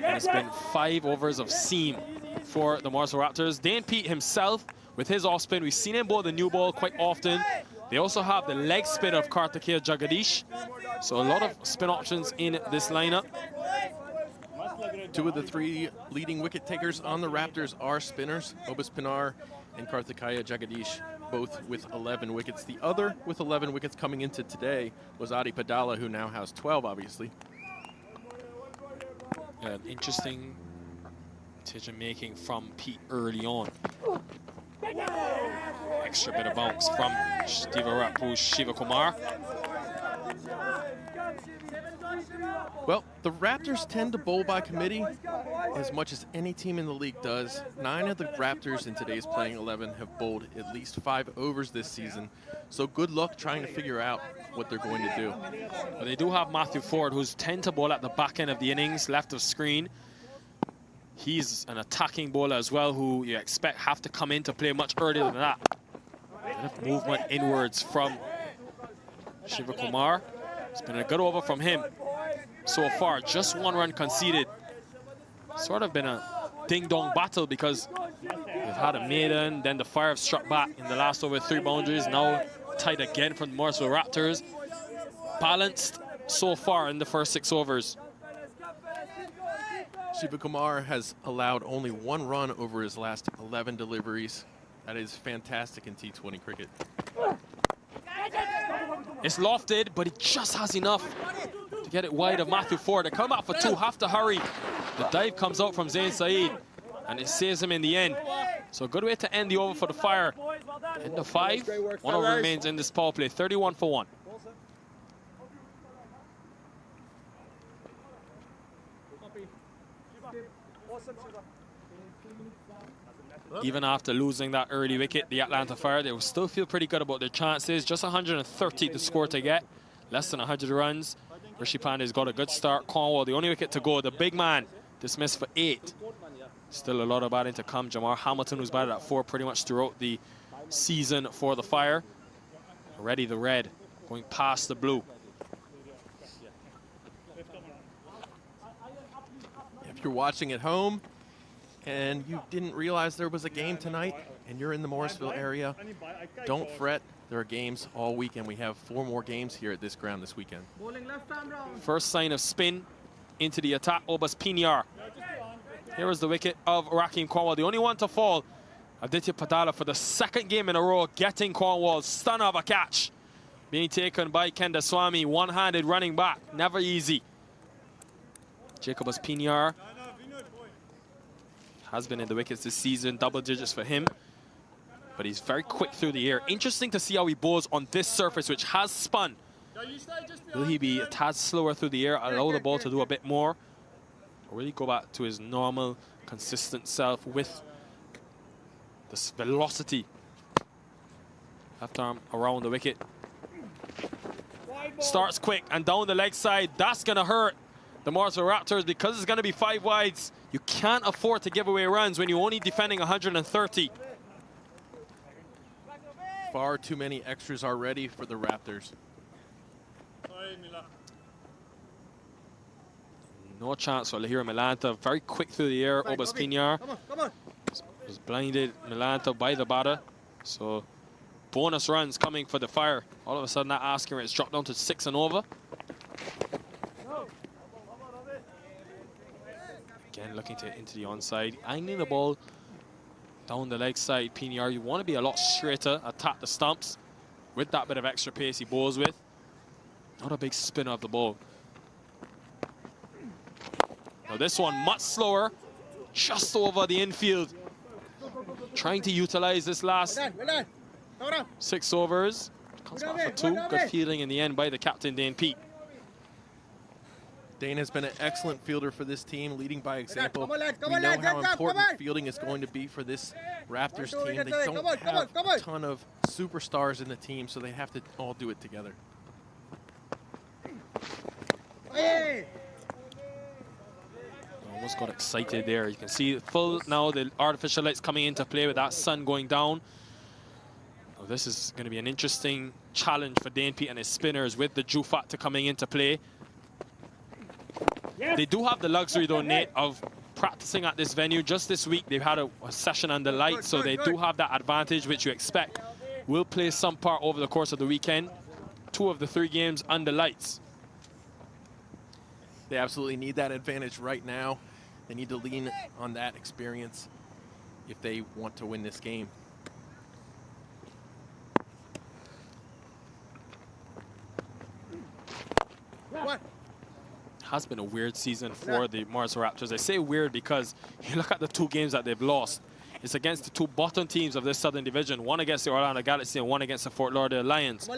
And it's been 5 overs of seam for the Morrisville Raptors. Dan Pete himself, with his off spin, we've seen him bowl the new ball quite often. They also have the leg spin of Karthikeya Jagadish. So a lot of spin options in this lineup. 2 of the 3 leading wicket takers on the Raptors are spinners, Obas Pinar and Karthikeya Jagadish, both with 11 wickets. The other with 11 wickets coming into today was Adi Padala, who now has 12, obviously. Interesting decision making from Pete early on. Extra bit of bounce from Shiva Kumar. Well, the Raptors tend to bowl by committee as much as any team in the league does. 9 of the Raptors in today's playing 11 have bowled at least 5 overs this season. So good luck trying to figure out what they're going to do. Well, they do have Matthew Ford, who's tend to bowl at the back end of the innings, left of screen. He's an attacking bowler as well, who you expect have to come in to play much earlier than that. Enough movement inwards from Shiva Kumar. It's been a good over from him so far. Just 1 run conceded. Sort of been a ding-dong battle because they've had a maiden, then the fire have struck back in the last over 3 boundaries. Now tight again from the Morrisville Raptors. Balanced so far in the first 6 overs. Shiva Kumar has allowed only 1 run over his last 11 deliveries. That is fantastic in T20 cricket. It's lofted, but he just has enough to get it wide of Matthew Ford. They come out for 2, have to hurry. The dive comes out from Zain Saeed, and it saves him in the end. So a good way to end the over for the Fire. End of 5, 1 over remains in this power play, 31 for 1. Even after losing that early wicket, the Atlanta Fire, they will still feel pretty good about their chances. Just 130 to score to get, less than 100 runs. Rishi Pandey's got a good start. Cornwall, the only wicket to go. The big man dismissed for 8. Still a lot of batting to come. Jamar Hamilton, who's batted at 4 pretty much throughout the season for the Fire. Already the red, going past the blue. If you're watching at home and you didn't realize there was a game tonight and you're in the Morrisville area, don't fret. There are games all weekend. We have 4 more games here at this ground this weekend. First sign of spin into the attack, Obas Pinar. Here is the wicket of Rakeem Cornwall, the only one to fall. Aditya Padala for the 2nd game in a row, getting Cornwall's stunner of a catch. Being taken by Kendaswamy, one-handed running back, never easy. Jacobus Pinar has been in the wickets this season, double digits for him. But he's very quick through the air. Interesting to see how he bowls on this surface, which has spun. Will he be a tad slower through the air, allow the ball to do a bit more? Or will he go back to his normal, consistent self with this velocity? Left arm around the wicket. Starts quick and down the leg side. That's going to hurt the Morrisville Raptors because it's going to be 5 wides. You can't afford to give away runs when you're only defending 130. Far too many extras already for the Raptors. No chance for Lahira Milanta. Very quick through the air. Obas Pinar was blinded Milanta by the batter. So bonus runs coming for the Fire. All of a sudden that asking rate's dropped down to 6 and over. Again looking to into the onside. Angling the ball down the leg side. Pinar, you want to be a lot straighter, attack the stumps with that bit of extra pace he bowls with. Not a big spinner of the ball. Now this one much slower, just over the infield. Trying to utilize this last 6 overs. Comes back for 2. Good fielding in the end by the captain, Dane Pete. Dane has been an excellent fielder for this team, leading by example. We know how important fielding is going to be for this Raptors team. They don't have a ton of superstars in the team, so they have to all do it together. Almost got excited there. You can see full now the artificial lights coming into play with that sun going down. Oh, this is going to be an interesting challenge for Dane Pete and his spinners with the Jew factor coming into play. They do have the luxury though, Nate, of practicing at this venue. Just this week they've had a session under lights, so they do have that advantage which you expect will play some part over the course of the weekend. 2 of the 3 games under lights. They absolutely need that advantage right now. They need to lean on that experience if they want to win this game. What? Has been a weird season for the Morrisville Raptors. I say weird because you look at the 2 games that they've lost. It's against the 2 bottom teams of this Southern Division, one against the Orlando Galaxy and one against the Fort Lauderdale Lions.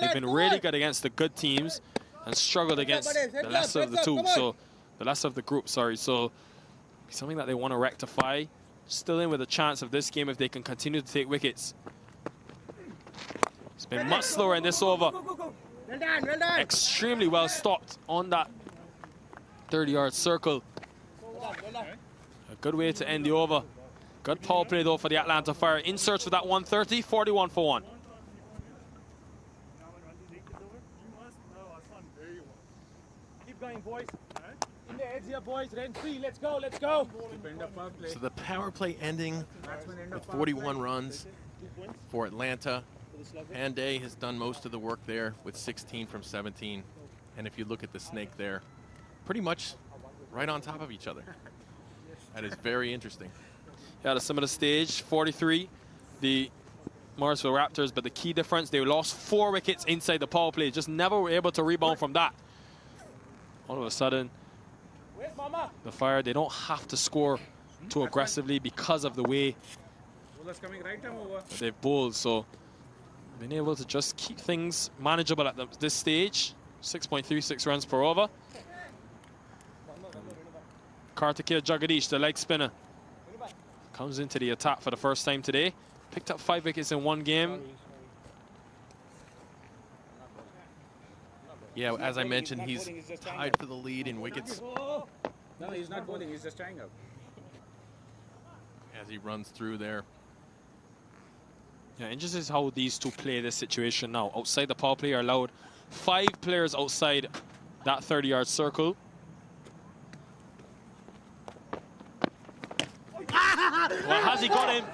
They've been really good against the good teams and struggled against the lesser of the 2. So the lesser of the group, sorry. So something that they want to rectify. Still in with a chance of this game if they can continue to take wickets. It's been much slower in this over. Well done. Extremely well stopped on that 30-yard circle. A good way to end the over. Good power play though for the Atlanta Fire. In search for that 130, 41 for 1. Keep going, boys. In the edge here, boys. Ren 3. Let's go. Let's go. So the power play ending with 41 runs for Atlanta. Panday has done most of the work there with 16 from 17. And if you look at the snake there, pretty much right on top of each other. That is very interesting. Yeah, the similar stage, 43, the Morrisville Raptors, but the key difference, they lost 4 wickets inside the power play. Just never were able to rebound from that. All of a sudden, the Fire, they don't have to score too aggressively because of the way they've bowled. So been able to just keep things manageable at this stage. 6.36 runs per over. Karthikeya Jagadish, the leg spinner, comes into the attack for the first time today. Picked up 5 wickets in 1 game. Yeah, as I mentioned, he's tied for the lead in wickets. No, he's not bowling. He's just tying up. As he runs through there. Yeah, interesting how these 2 play this situation now. Outside the power play are allowed 5 players outside that 30-yard circle. Well, has he got him?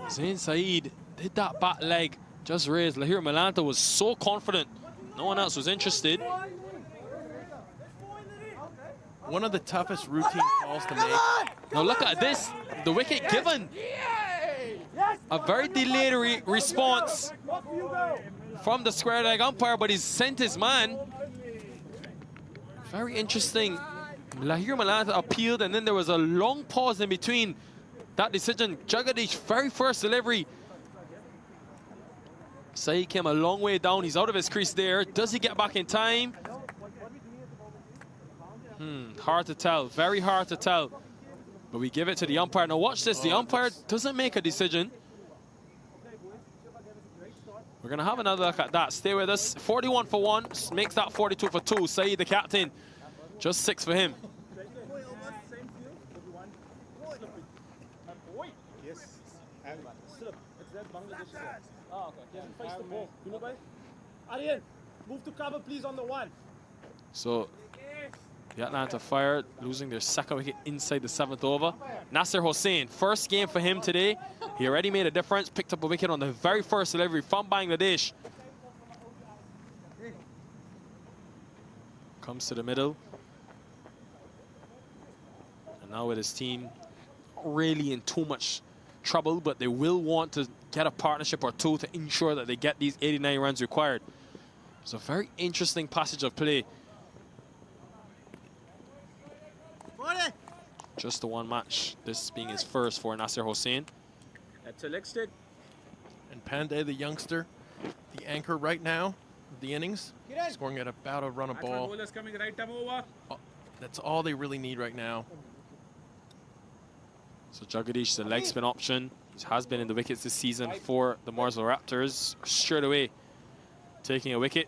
Zain Saeed did that back leg, just raised. Lahir Malanta was so confident. No one else was interested. One of the toughest routine calls to make. Now look at this. The wicket given. A very delayed response from the square leg umpire, but he's sent his man. Very interesting. Lahir Malanta appealed, and then there was a long pause in between that decision. Jagadish, very first delivery. Saeed came a long way down. He's out of his crease there. Does he get back in time? Hard to tell. Very hard to tell. But we give it to the umpire. Now watch this. The umpire doesn't make a decision. We're going to have another look at that. Stay with us. 41 for 1. Makes that 42 for 2. Saeed, the captain. Just 6 for him. Aryan, move to cover, please, on the 1. So the Atlanta Fire losing their 2nd wicket inside the 7th over. Nasser Hossain, first game for him today. He already made a difference. Picked up a wicket on the very first delivery from Bangladesh. Comes to the middle. And now with his team, not really in too much trouble, but they will want to get a partnership or 2 to ensure that they get these 89 runs required. It's a very interesting passage of play. Just the 1 match, this being his first for Nasser Hossain. That's a leg stick. And Panday, the youngster, the anchor right now of the innings, scoring at about a run a ball. Coming right over. That's all they really need right now. So Jagadish, the leg spin option, has been in the wickets this season for the Morrisville Raptors. Straight away taking a wicket.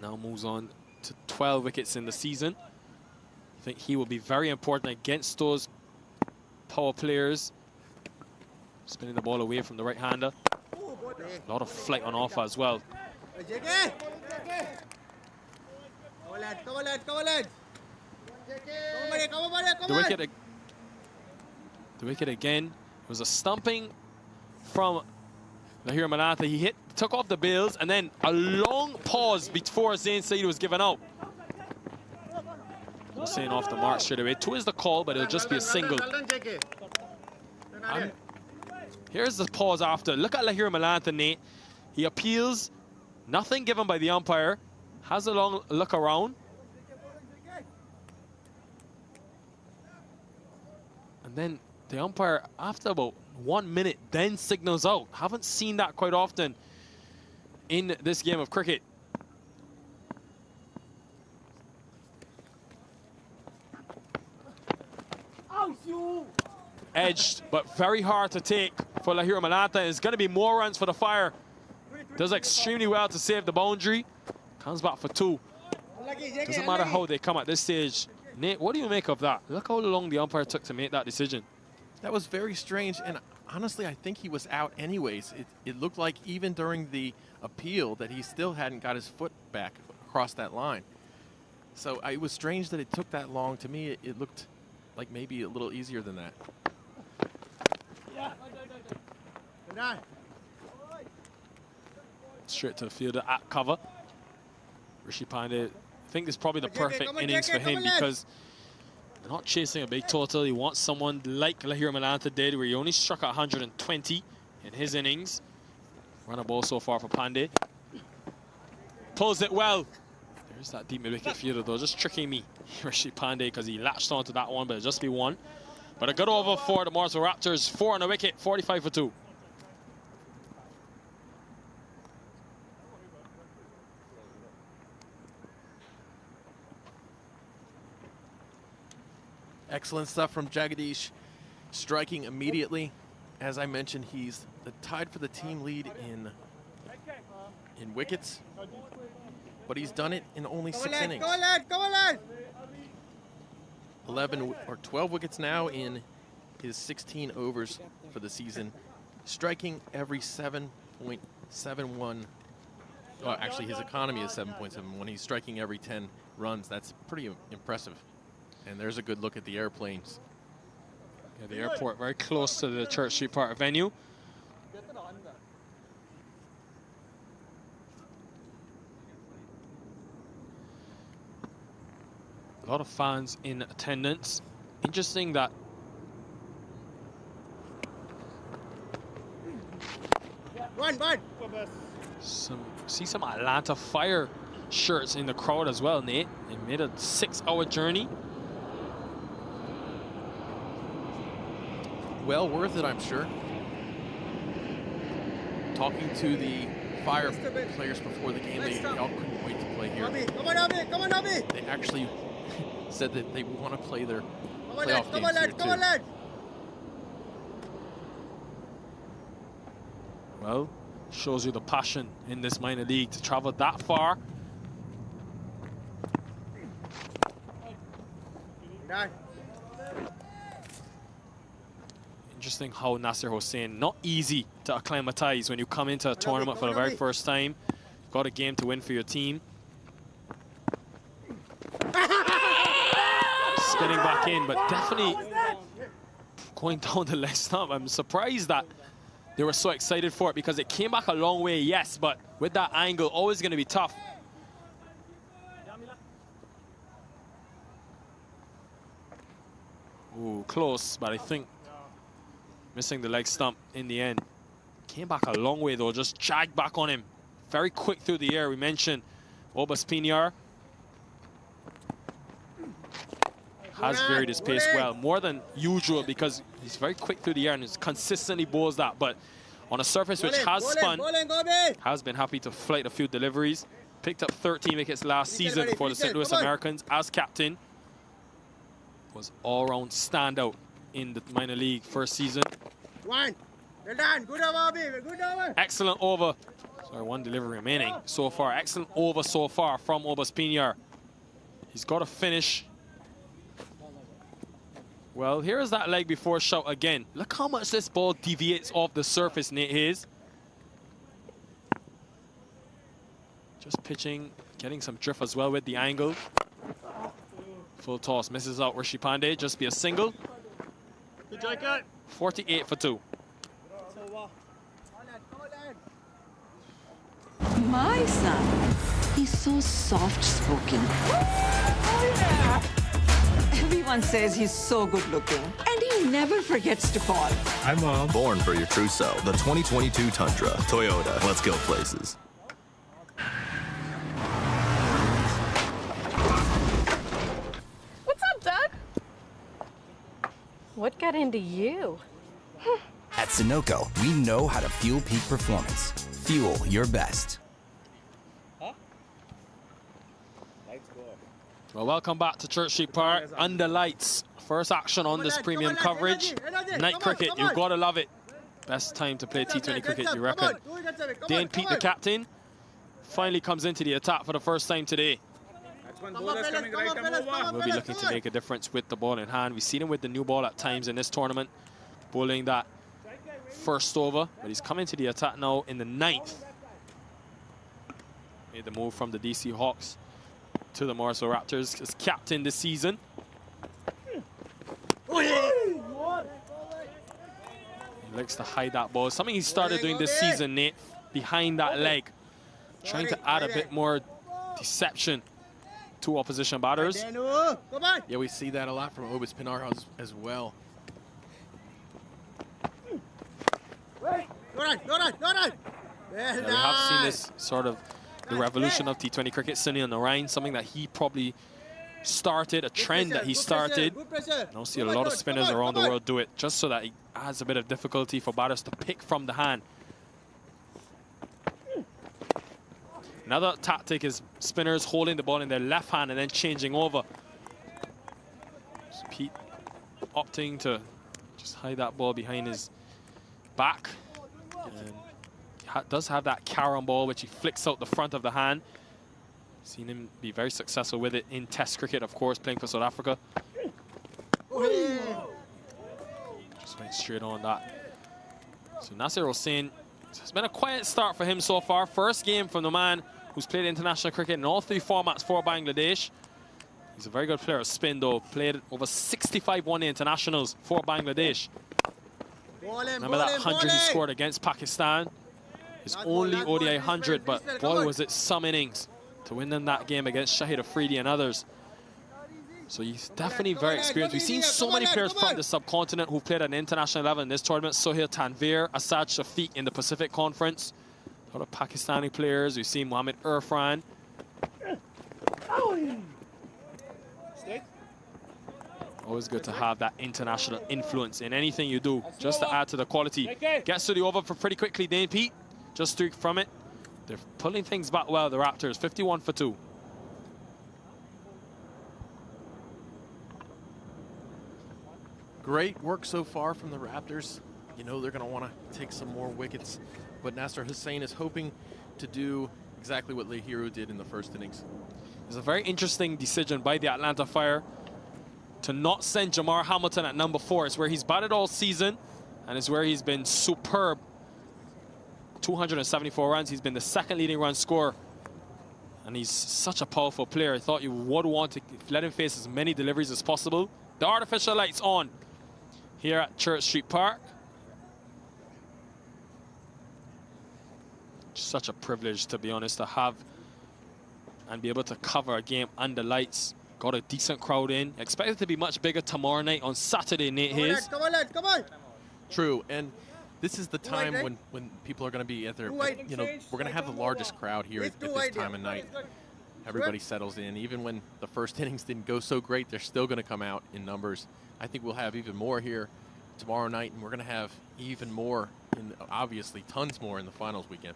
Now moves on to 12 wickets in the season. I think he will be very important against those power players. Spinning the ball away from the right-hander. A lot of flight on offer as well. The wicket again was a stumping from Lahir Malanta, he took off the bails, and then a long pause before Zain Saeed was given out. Hussein off the mark straight away. 2 is the call, but it'll just be a single. Here's the pause after. Look at Lahir Malanta, Nate. He appeals. Nothing given by the umpire. Has a long look around. And then the umpire, after about 1 minute, then signals out. Haven't seen that quite often in this game of cricket. Edged, but very hard to take for Lahir Malanta. It's going to be more runs for the Fire. Does extremely well to save the boundary. Comes back for 2. Doesn't matter how they come at this stage. Nate, what do you make of that? Look how long the umpire took to make that decision. That was very strange, and honestly, I think he was out anyways. It looked like even during the appeal that he still hadn't got his foot back across that line. So it was strange that it took that long. To me, it looked like maybe a little easier than that. Straight to the fielder at cover. Rishi Pandey, I think this is probably the perfect innings for him because they're not chasing a big total. He wants someone like Lahir Malanta did, where he only struck at 120 in his innings. Run a ball so far for Pandey. Pulls it well. There's that deep mid-wicket fielder though, just tricking me. Rishi Pandey, because he latched onto that one, but it'll just be 1. But a good over for the Morrisville Raptors. 4 on the wicket, 45 for 2. Excellent stuff from Jagadish, striking immediately. As I mentioned, he's tied for the team lead in wickets, but he's done it in only 6 innings. Go lad, go lad. 11 or 12 wickets now in his 16 overs for the season, striking every 7.71. Well, actually, his economy is 7.71. He's striking every 10 runs. That's pretty impressive. And there's a good look at the airplanes. Yeah, the airport very close to the Church Street Park venue. A lot of fans in attendance. Interesting that see some Atlanta Fire shirts in the crowd as well, Nate. They made a 6-hour journey. Well worth it, I'm sure. Talking to the Fire players before the game, they all couldn't wait to play here. Come on, Abby. Come on, Abby. They actually said that they want to play their playoff games Come on, lad. here Come on, too. lad. Well, shows you the passion in this minor league to travel that far. Interesting how Nasser Hussain, not easy to acclimatize when you come into a tournament for the very first time. Got a game to win for your team. Spinning back in, but definitely going down the leg stump. I'm surprised that they were so excited for it because it came back a long way, yes, but with that angle, always going to be tough. Ooh, close, but I think missing the leg stump in the end. Came back a long way though, just jagged back on him. Very quick through the air. We mentioned Obas Pinyar has varied his pace well, more than usual because he's very quick through the air and he's consistently bowls that. But on a surface which has spun, has been happy to flight a few deliveries. Picked up 13 wickets last season for the St. Louis Americans as captain. Was all-round standout in the minor league first season. Excellent over. Sorry, 1 delivery remaining so far. Excellent over so far from Obas Pinyar. He's got to finish. Well, here is that leg before shout again. Look how much this ball deviates off the surface, Nate Hayes. Just pitching, getting some drift as well with the angle. Full toss, misses out Rishi Pandey, just be a single. 48 for 2. My son, he's so soft-spoken. Everyone says he's so good-looking, and he never forgets to call. Hi, Mom. Born for your trousseau. The 2022 Tundra. Toyota. Let's go places. What's up, Doug? What got into you? At Sunoco, we know how to fuel peak performance. Fuel your best. Well, welcome back to Church Street Park. Under lights. First action on this premium coverage. Night cricket, you've got to love it. Best time to play T20 cricket, you reckon? Dane Pete, the captain, finally comes into the attack for the first time today. We'll be looking to make a difference with the ball in hand. We've seen him with the new ball at times in this tournament, bowling that first over, but he's coming to the attack now in the 9th. Made the move from the DC Hawks to the Morrisville Raptors as captain this season. He likes to hide that ball. Something he started doing this season, Nate, behind that leg. Trying to add a bit more deception to opposition batters. Yeah, we see that a lot from Obis Pinar as well. Yeah, we have seen this sort of the revolution of T20 cricket, Sunil Narayan, something that he probably started, a trend that he started. I don't see a lot of spinners around the world do it, just so that it adds a bit of difficulty for batters to pick from the hand. Another tactic is spinners holding the ball in their left hand and then changing over. So Pete opting to just hide that ball behind his back. And he does have that carom ball, which he flicks out the front of the hand. Seen him be very successful with it in Test cricket, of course, playing for South Africa. Just went straight on that. So Nasir Hossain, it's been a quiet start for him so far. First game from the man who's played international cricket in all 3 formats for Bangladesh. He's a very good player of spin, though. Played over 65 one-day internationals for Bangladesh. Remember that 100 he scored against Pakistan? His only ODI 100, but boy, was it some innings to win them that game against Shahid Afridi and others. So he's definitely very experienced. We've seen so many players from the subcontinent who played at an international level in this tournament. Sohail Tanvir, Asad Shafiq in the Pacific Conference. A lot of Pakistani players. We've seen Mohammad Irfan. Always good to have that international influence in anything you do, just to add to the quality. Gets to the over for pretty quickly, Dane Pete. Just 3 from it. They're pulling things back well, the Raptors. 51 for 2. Great work so far from the Raptors. You know they're going to want to take some more wickets, but Nasir Hossain is hoping to do exactly what Lahiru did in the first innings. It's a very interesting decision by the Atlanta Fire to not send Jamar Hamilton at number 4. It's where he's batted all season, and it's where he's been superb. 274 runs. He's been the 2nd leading run scorer, and he's such a powerful player. I thought you would want to let him face as many deliveries as possible. The artificial lights on here at Church Street Park. Such a privilege, to be honest, to have and be able to cover a game under lights. Got a decent crowd in. Expect it to be much bigger tomorrow night on Saturday, Nate Hayes. Come on. True, and this is the time when people are going to be at their, you know, we're going to have the largest crowd here at this time of night. Everybody settles in. Even when the first innings didn't go so great, they're still going to come out in numbers. I think we'll have even more here tomorrow night, and we're going to have even more, obviously tons more in the finals weekend.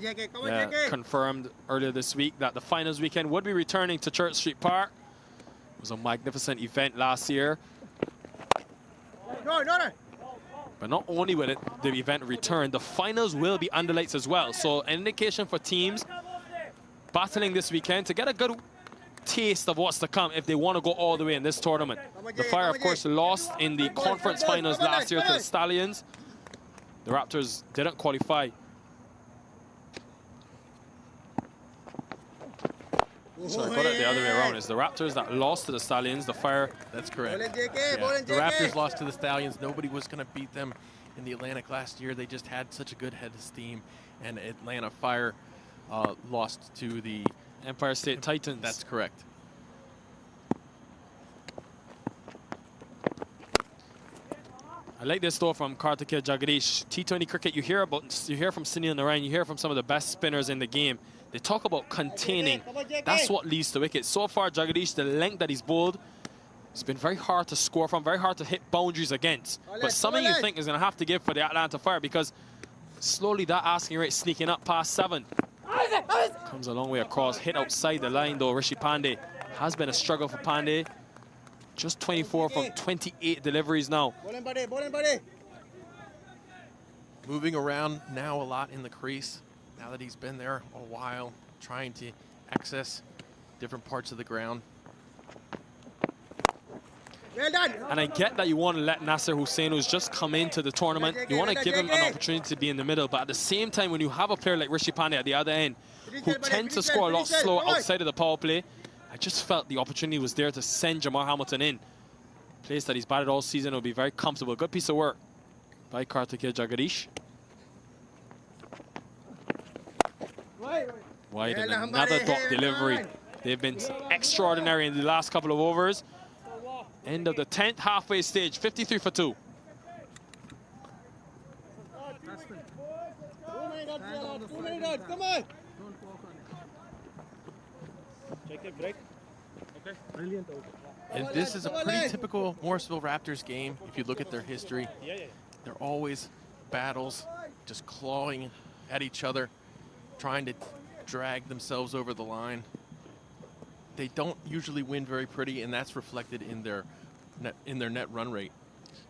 Yeah, confirmed earlier this week that the finals weekend would be returning to Church Street Park. It was a magnificent event last year. But not only will the event return, the finals will be under lights as well. So an indication for teams battling this weekend to get a good taste of what's to come if they want to go all the way in this tournament. The Fire, of course, lost in the conference finals last year to the Stallions. The Raptors didn't qualify. So I got it the other way around. It's the Raptors that lost to the Stallions. The Fire. That's correct. Yeah. The Raptors lost to the Stallions. Nobody was going to beat them in the Atlantic last year. They just had such a good head of steam, and Atlanta Fire lost to the Empire State Titans. That's correct. I like this though from Karthikeya Jagadish. T20 cricket, you hear from Sunil Narayan, you hear from some of the best spinners in the game. They talk about containing. That's what leads to wickets. So far, Jagadish, the length that he's bowled, it's been very hard to score from, very hard to hit boundaries against. But something you think is going to have to give for the Atlanta Fire, because slowly that asking rate sneaking up past 7. Comes a long way across, hit outside the line though. Rishi Pandey has been a struggle for Pandey. Just 24 from 28 deliveries now. Moving around now a lot in the crease. Now that he's been there a while, trying to access different parts of the ground. And I get that you want to let Nasser Hussain, who's just come into the tournament, you want to give him an opportunity to be in the middle. But at the same time, when you have a player like Rishi Pandey at the other end, who tend to score a lot slower outside of the power play, I just felt the opportunity was there to send Jamar Hamilton in. Place that he's batted all season will be very comfortable. Good piece of work by Karthikeya Jagadish. Wide and another dot delivery. They've been extraordinary in the last couple of overs. End of the 10th halfway stage, 53 for 2. Come on. Take a break. Okay, brilliant. And this is a pretty typical Morrisville Raptors game. If you look at their history, they're always battles, just clawing at each other, trying to drag themselves over the line. They don't usually win very pretty, and that's reflected in their net run rate.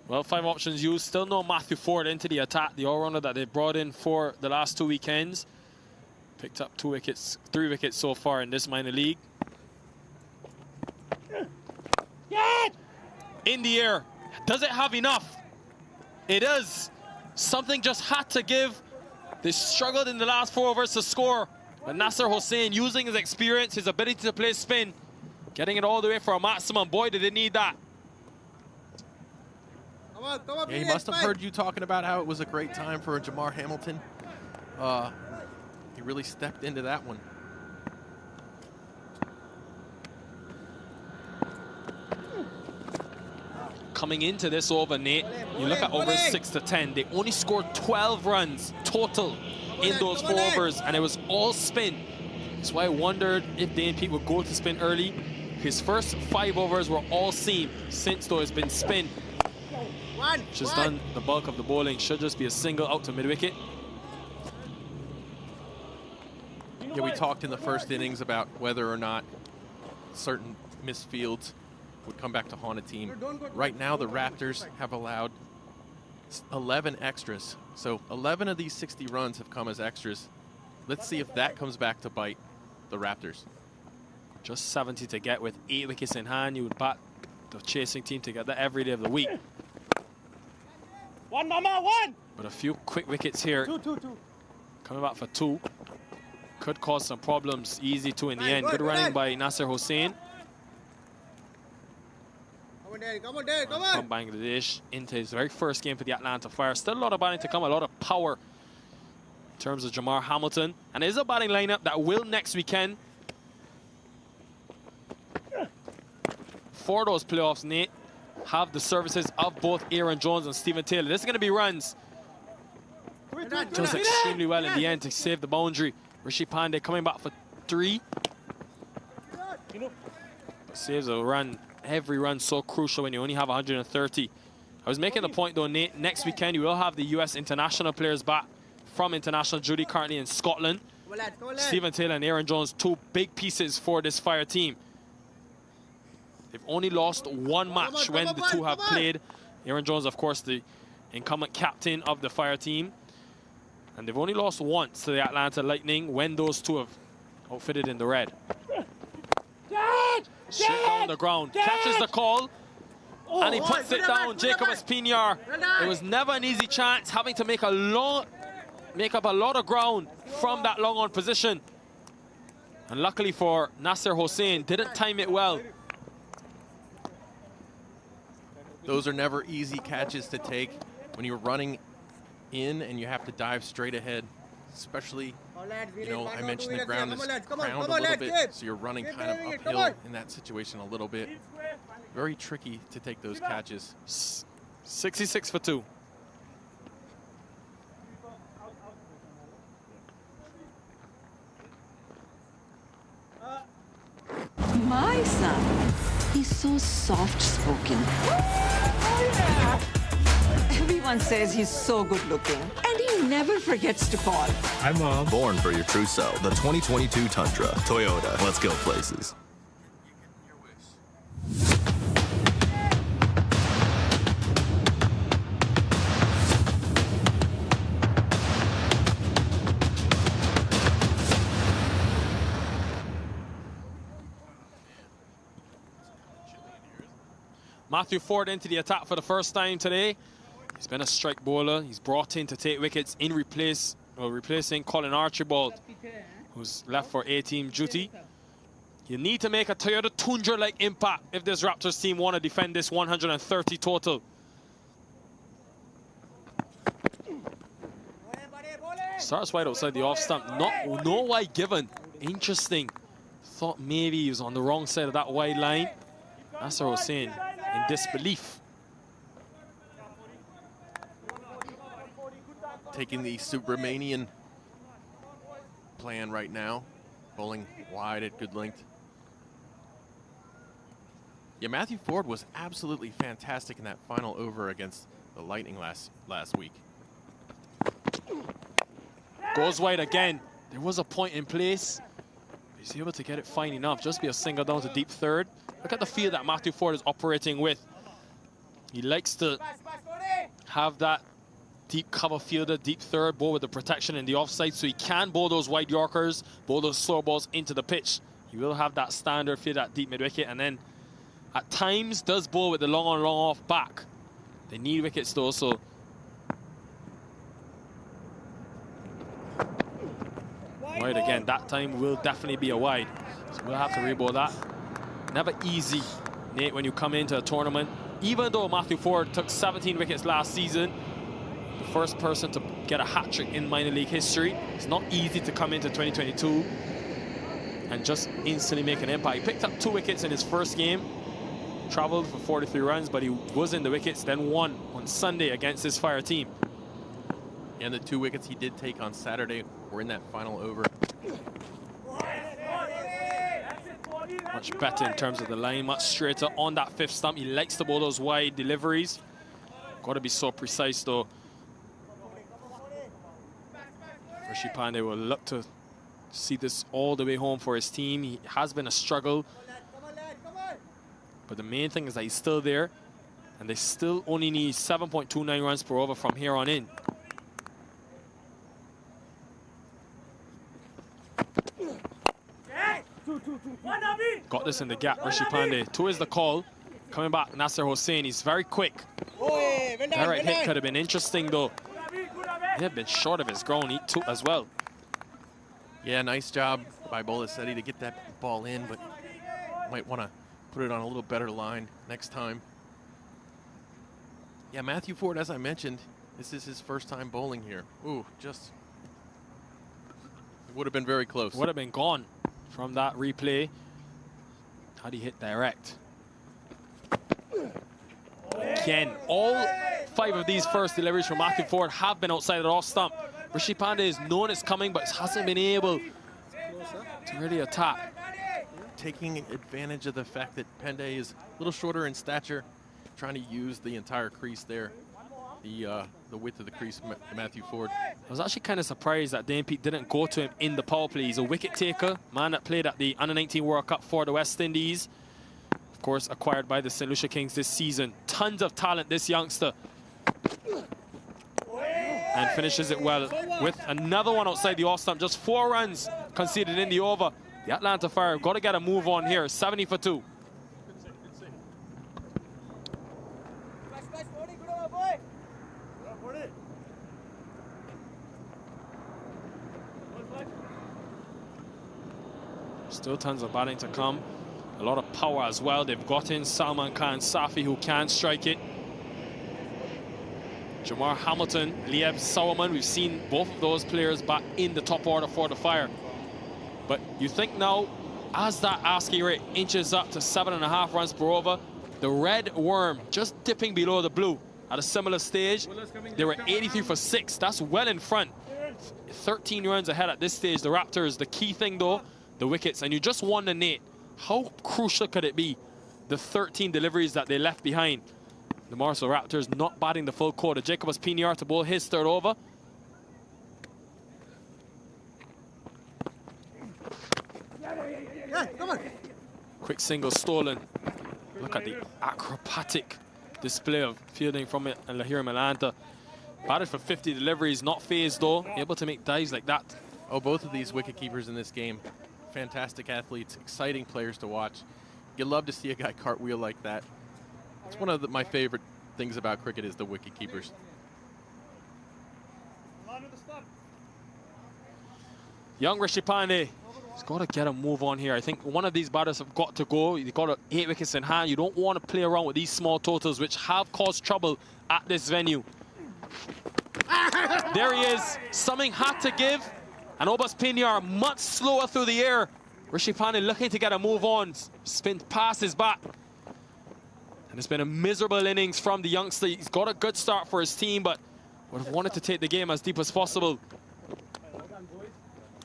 Well, 5 options used. Still no Matthew Ford into the attack, the all-rounder that they brought in for the last 2 weekends. Picked up 3 wickets so far in this minor league. In the air. Does it have enough? It does. Something just had to give. They struggled in the last 4 overs to score. But Nasser Hussain, using his experience, his ability to play spin, getting it all the way for a maximum. Boy, did they need that. Yeah, he must have heard you talking about how it was a great time for Jamar Hamilton. He really stepped into that one. Coming into this over, Nate, you look at overs 6 to 10. They only scored 12 runs total in those 4 overs, and it was all spin. That's why I wondered if Dane Pete would go to spin early. His first 5 overs were all seam. Since, though, it's been spin. Just done the bulk of the bowling. Should just be a single out to mid-wicket. Yeah, we talked in the first innings about whether or not certain missed fields would come back to haunt a team. Right now, the Raptors have allowed 11 extras. So 11 of these 60 runs have come as extras. Let's see if that comes back to bite the Raptors. Just 70 to get with 8 wickets in hand. You would bat the chasing team to get that every day of the week. One, mama, one! But a few quick wickets here. Two. Coming back for 2. Could cause some problems. Easy 2 in the end. Good running by Nasser Hussain. Come on, Dad, come From Bangladesh into his very first game for the Atlanta Fire. Still a lot of batting to come, a lot of power in terms of Jamar Hamilton. And it is a batting lineup that will next weekend. For those playoffs, Nate, have the services of both Aaron Jones and Stephen Taylor. This is going to be runs. Does extremely well in the end to save the boundary. Rishi Pandey coming back for 3. Saves a run. Every run so crucial when you only have 130. I was making the point though, Nate, next weekend you will have the US international players back from international duty currently in Scotland. Stephen Taylor and Aaron Jones, 2 big pieces for this Fire team. They've only lost 1 match when the 2 have played. Aaron Jones, of course, the incumbent captain of the Fire team. And they've only lost once to the Atlanta Lightning when those 2 have outfitted in the red. Straight down the ground, catches the call, and he puts it down. Jacob Espinar. It was never an easy chance, having to make up a lot of ground from that long on position. And luckily for Nasser Hussain, didn't time it well. Those are never easy catches to take when you're running in and you have to dive straight ahead, especially, you know, I mentioned the ground is crowned a little bit, so you're running kind of uphill in that situation a little bit. Very tricky to take those catches. 66 for 2. My son, he's so soft-spoken. Everyone says he's so good-looking, and he never forgets to call. Hi, Mom. Born for your true self. The 2022 Tundra. Toyota. Let's go places. Matthew Ford into the attack for the first time today. He's been a strike bowler. He's brought in to take wickets in replacing Colin Archibald, who's left for A-team duty. You need to make a Toyota Tundra-like impact if this Raptors team want to defend this 130 total. Starts wide outside the off stump. No wide given. Interesting. Thought maybe he was on the wrong side of that wide line. That's what I was saying. In disbelief. Taking the Subramanian plan right now, bowling wide at good length. Yeah, Matthew Ford was absolutely fantastic in that final over against the Lightning last week. Goes wide again. There was a point in place. He's able to get it fine enough. Just be a single down to deep third. Look at the field that Matthew Ford is operating with. He likes to have that deep cover fielder, deep third, bowl with the protection in the offside, so he can bowl those wide Yorkers, bowl those slow balls into the pitch. He will have that standard field at deep mid-wicket, and then at times does bowl with the long on, long off back. They need wickets though, so wide again. That time will definitely be a wide, so we'll have to rebowl that. Never easy, Nate, when you come into a tournament. Even though Matthew Ford took 17 wickets last season, the first person to get a hat-trick in minor league history, it's not easy to come into 2022 and just instantly make an impact. He picked up 2 wickets in his first game, traveled for 43 runs, but he was in the wickets, then won on Sunday against his Fire team. And the 2 wickets he did take on Saturday were in that final over. Much better in terms of the line, much straighter on that 5th stump. He likes to bowl those wide deliveries. Got to be so precise though. Rishi Pandey will look to see this all the way home for his team. He has been a struggle, but the main thing is that he's still there, and they still only need 7.29 runs per over from here on in. Got this in the gap, Rishi Pandey. 2 is the call. Coming back, Nasser Hossain. He's very quick. That right hit could have been interesting, though. He had been short of his ground too as well. Yeah, nice job by Bolasetti to get that ball in, but might want to put it on a little better line next time. Yeah, Matthew Ford, as I mentioned, this is his first time bowling here. Ooh, just it would have been very close. Would have been gone from that replay. How'd he hit direct? Again, all 5 of these first deliveries from Matthew Ford have been outside of the off stump. Rishi Pandey is known as coming, but hasn't been able to really attack. Taking advantage of the fact that Pandey is a little shorter in stature, trying to use the entire crease there. The width of the crease, Matthew Ford. I was actually kind of surprised that Dane Pete didn't go to him in the power play. He's a wicket taker, man that played at the Under-19 World Cup for the West Indies. Of course, acquired by the St. Lucia Kings this season. Tons of talent, this youngster. And finishes it well with another one outside the off stump. Just 4 runs conceded in the over. The Atlanta Fire got to get a move on here. 70 for 2. Still tons of batting to come. A lot of power as well. They've got in Salman Khan Safi, who can strike it. Jamar Hamilton, Lieb Sauerman, we've seen both of those players back in the top order for the Fire. But you think now, as that ASCII rate inches up to 7.5 runs per over, the red worm just dipping below the blue at a similar stage. They were 83 for 6. That's well in front. 13 runs ahead at this stage. The Raptors, the key thing though, the wickets. And you just won the Nate. How crucial could it be? The 13 deliveries that they left behind. The Morrisville Raptors not batting the full quota. Jacobus Piniar to bowl his third over. Yeah, come on. Quick single stolen. Look at the acrobatic display of fielding from it and Lahir Malanta. Batted for 50 deliveries, not phased though. Able to make dives like that. Oh, both of these wicket keepers in this game, fantastic athletes, exciting players to watch. You love to see a guy cartwheel like that. It's one of my favorite things about cricket is the wicket keepers. Young Rishi Pandey, he's got to get a move on here. I think one of these batters have got to go. You've got 8 wickets in hand. You don't want to play around with these small totals, which have caused trouble at this venue. There he is. Something had to give. And Obas Piniar much slower through the air. Rishi Pandey looking to get a move on. Spin past his bat. And it's been a miserable innings from the youngster. He's got a good start for his team, but would have wanted to take the game as deep as possible.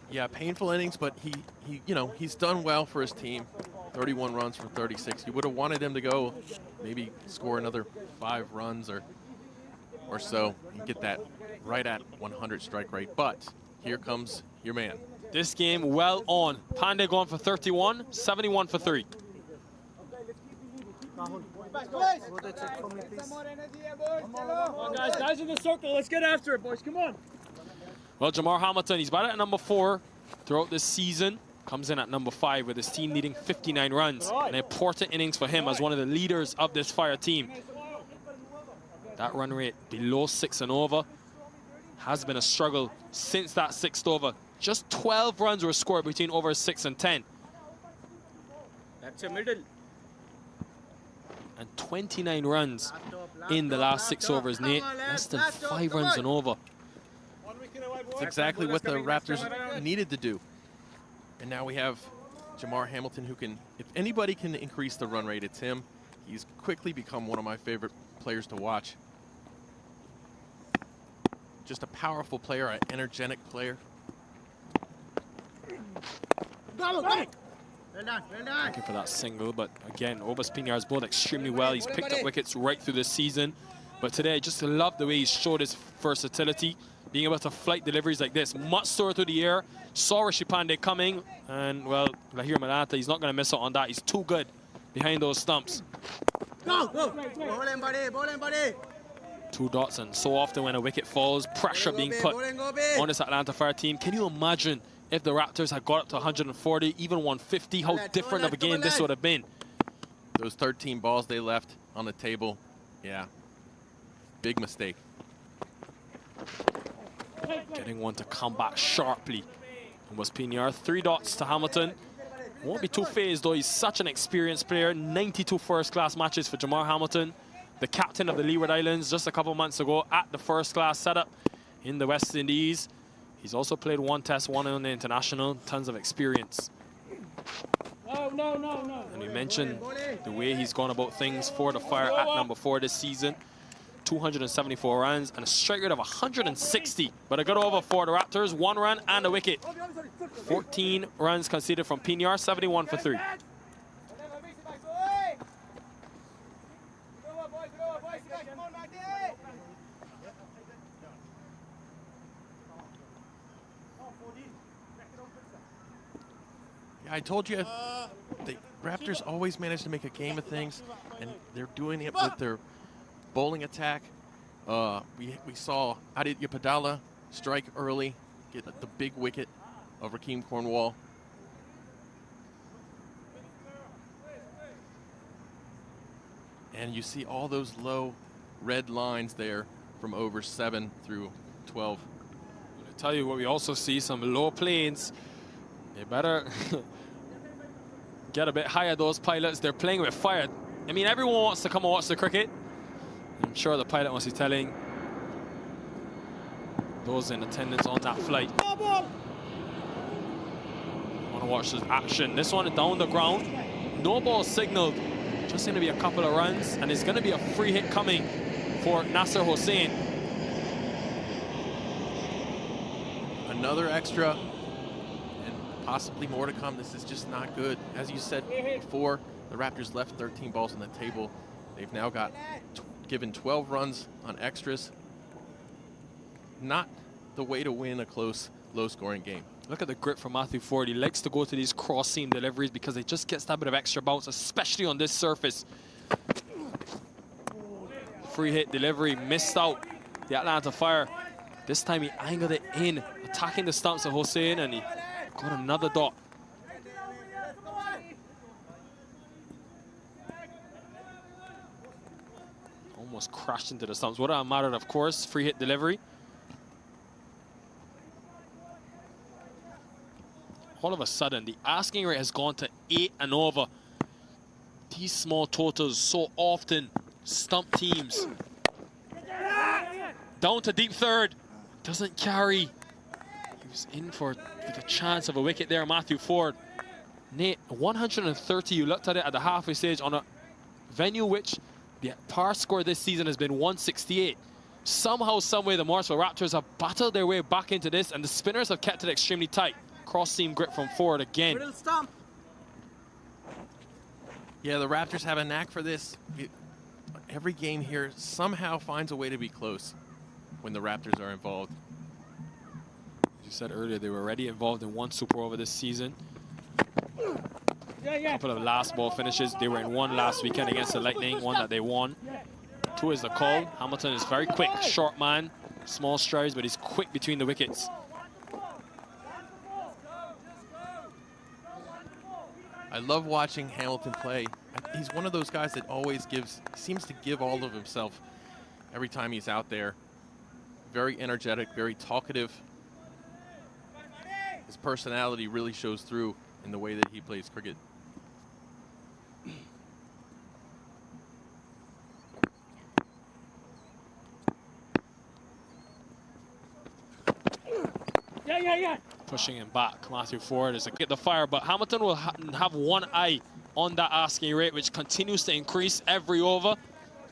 Yeah, painful innings, but he's done well for his team. 31 runs from 36. You would have wanted him to go maybe score another 5 runs or so and get that right at 100 strike rate. But here comes your man. This game well on. Pandey going for 31, 71 for 3. Guys in the circle, let's get after it, boys, come on. Well, Jamar Hamilton, he's batted at number 4 throughout this season. Comes in at number 5 with his team needing 59 runs. An important innings for him as one of the leaders of this Fire team. That run rate below 6 and over has been a struggle since that 6th over. Just 12 runs were scored between overs 6 and 10. That's a middle. And 29 runs in the last 6 overs, Nate. Less than 5 runs and over. It's exactly what the Raptors needed to do. And now we have Jamar Hamilton, who can, if anybody can increase the run rate, it's him. He's quickly become one of my favorite players to watch. Just a powerful player, an energetic player. Looking for that single, but again, Obas Piniar has bowled extremely well. He's picked up wickets right through this season. But today, I just love the way he's showed his versatility, being able to flight deliveries like this. Much slower through the air. Saw Rishi Pandey coming, and well, Lahir Malanta, he's not going to miss out on that. He's too good behind those stumps. Go, go. Ball in, buddy, ball in, buddy. 2 dots, and so often when a wicket falls, pressure being put on this Atlanta Fire team. Can you imagine if the Raptors had got up to 140, even 150, how different of a game this would have been? Those 13 balls they left on the table, yeah, big mistake. Getting one to come back sharply. And was Piniar. 3 dots to Hamilton. Won't be too phased though. He's such an experienced player. 92 first-class matches for Jamar Hamilton, the captain of the Leeward Islands just a couple months ago at the first-class setup in the West Indies. He's also played 1 test, 1 on the international. Tons of experience. No. And we mentioned the way he's gone about things for the Fire at number 4 this season. 274 runs and a strike rate of 160. But a good over for the Raptors. 1 run and a wicket. 14 runs conceded from Piniar. 71 for 3. Yeah, I told you, the Raptors always manage to make a game of things, and they're doing it with their bowling attack. We saw Aditya Padala strike early, get the big wicket of Rakeem Cornwall. And you see all those low red lines there from over 7 through 12. I tell you what, we also see some low planes. They better get a bit higher, those pilots. They're playing with fire. I mean, everyone wants to come and watch the cricket. I'm sure the pilot wants to be telling those in attendance on that flight. Want to watch this action. This one down the ground. No ball signaled. Just going to be a couple of runs, and it's going to be a free hit coming for Nasser Hossain. Another extra, and possibly more to come. This is just not good. As you said before, the Raptors left 13 balls on the table. They've now got given 12 runs on extras. Not the way to win a close, low-scoring game. Look at the grip from Matthew Ford. He likes to go to these cross-seam deliveries because it just gets that bit of extra bounce, especially on this surface. Free hit delivery, missed out the Atlanta Fire. This time he angled it in, attacking the stumps of Hossain, and he got another dot. Almost crashed into the stumps. What a matter, of course. Free hit delivery. All of a sudden, the asking rate has gone to 8 and over. These small totals so often stump teams. Down to deep third. Doesn't carry. He was in for the chance of a wicket there, Matthew Ford. Nate, 130, you looked at it at the halfway stage on a venue which the par score this season has been 168. Somehow, someway, the Morrisville Raptors have battled their way back into this, and the spinners have kept it extremely tight. Cross-seam grip from Ford again. Yeah, the Raptors have a knack for this. Every game here somehow finds a way to be close when the Raptors are involved. As you said earlier, they were already involved in one super over this season. A couple of last ball finishes. They were in one last weekend against the Lightning, one that they won. 2 is the call. Hamilton is very quick, short man, small strides, but he's quick between the wickets. I love watching Hamilton play. He's one of those guys that always seems to give all of himself every time he's out there. Very energetic, very talkative. His personality really shows through in the way that he plays cricket. Pushing him back. Matthew Ford is a get the fire, but Hamilton will have one eye on that asking rate, which continues to increase every over.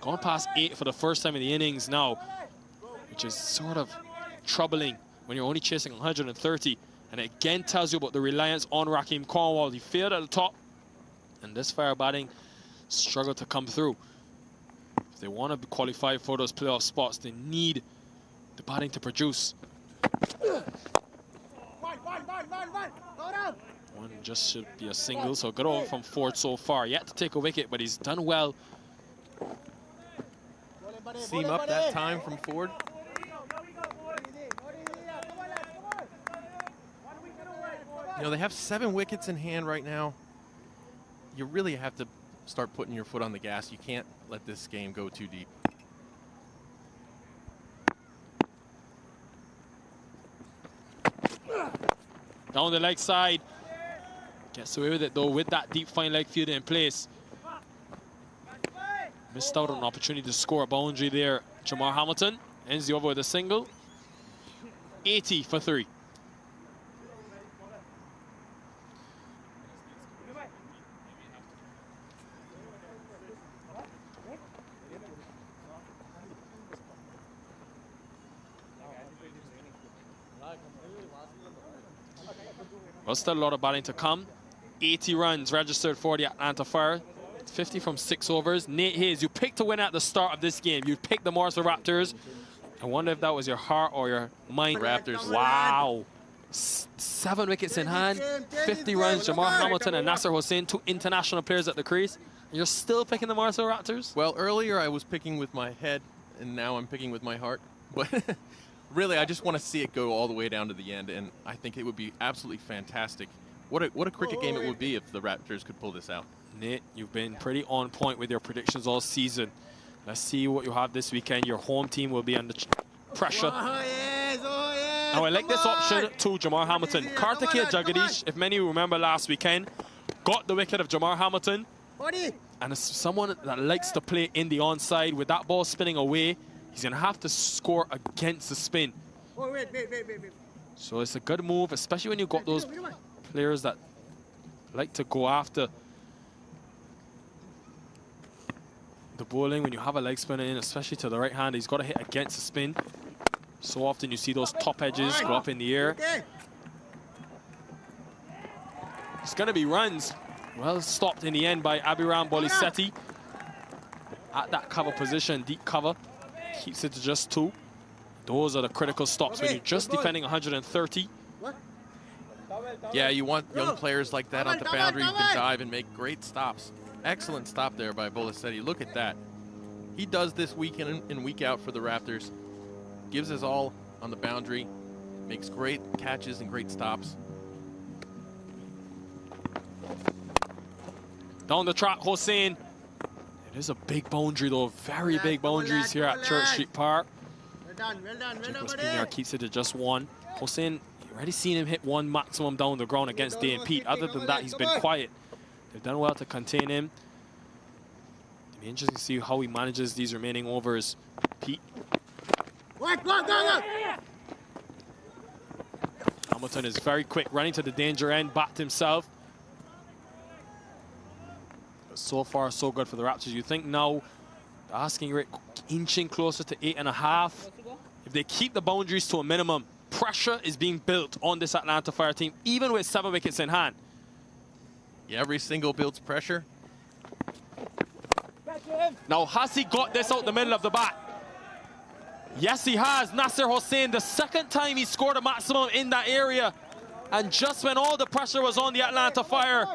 Gone past 8 for the first time in the innings now, which is sort of troubling when you're only chasing 130. And it again tells you about the reliance on Raheem Cornwall. He failed at the top, and this fire batting struggled to come through. If they want to qualify for those playoff spots, they need the batting to produce. One just should be a single, so good over from Ford so far. Yet to take a wicket, but he's done well. Seam up that time from Ford. You know, they have 7 wickets in hand right now. You really have to start putting your foot on the gas. You can't let this game go too deep. Down the leg side. Gets away with it, though, with that deep fine leg field in place. Missed out on an opportunity to score a boundary there. Jamar Hamilton ends the over with a single. 80 for 3. Well, still a lot of batting to come. 80 runs registered for the Atlanta Fire. 50 from 6 overs. Nate Hayes, you picked to win at the start of this game. You picked the Morrisville Raptors. I wonder if that was your heart or your mind. Raptors. Wow. 7 wickets in hand. 50 runs. Jamar Hamilton and Nasser Hossain, 2 international players at the crease. And you're still picking the Morrisville Raptors? Well, earlier I was picking with my head, and now I'm picking with my heart. But really, I just want to see it go all the way down to the end, and I think it would be absolutely fantastic. What a cricket game it would be if the Raptors could pull this out. Nate, you've been pretty on point with your predictions all season. Let's see what you have this weekend. Your home team will be under pressure. Now, I like this option to Jamar Hamilton. Kartikeya Jagadish, if many remember last weekend, got the wicket of Jamar Hamilton. And as someone that likes to play in the onside with that ball spinning away, he's going to have to score against the spin. Oh, wait. So it's a good move, especially when you got those players that like to go after the bowling. When you have a leg spinner in, especially to the right hand, he's got to hit against the spin. So often you see those top edges go up in the air. It's going to be runs. Well stopped in the end by Abiram Bolisetti. At that cover position, deep cover. Keeps it to just 2. Those are the critical stops when you're just defending 130. Yeah, you want young players like that on the boundary who can dive and make great stops. Excellent stop there by Bolisetti. Look at that. He does this week in and week out for the Raptors. Gives his all on the boundary. Makes great catches and great stops. Down the track, Hossein. It is a big boundary, though. Very big boundaries here at Church Street Park. Jacobs Pinier keeps it to just 1. Hossein, you already seen him hit 1 maximum down the ground against Dan Pete. Other than that, he's been quiet. They've done well to contain him. It'll be interesting to see how he manages these remaining overs. Pete. Hamilton is very quick, running to the danger end, backed himself. But so far, so good for the Raptors. You think now, the asking rate inching closer to 8.5. If they keep the boundaries to a minimum, pressure is being built on this Atlanta Fire team, even with 7 wickets in hand. Yeah, every single builds pressure. Now, has he got this out the middle of the bat? Yes, he has. Nasser Hossein, the 2nd time he scored a maximum in that area. And just when all the pressure was on the Atlanta Fire,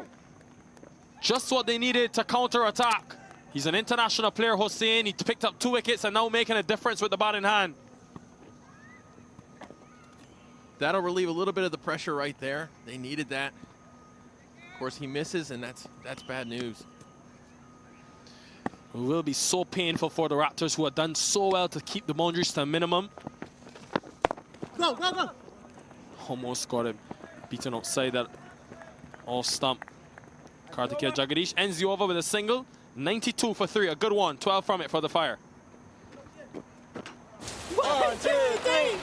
just what they needed to counter-attack. He's an international player, Hossein. He picked up 2 wickets and now making a difference with the bat in hand. That'll relieve a little bit of the pressure right there. They needed that. Of course, he misses, and that's bad news. It will be so painful for the Raptors, who have done so well to keep the boundaries to a minimum. Go. Almost got him beaten outside that off stump. Kartikeya Jagadish ends the over with a single. 92 for 3, a good one. 12 from it for the Fire. 1, 2, 3.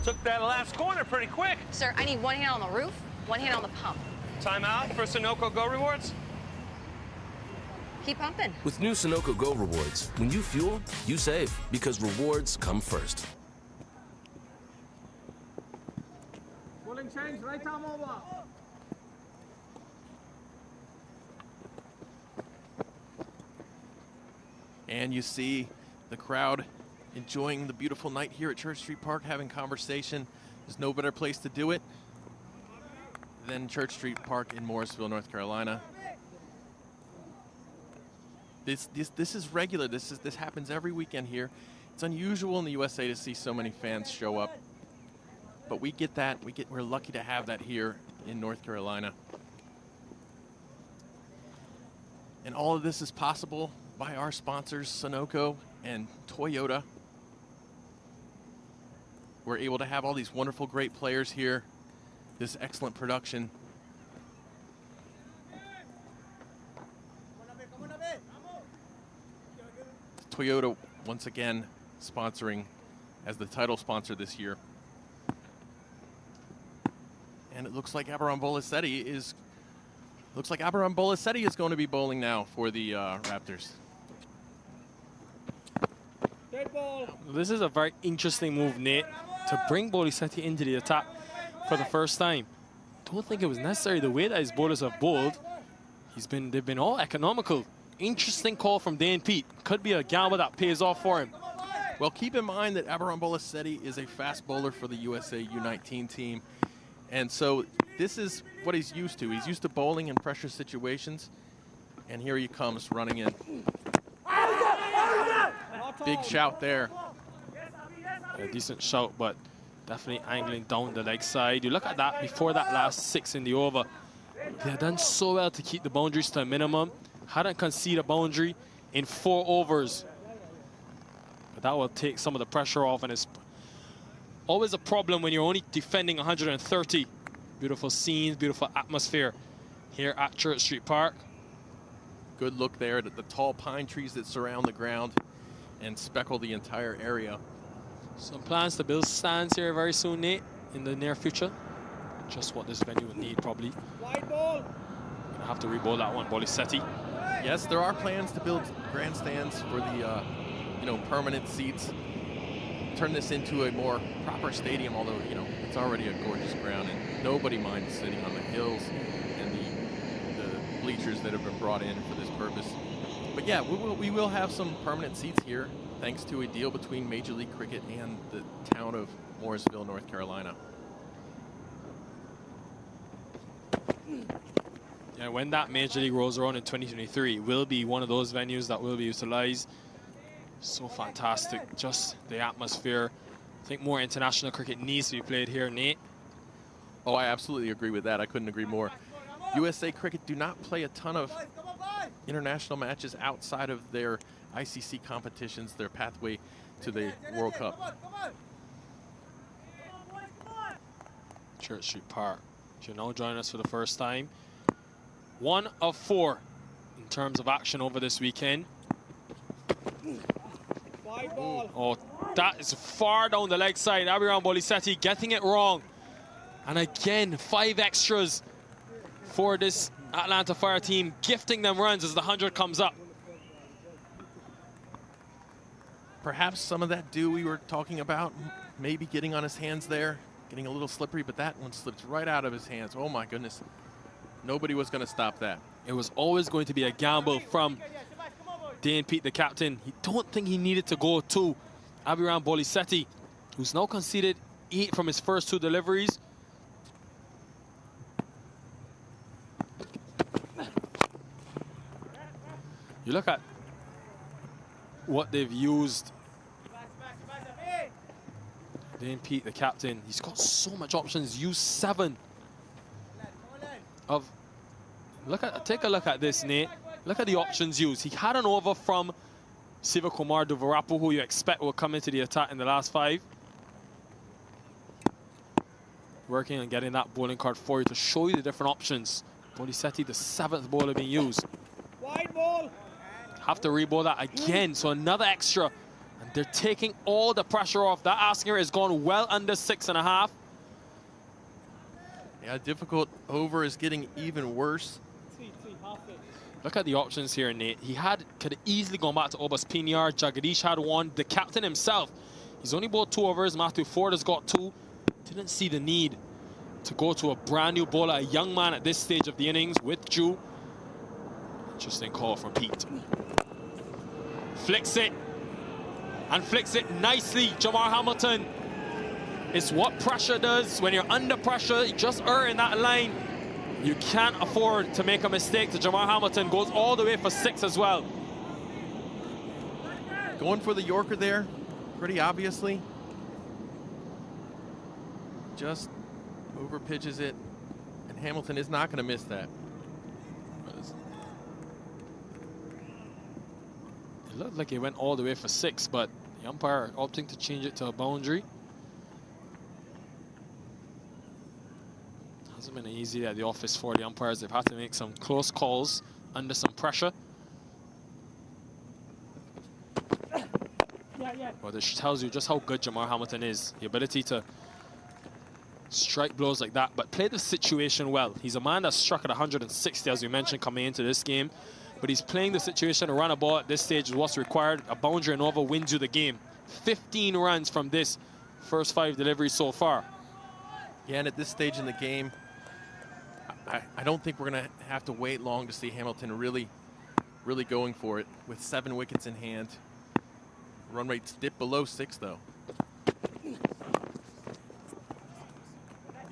Took that last corner pretty quick. Sir, I need 1 hand on the roof, 1 hand on the pump. Timeout for Sunoco Go Rewards. Keep pumping. With new Sunoco Go Rewards, when you fuel, you save, because rewards come first. Bowling change, right arm over. And you see the crowd enjoying the beautiful night here at Church Street Park, having conversation. There's no better place to do it than Church Street Park in Morrisville, North Carolina. This is regular. This happens every weekend here. It's unusual in the USA to see so many fans show up, but we get that. We're lucky to have that here in North Carolina. And all of this is possible by our sponsors, Sunoco and Toyota. We're able to have all these wonderful, great players here, this excellent production. Toyota, once again, sponsoring as the title sponsor this year. And it looks like Abiram Bolisetti is going to be bowling now for the Raptors. This is a very interesting move, Nate, to bring Bolisetti into the attack for the first time. Don't think it was necessary the way that his bowlers have bowled. They've been all economical. Interesting call from Dan Pete. Could be a gamble that pays off for him. Well, keep in mind that Abiram Bolisetti is a fast bowler for the USA U19 team. And so this is what he's used to. He's used to bowling in pressure situations. And here he comes running in. Big shout there. A decent shout, but definitely angling down the leg side. You look at that before that last 6 in the over. They've done so well to keep the boundaries to a minimum. Hadn't conceded a boundary in 4 overs. But that will take some of the pressure off, and it's always a problem when you're only defending 130. Beautiful scenes, beautiful atmosphere here at Church Street Park. Good look there at the tall pine trees that surround the ground and speckle the entire area. Some plans to build stands here very soon, Nate, in the near future. Just what this venue will need, probably. Wide ball. Gonna have to re-ball that one, Bolisetti. Yes, there are plans to build grandstands for the permanent seats. Turn this into a more proper stadium, although it's already a gorgeous ground and nobody minds sitting on the hills and the bleachers that have been brought in for this purpose. But yeah, we will have some permanent seats here thanks to a deal between Major League Cricket and the town of Morrisville, North Carolina. Yeah, when that Major League rolls around in 2023, it will be one of those venues that will be utilized. So fantastic, just the atmosphere. I think more international cricket needs to be played here, Nate. Oh, I absolutely agree with that. I couldn't agree more. USA Cricket do not play a ton of international matches outside of their ICC competitions, their pathway to the World Cup. Church Street Park. If you're now joining us for the first time, 1 of 4 in terms of action over this weekend. Oh, that is far down the leg side. Abiram Bolisetti getting it wrong. And again, 5 extras for this Atlanta Fire team, gifting them runs as the 100 comes up. Perhaps some of that dew we were talking about, maybe getting on his hands there, getting a little slippery, but that one slipped right out of his hands. Oh my goodness. Nobody was going to stop that. It was always going to be a gamble from Dane Pete, the captain. He don't think he needed to go to Abiram Bolisetti, who's now conceded 8 from his first 2 deliveries. You look at what they've used. Dane Pete, the captain, he's got so much options. Use 7 of. Take a look at this, Nate. Look at the options used. He had an over from Siva Kumar Duvarapu, who you expect will come into the attack in the last 5. Working on getting that bowling card for you to show you the different options. Bolisetti, the 7th bowler being used. Wide ball. Have to re-bowl that again, so another extra. And they're taking all the pressure off. That asking rate has gone well under 6.5. Yeah, difficult over is getting even worse. Look at the options here, Nate. He could have easily gone back to Obas Pinyar. Jagadish had 1. The captain himself, he's only bowled 2 overs. Matthew Ford has got 2. Didn't see the need to go to a brand new bowler, a young man at this stage of the innings. Withdrew. Interesting call from Pete. Flicks it. And flicks it nicely, Jamar Hamilton. It's what pressure does. When you're under pressure, you just err in that line. You can't afford to make a mistake. Jamar Hamilton goes all the way for 6 as well. Going for the Yorker there, pretty obviously. Just over pitches it, and Hamilton is not going to miss that. It looked like he went all the way for 6, but the umpire opting to change it to a boundary. Hasn't been easy at the office for the umpires. They've had to make some close calls under some pressure. Well, this tells you just how good Jamar Hamilton is. The ability to strike blows like that, but play the situation well. He's a man that's struck at 160, as we mentioned, coming into this game. But he's playing the situation to run a ball at this stage is what's required. A boundary and over wins you the game. 15 runs from this first 5 deliveries so far. Yeah, and at this stage in the game, I don't think we're going to have to wait long to see Hamilton really going for it with 7 wickets in hand. Run rates dip below 6, though.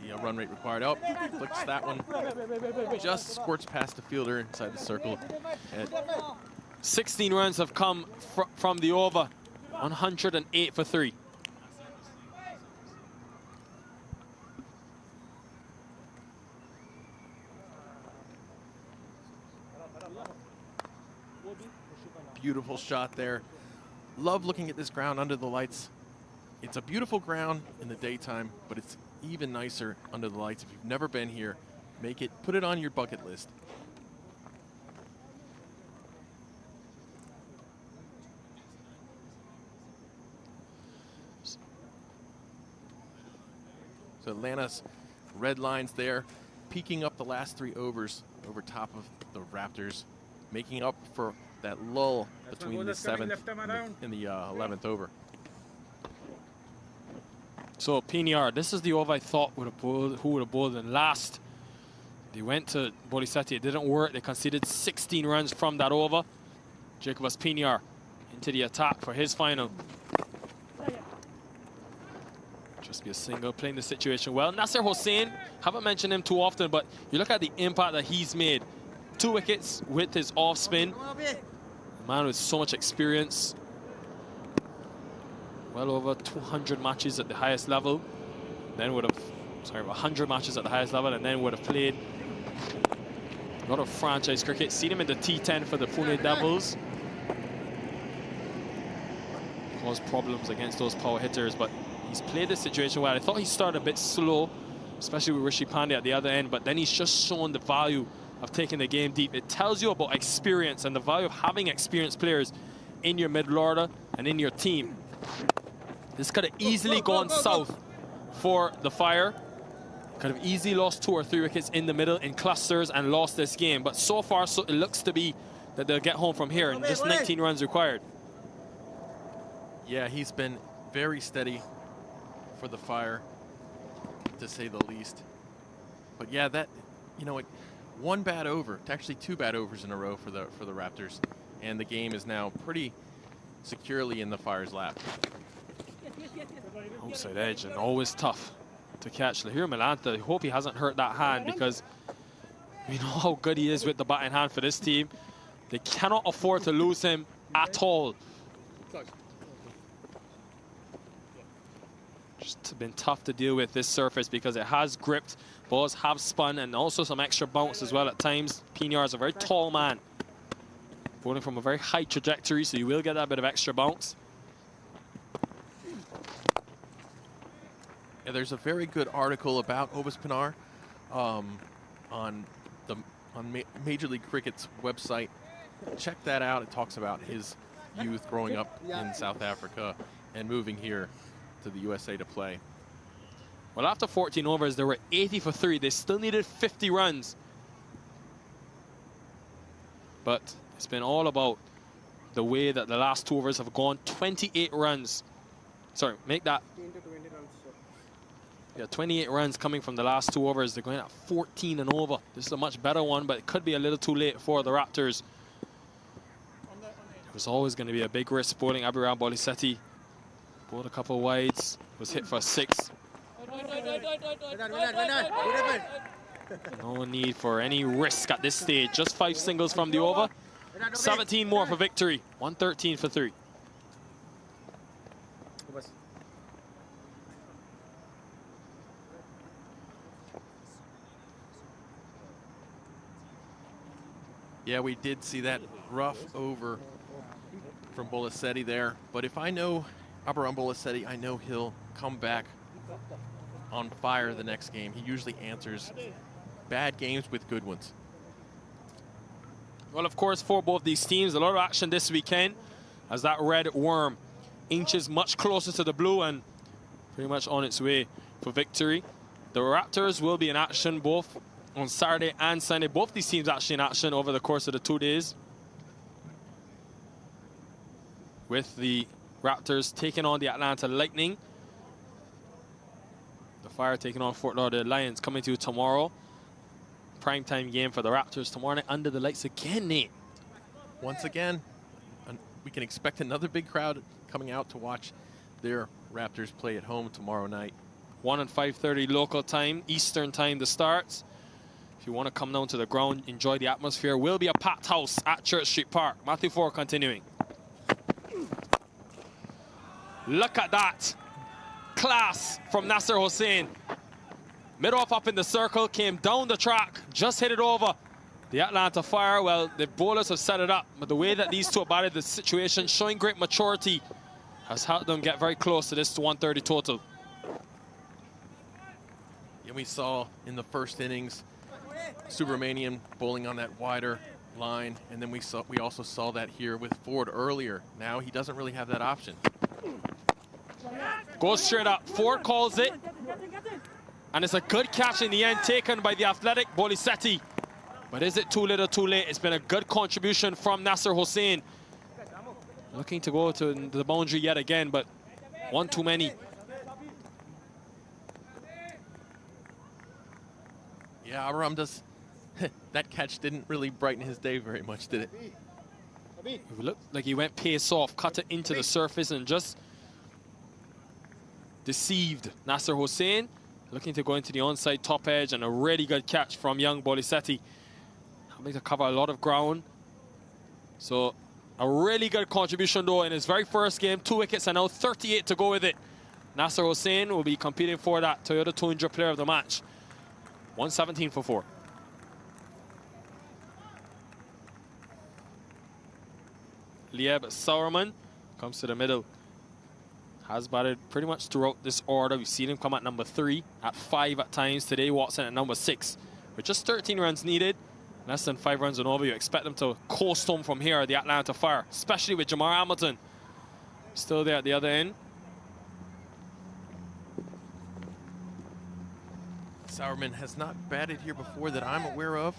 The run rate required. Oh, flicks that one. Just squirts past the fielder inside the circle. 16 runs have come from the over. 108 for 3. Beautiful shot there. Love looking at this ground under the lights. It's a beautiful ground in the daytime, but it's even nicer under the lights. If you've never been here, put it on your bucket list. So Atlanta's red lines there, peaking up the last 3 overs over top of the Raptors, making up for that lull between the 7th and the 11th over. So PNR, this is the over I thought would have bowled, who would have bowled in last. They went to Borisati, it didn't work. They conceded 16 runs from that over. Jacobus PNR into the attack for his final. Just be a single, playing the situation well. Nasser Hossain, haven't mentioned him too often, but you look at the impact that he's made. 2 wickets with his off spin. A man with so much experience. Well over 200 matches at the highest level. Then would have, 100 matches at the highest level, and then would have played a lot of franchise cricket. Seen him in the T10 for the Pune Devils. Caused problems against those power hitters, but he's played this situation well. I thought he started a bit slow, especially with Rishi Pandey at the other end, but then he's just shown the value of taking the game deep. It tells you about experience and the value of having experienced players in your middle order and in your team. This could have easily gone south for the Fire. Could have easily lost 2 or 3 wickets in the middle in clusters and lost this game. But so far, so it looks to be that they'll get home from here, and just 19 runs required. Yeah, he's been very steady for the Fire, to say the least. But yeah, that, you know, 1 bad over, actually 2 bad overs in a row for the Raptors, and the game is now pretty securely in the Fire's lap. Outside edge, and always tough to catch. Lahir Milanta, I hope he hasn't hurt that hand, because we know how good he is with the batting hand for this team. They cannot afford to lose him at all. Just been tough to deal with this surface because it has gripped. Balls have spun, and also some extra bounce as well at times. Pinar is a very tall man, bowling from a very high trajectory, so you will get that bit of extra bounce. Yeah, there's a very good article about Obus Pinar on Major League Cricket's website. Check that out. It talks about his youth growing up in South Africa and moving here to the USA to play. Well, after 14 overs, they were 80 for 3. They still needed 50 runs. But it's been all about the way that the last 2 overs have gone. 28 runs. Sorry, make that. Yeah, 28 runs coming from the last 2 overs. They're going at 14 and over. This is a much better one, but it could be a little too late for the Raptors. It was always going to be a big risk bowling. Abhiram Boliseti bowled a couple of wides, was hit for a 6. No need for any risk at this stage. Just 5 singles from the over. 17 more for victory. 113 for 3. Yeah, we did see that rough over from Boliseti there. But if I know Abhiram Boliseti, I know he'll come back on fire the next game. He usually answers bad games with good ones. Well, of course, for both these teams, a lot of action this weekend as that red worm inches much closer to the blue and pretty much on its way for victory. The Raptors will be in action both on Saturday and Sunday. Both these teams actually in action over the course of the 2 days, with the Raptors taking on the Atlanta Lightning. The Fire taking on Fort Lauderdale Lions coming to you tomorrow. Primetime game for the Raptors tomorrow night under the lights again, Nate. Once again, we can expect another big crowd coming out to watch their Raptors play at home tomorrow night. 1 and 5:30 local time, Eastern time to start. If you want to come down to the ground, enjoy the atmosphere. Will be a packed house at Church Street Park. Matthew Ford continuing. Look at that. Class from Nasser Hossain. Mid-off up in the circle, came down the track, just hit it over. The Atlanta Fire, well, the bowlers have set it up, but the way that these two have batted the situation, showing great maturity has helped them get very close to this 130 total. And we saw in the first innings, Subramanian bowling on that wider line, and then we also saw that here with Ford earlier. Now he doesn't really have that option. Goes straight up. Ford calls it. And it's a good catch in the end, taken by the athletic Bolisetti. But is it too little, too late? It's been a good contribution from Nasser Hossain. Looking to go to the boundary yet again, but one too many. Yeah, Abraham does. That catch didn't really brighten his day very much, did it? It looked like he went pace off, cut it into the surface, and just deceived Nasser Hossain. Looking to go into the onside top edge, and a really good catch from young Bolisetti. Having to cover a lot of ground. So a really good contribution though in his very first game. 2 wickets and now 38 to go with it. Nasser Hossain will be competing for that Toyota Tundra Player of the Match. 117 for 4. Lieb Sauerman comes to the middle. Has batted pretty much throughout this order. We've seen him come at number 3, at 5 at times. Today, Watson at number 6. With just 13 runs needed, less than 5 runs and over, you expect them to coast home from here, the Atlanta Fire, especially with Jamar Hamilton still there at the other end. Sauerman has not batted here before that I'm aware of,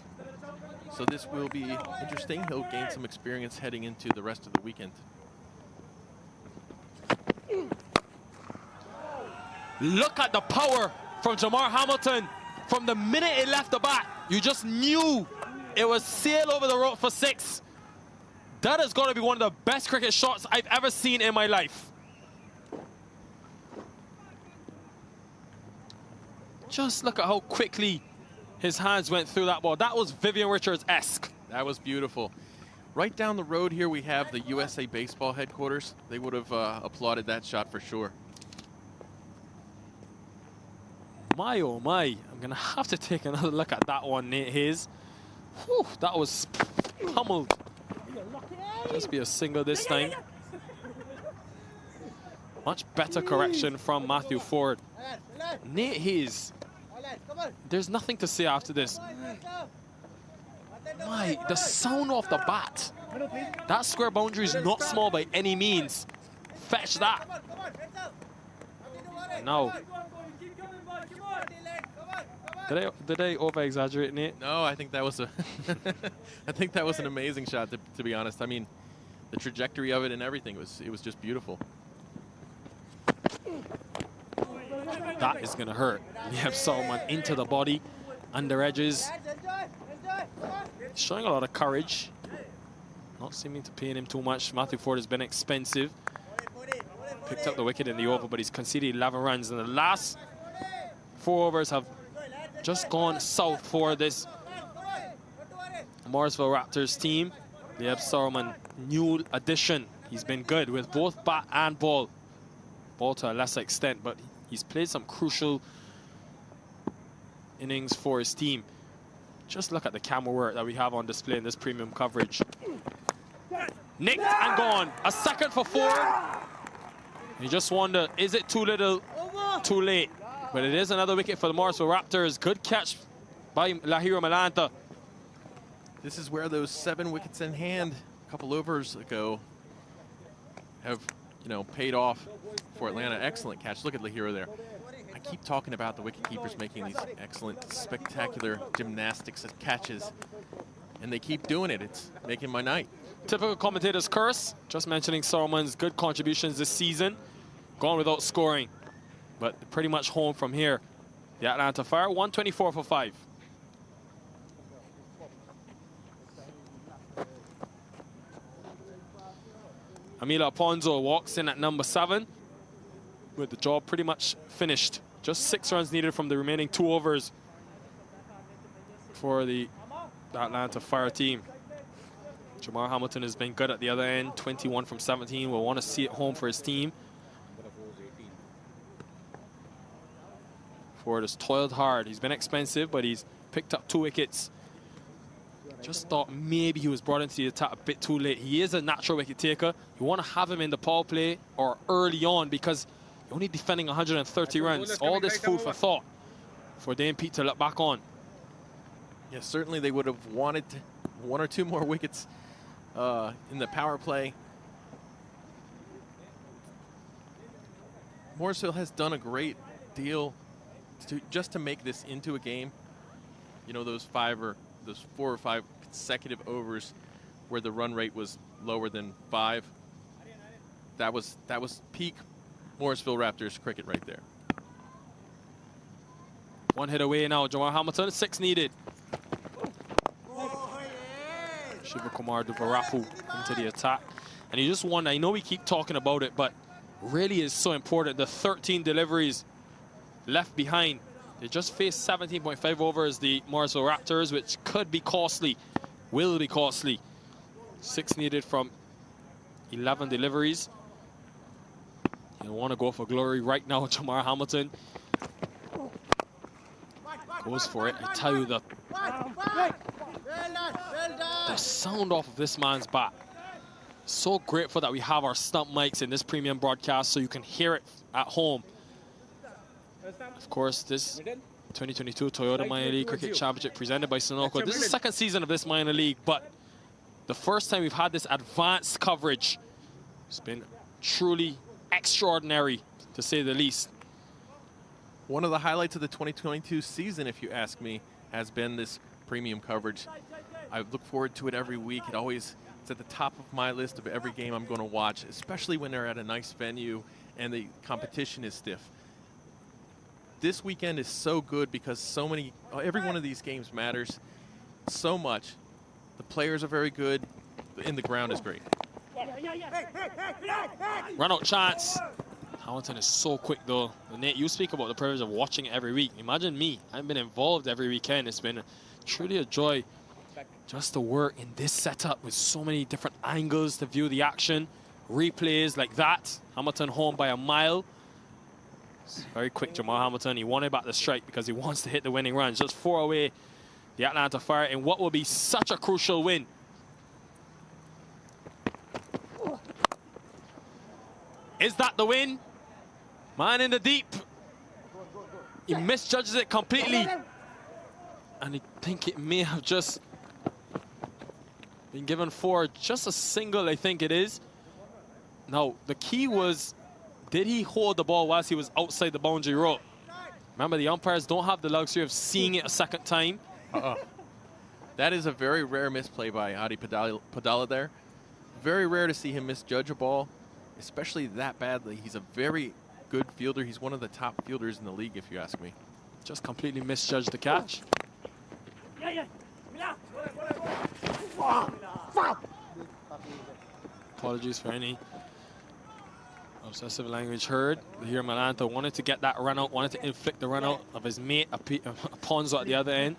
so this will be interesting. He'll gain some experience heading into the rest of the weekend. Look at the power from Jamar Hamilton. From the minute it left the bat, you just knew it was sail over the road for 6. That is going to be one of the best cricket shots I've ever seen in my life. Just look at how quickly his hands went through that ball. That was Vivian Richards-esque. That was beautiful. Right down the road here, we have the USA Baseball headquarters. They would have applauded that shot for sure. My, oh my. I'm going to have to take another look at that one, Nate Hayes. Whew, that was pummeled. Just be a single this time. Much better correction from Matthew Ford. Nate Hayes, there's nothing to say after this. My, the sound off the bat. That square boundary is not small by any means. Fetch that. Now, did I over-exaggerate, Nate? No, I think that was a I think that was an amazing shot, to be honest. I mean, the trajectory of it and everything, it was just beautiful. That is going to hurt. You have someone into the body, under edges. Showing a lot of courage. Not seeming to pain him too much. Matthew Ford has been expensive. Picked up the wicket in the over, but he's conceded 11 runs. And the last 4 overs have just gone south for this Morrisville Raptors team. Lieb Sauerman, new addition. He's been good with both bat and ball. Ball to a lesser extent, but he's played some crucial innings for his team. Just look at the camera work that we have on display in this premium coverage. Nicked and gone. A second for 4. You just wonder, is it too little, too late? But it is another wicket for the Morrisville Raptors. Good catch by Lahiro Malanta. This is where those 7 wickets in hand a couple overs ago have, paid off for Atlanta. Excellent catch. Look at Lahiro there. I keep talking about the wicket keepers making these excellent, spectacular gymnastics and catches, and they keep doing it. It's making my night. Typical commentator's curse. Just mentioning Sauerman's good contributions this season. Gone without scoring, but pretty much home from here. The Atlanta Fire, 124 for 5. Amila Ponzo walks in at number 7 with the job pretty much finished. Just 6 runs needed from the remaining 2 overs for the Atlanta Fire team. Jamar Hamilton has been good at the other end, 21 from 17. We'll want to see it home for his team. Ford has toiled hard. He's been expensive, but he's picked up 2 wickets. Just thought maybe he was brought into the attack a bit too late. He is a natural wicket taker. You want to have him in the power play or early on because you're only defending 130 runs. All this food for thought for Dane Pete to look back on. Yeah, certainly they would have wanted 1 or 2 more wickets in the power play. Morrisville has done a great deal just to make this into a game. You know, those 4 or 5 consecutive overs where the run rate was lower than 5. That was peak Morrisville Raptors cricket right there. 1 hit away now, Jamar Hamilton, 6 needed. Shiva Kumar Duvarapu into the attack. And you just wonder, I know we keep talking about it, but really is so important. The 13 deliveries left behind. They just faced 17.5 overs, the Morrisville Raptors, which could be costly, will be costly. 6 needed from 11 deliveries. You want to go for glory right now, Jamar Hamilton. Goes for it. I tell you, the sound off of this man's bat. So grateful that we have our stump mics in this premium broadcast so you can hear it at home. Of course, this 2022 Toyota Minor League Cricket Championship presented by Sunoco. This is the second season of this minor league, but the first time we've had this advanced coverage. It's been truly extraordinary, to say the least. One of the highlights of the 2022 season, if you ask me, has been this premium coverage. I look forward to it every week. It's at the top of my list of every game I'm going to watch, especially when they're at a nice venue and the competition is stiff. This weekend is so good because every one of these games matters so much. The players are very good, and the ground is great. Run out chance. Hamilton is so quick though. Nate, you speak about the privilege of watching it every week. Imagine me. I've been involved every weekend. It's been truly a joy just to work in this setup with so many different angles to view the action. Replays like that. Hamilton home by a mile. It's very quick, Jamar Hamilton. He wanted back the strike because he wants to hit the winning runs. Just 4 away the Atlanta Fire in what will be such a crucial win. Is that the win? Man in the deep. He misjudges it completely. And I think it may have just been given for just a single, I think it is. Now, the key was, did he hold the ball whilst he was outside the boundary rope? Remember, the umpires don't have the luxury of seeing it a second time. That is a very rare misplay by Adi Padala there. Very rare to see him misjudge a ball, especially that badly. He's a very good fielder. He's one of the top fielders in the league, if you ask me. Just completely misjudged the catch. Apologies for any obsessive language heard. Here, Malanta wanted to get that run out, wanted to inflict the run out of his mate, Ponzo at the other end.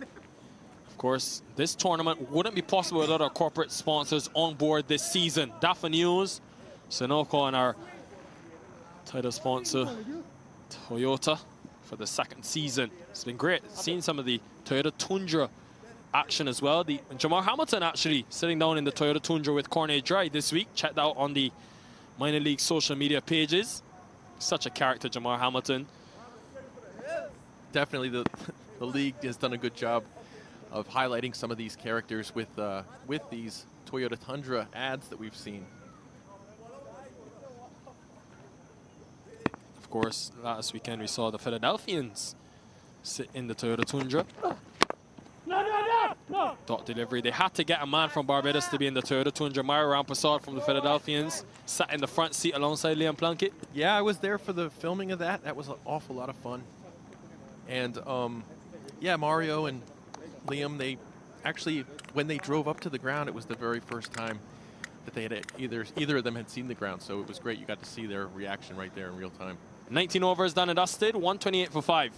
Of course, this tournament wouldn't be possible without our corporate sponsors on board this season. Dafa News, Sunoco, and our title sponsor, Toyota, for the second season. It's been great seeing some of the Toyota Tundra action as well. Jamar Hamilton actually sitting down in the Toyota Tundra with Cornet Dry this week. Check that out on the minor league social media pages. Such a character, Jamar Hamilton. Definitely the league has done a good job of highlighting some of these characters with these Toyota Tundra ads that we've seen. Of course, last weekend we saw the Philadelphians sit in the Toyota Tundra. Dot delivery. They had to get a man from Barbados to be in the Toyota Tundra. Mario Rampersad from the Philadelphians sat in the front seat alongside Liam Plunkett. Yeah, I was there for the filming of that. That was an awful lot of fun. And yeah, Mario and Liam, they actually, when they drove up to the ground, it was the very first time that they had either of them had seen the ground. So it was great. You got to see their reaction right there in real time. 19 overs done and dusted, 128 for 5.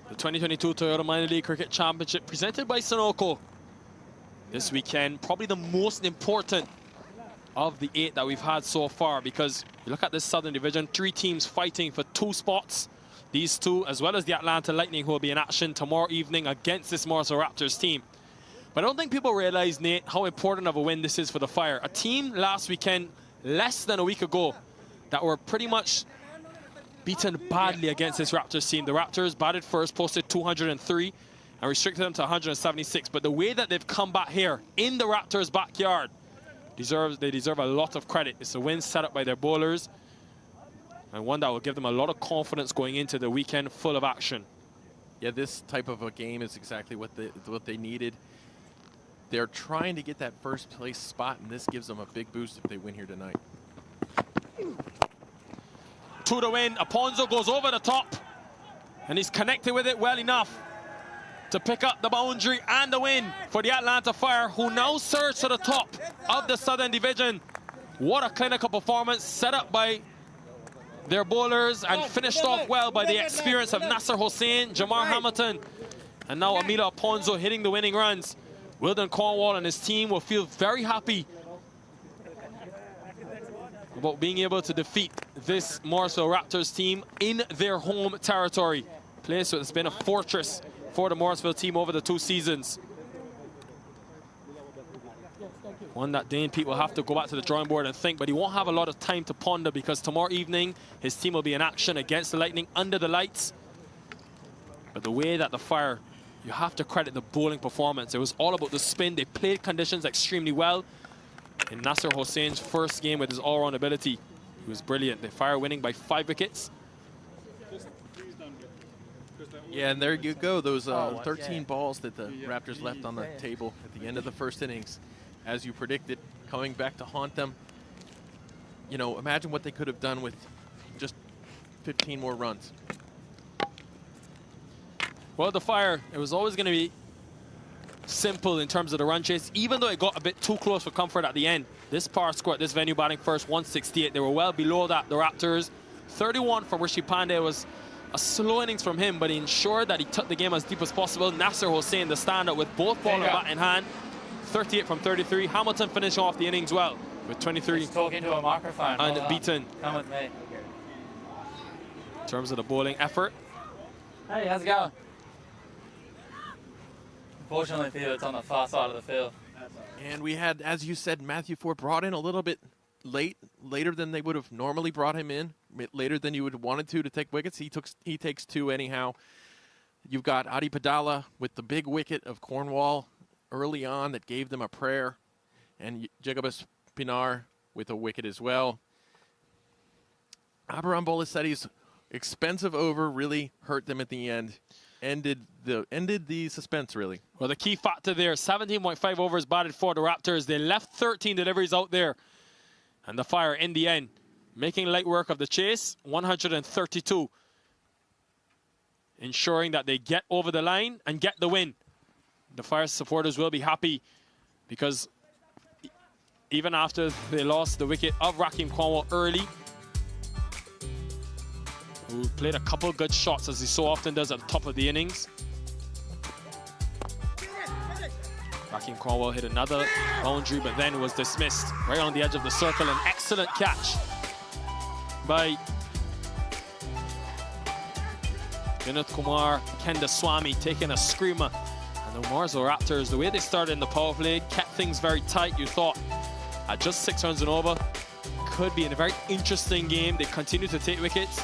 The 2022 Toyota Minor League Cricket Championship presented by Sunoco. this weekend. Probably the most important of the 8 that we've had so far, because you look at this Southern Division, 3 teams fighting for 2 spots. These 2, as well as the Atlanta Lightning, who will be in action tomorrow evening against this Morrisville Raptors team. But I don't think people realize, Nate, how important of a win this is for the Fire. A team last weekend, less than a week ago, that were pretty much beaten badly against this Raptors team. The Raptors batted first, posted 203, and restricted them to 176. But the way that they've come back here in the Raptors' backyard, they deserve a lot of credit. It's a win set up by their bowlers, and one that will give them a lot of confidence going into the weekend full of action. Yeah, this type of a game is exactly what they needed. They're trying to get that first place spot, and this gives them a big boost if they win here tonight. 2 to win. Aponzo goes over the top, and he's connected with it well enough to pick up the boundary and the win for the Atlanta Fire, who now surge to the top of the Southern Division. What a clinical performance set up by their bowlers and finished off well by the experience of Nasser Hossain, Jamar Hamilton, and now Emilio Aponzo hitting the winning runs. Wilden Cornwall and his team will feel very happy about being able to defeat this Morrisville Raptors team in their home territory. Place that's been a fortress for the Morrisville team over the 2 seasons. One that Dane Pete will have to go back to the drawing board and think, but he won't have a lot of time to ponder, because tomorrow evening his team will be in action against the Lightning under the lights. But the way that the Fire, you have to credit the bowling performance. It was all about the spin. They played conditions extremely well. In Nasser Hossain's first game with his all-round ability, he was brilliant. The Fire winning by 5 wickets. Yeah, and there you go. Those 13 balls that the Raptors left on the table at the end of the first innings, as you predicted, coming back to haunt them. You know, imagine what they could have done with just 15 more runs. Well, the Fire, it was always going to be simple in terms of the run chase, even though it got a bit too close for comfort at the end. This power score at this venue batting first, 168. They were well below that, the Raptors. 31 from Rishi Pandey was a slow innings from him, but he ensured that he took the game as deep as possible. Nasser Hossain, the stand-up with both ball and bat in hand. 38 from 33. Hamilton finishing off the innings well with 23. He's talking to a microphone. Unbeaten. Come with me. In terms of the bowling effort. Hey, how's it going? Fortunately for you, it's on the far side of the field. And we had, as you said, Matthew Ford brought in a little bit later than they would have normally brought him in, later than you would have wanted to take wickets. He takes 2 anyhow. You've got Adi Padala with the big wicket of Cornwall early on that gave them a prayer, and Jacobus Pinar with a wicket as well. Abraham Bolassetti's expensive over really hurt them at the end. Ended the suspense, really. Well, the key factor there, 17.5 overs batted for the Raptors. They left 13 deliveries out there. And the Fire, in the end, making light work of the chase, 132. Ensuring that they get over the line and get the win. The Fire supporters will be happy, because even after they lost the wicket of Raheem Cornwall early, who played a couple good shots, as he so often does at the top of the innings. Raheem Cornwall hit another boundary, but then was dismissed right on the edge of the circle. An excellent catch by Vinod Kumar Kendaswamy, taking a screamer. And the Morrisville Raptors, the way they started in the power play, kept things very tight. You thought at just 6 runs and over, could be in a very interesting game. They continue to take wickets.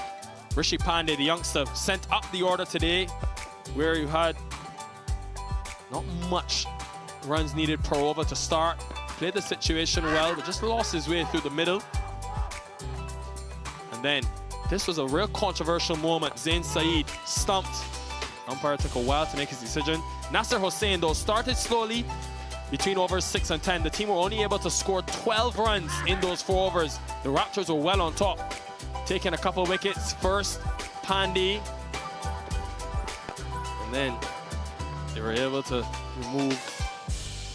Rishi Pandey, the youngster, sent up the order today, where you had not much runs needed per over to start. Played the situation well, but just lost his way through the middle. And then, this was a real controversial moment. Zain Saeed stumped. Umpire took a while to make his decision. Nasser Hossain, though, started slowly between overs 6 and 10. The team were only able to score 12 runs in those 4 overs. The Raptors were well on top, taking a couple wickets. First, Pandey. And then they were able to remove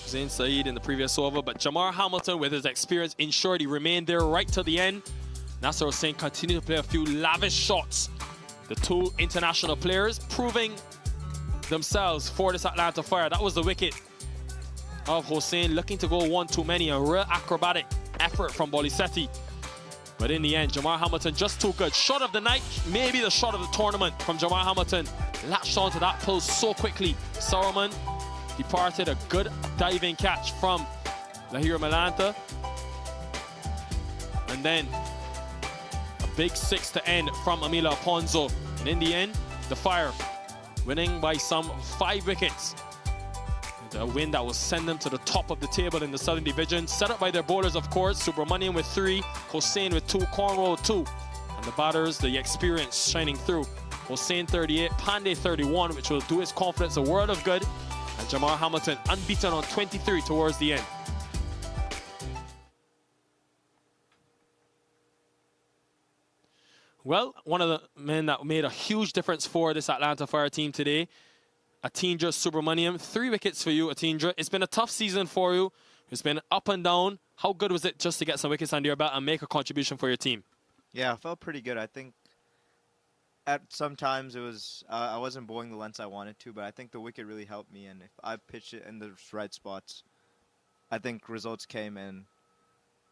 Zain Saeed in the previous over. But Jamar Hamilton, with his experience, ensured he remained there right to the end. Nasser Hossain continued to play a few lavish shots. The 2 international players proving themselves for this Atlanta Fire. That was the wicket of Hossein, looking to go one too many. A real acrobatic effort from Bolisetti. But in the end, Jamar Hamilton just too good. Shot of the night, maybe the shot of the tournament from Jamar Hamilton. Latched onto that pull so quickly. Sauerman departed. A good diving catch from Lahira Malanta. And then a big 6 to end from Amila Aponzo. And in the end, the Fire winning by some 5 wickets. A win that will send them to the top of the table in the Southern Division. Set up by their bowlers, of course. Subramanian with 3, Hossein with 2, Cornrow with 2. And the batters, the experience shining through. Hossein 38, Pandey 31, which will do his confidence a world of good. And Jamar Hamilton unbeaten on 23 towards the end. Well, one of the men that made a huge difference for this Atlanta Fire team today, Atindra Subramaniam. 3 wickets for you, Atindra. It's been a tough season for you. It's been up and down. How good was it just to get some wickets under your belt and make a contribution for your team? Yeah, I felt pretty good. I think at some times it was I wasn't bowling the lengths I wanted to, but I think the wicket really helped me. And if I pitched it in the right spots, I think results came. And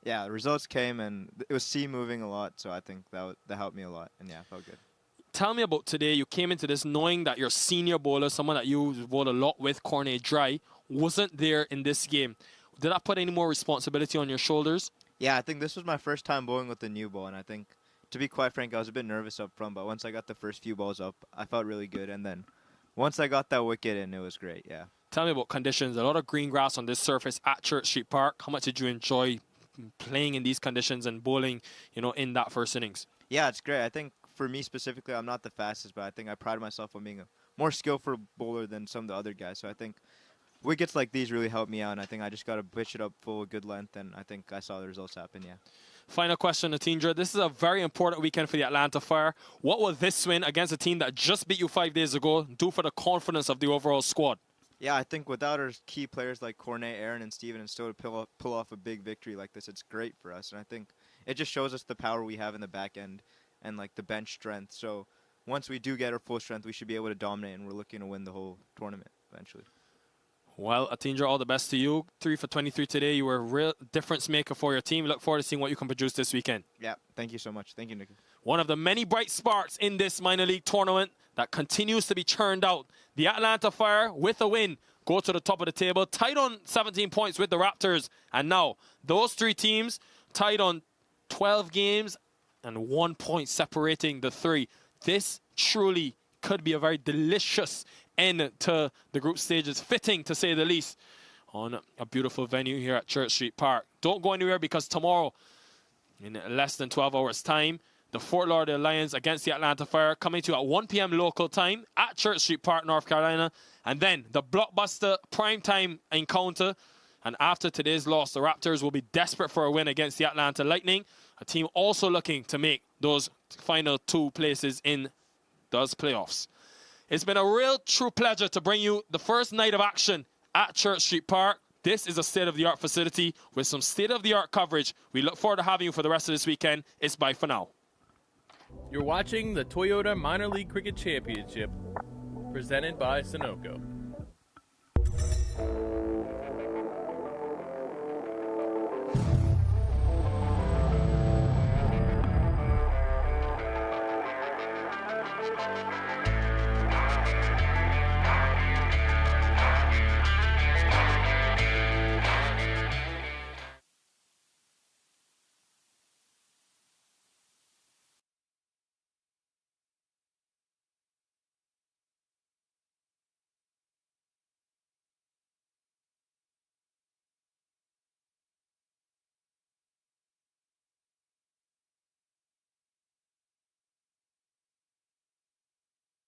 yeah, results came, and it was seam moving a lot. So I think that helped me a lot. And yeah, I felt good. Tell me about today. You came into this knowing that your senior bowler, someone that you bowled a lot with, Cornet Dry, wasn't there in this game. Did that put any more responsibility on your shoulders? Yeah, I think this was my first time bowling with the new ball, and I think, to be quite frank, I was a bit nervous up front, but once I got the first few balls up, I felt really good, and then once I got that wicket in, it was great, yeah. Tell me about conditions. A lot of green grass on this surface at Church Street Park. How much did you enjoy playing in these conditions and bowling, in that first innings? Yeah, it's great. I think for me specifically, I'm not the fastest, but I think I pride myself on being a more skillful bowler than some of the other guys. So I think wickets like these really help me out, and I think I just got to pitch it up full of good length, and I think I saw the results happen, yeah. Final question, Atindra. This is a very important weekend for the Atlanta Fire. What will this win against a team that just beat you 5 days ago do for the confidence of the overall squad? Yeah, I think without our key players like Cornet, Aaron, and Steven, and still to pull off a big victory like this, it's great for us. And I think it just shows us the power we have in the back end and like the bench strength. So once we do get our full strength, we should be able to dominate, and we're looking to win the whole tournament eventually. Well, Atindra, all the best to you. 3 for 23 today. You were a real difference maker for your team. Look forward to seeing what you can produce this weekend. Yeah, thank you so much. Thank you, Nick. One of the many bright sparks in this minor league tournament that continues to be churned out. The Atlanta Fire, with a win, go to the top of the table, tied on 17 points with the Raptors. And now, those 3 teams tied on 12 games and 1 point separating the 3. This truly could be a very delicious end to the group stages, fitting to say the least, on a beautiful venue here at Church Street Park. Don't go anywhere, because tomorrow, in less than 12 hours' time, the Fort Lauderdale Lions against the Atlanta Fire, coming to you at 1 p.m. local time at Church Street Park, North Carolina. And then the blockbuster primetime encounter. And after today's loss, the Raptors will be desperate for a win against the Atlanta Lightning, a team also looking to make those final 2 places in those playoffs. It's been a real true pleasure to bring you the first night of action at Church Street Park. This is a state-of-the-art facility with some state-of-the-art coverage. We look forward to having you for the rest of this weekend. It's bye for now. You're watching the Toyota Minor League Cricket Championship, presented by Sunoco.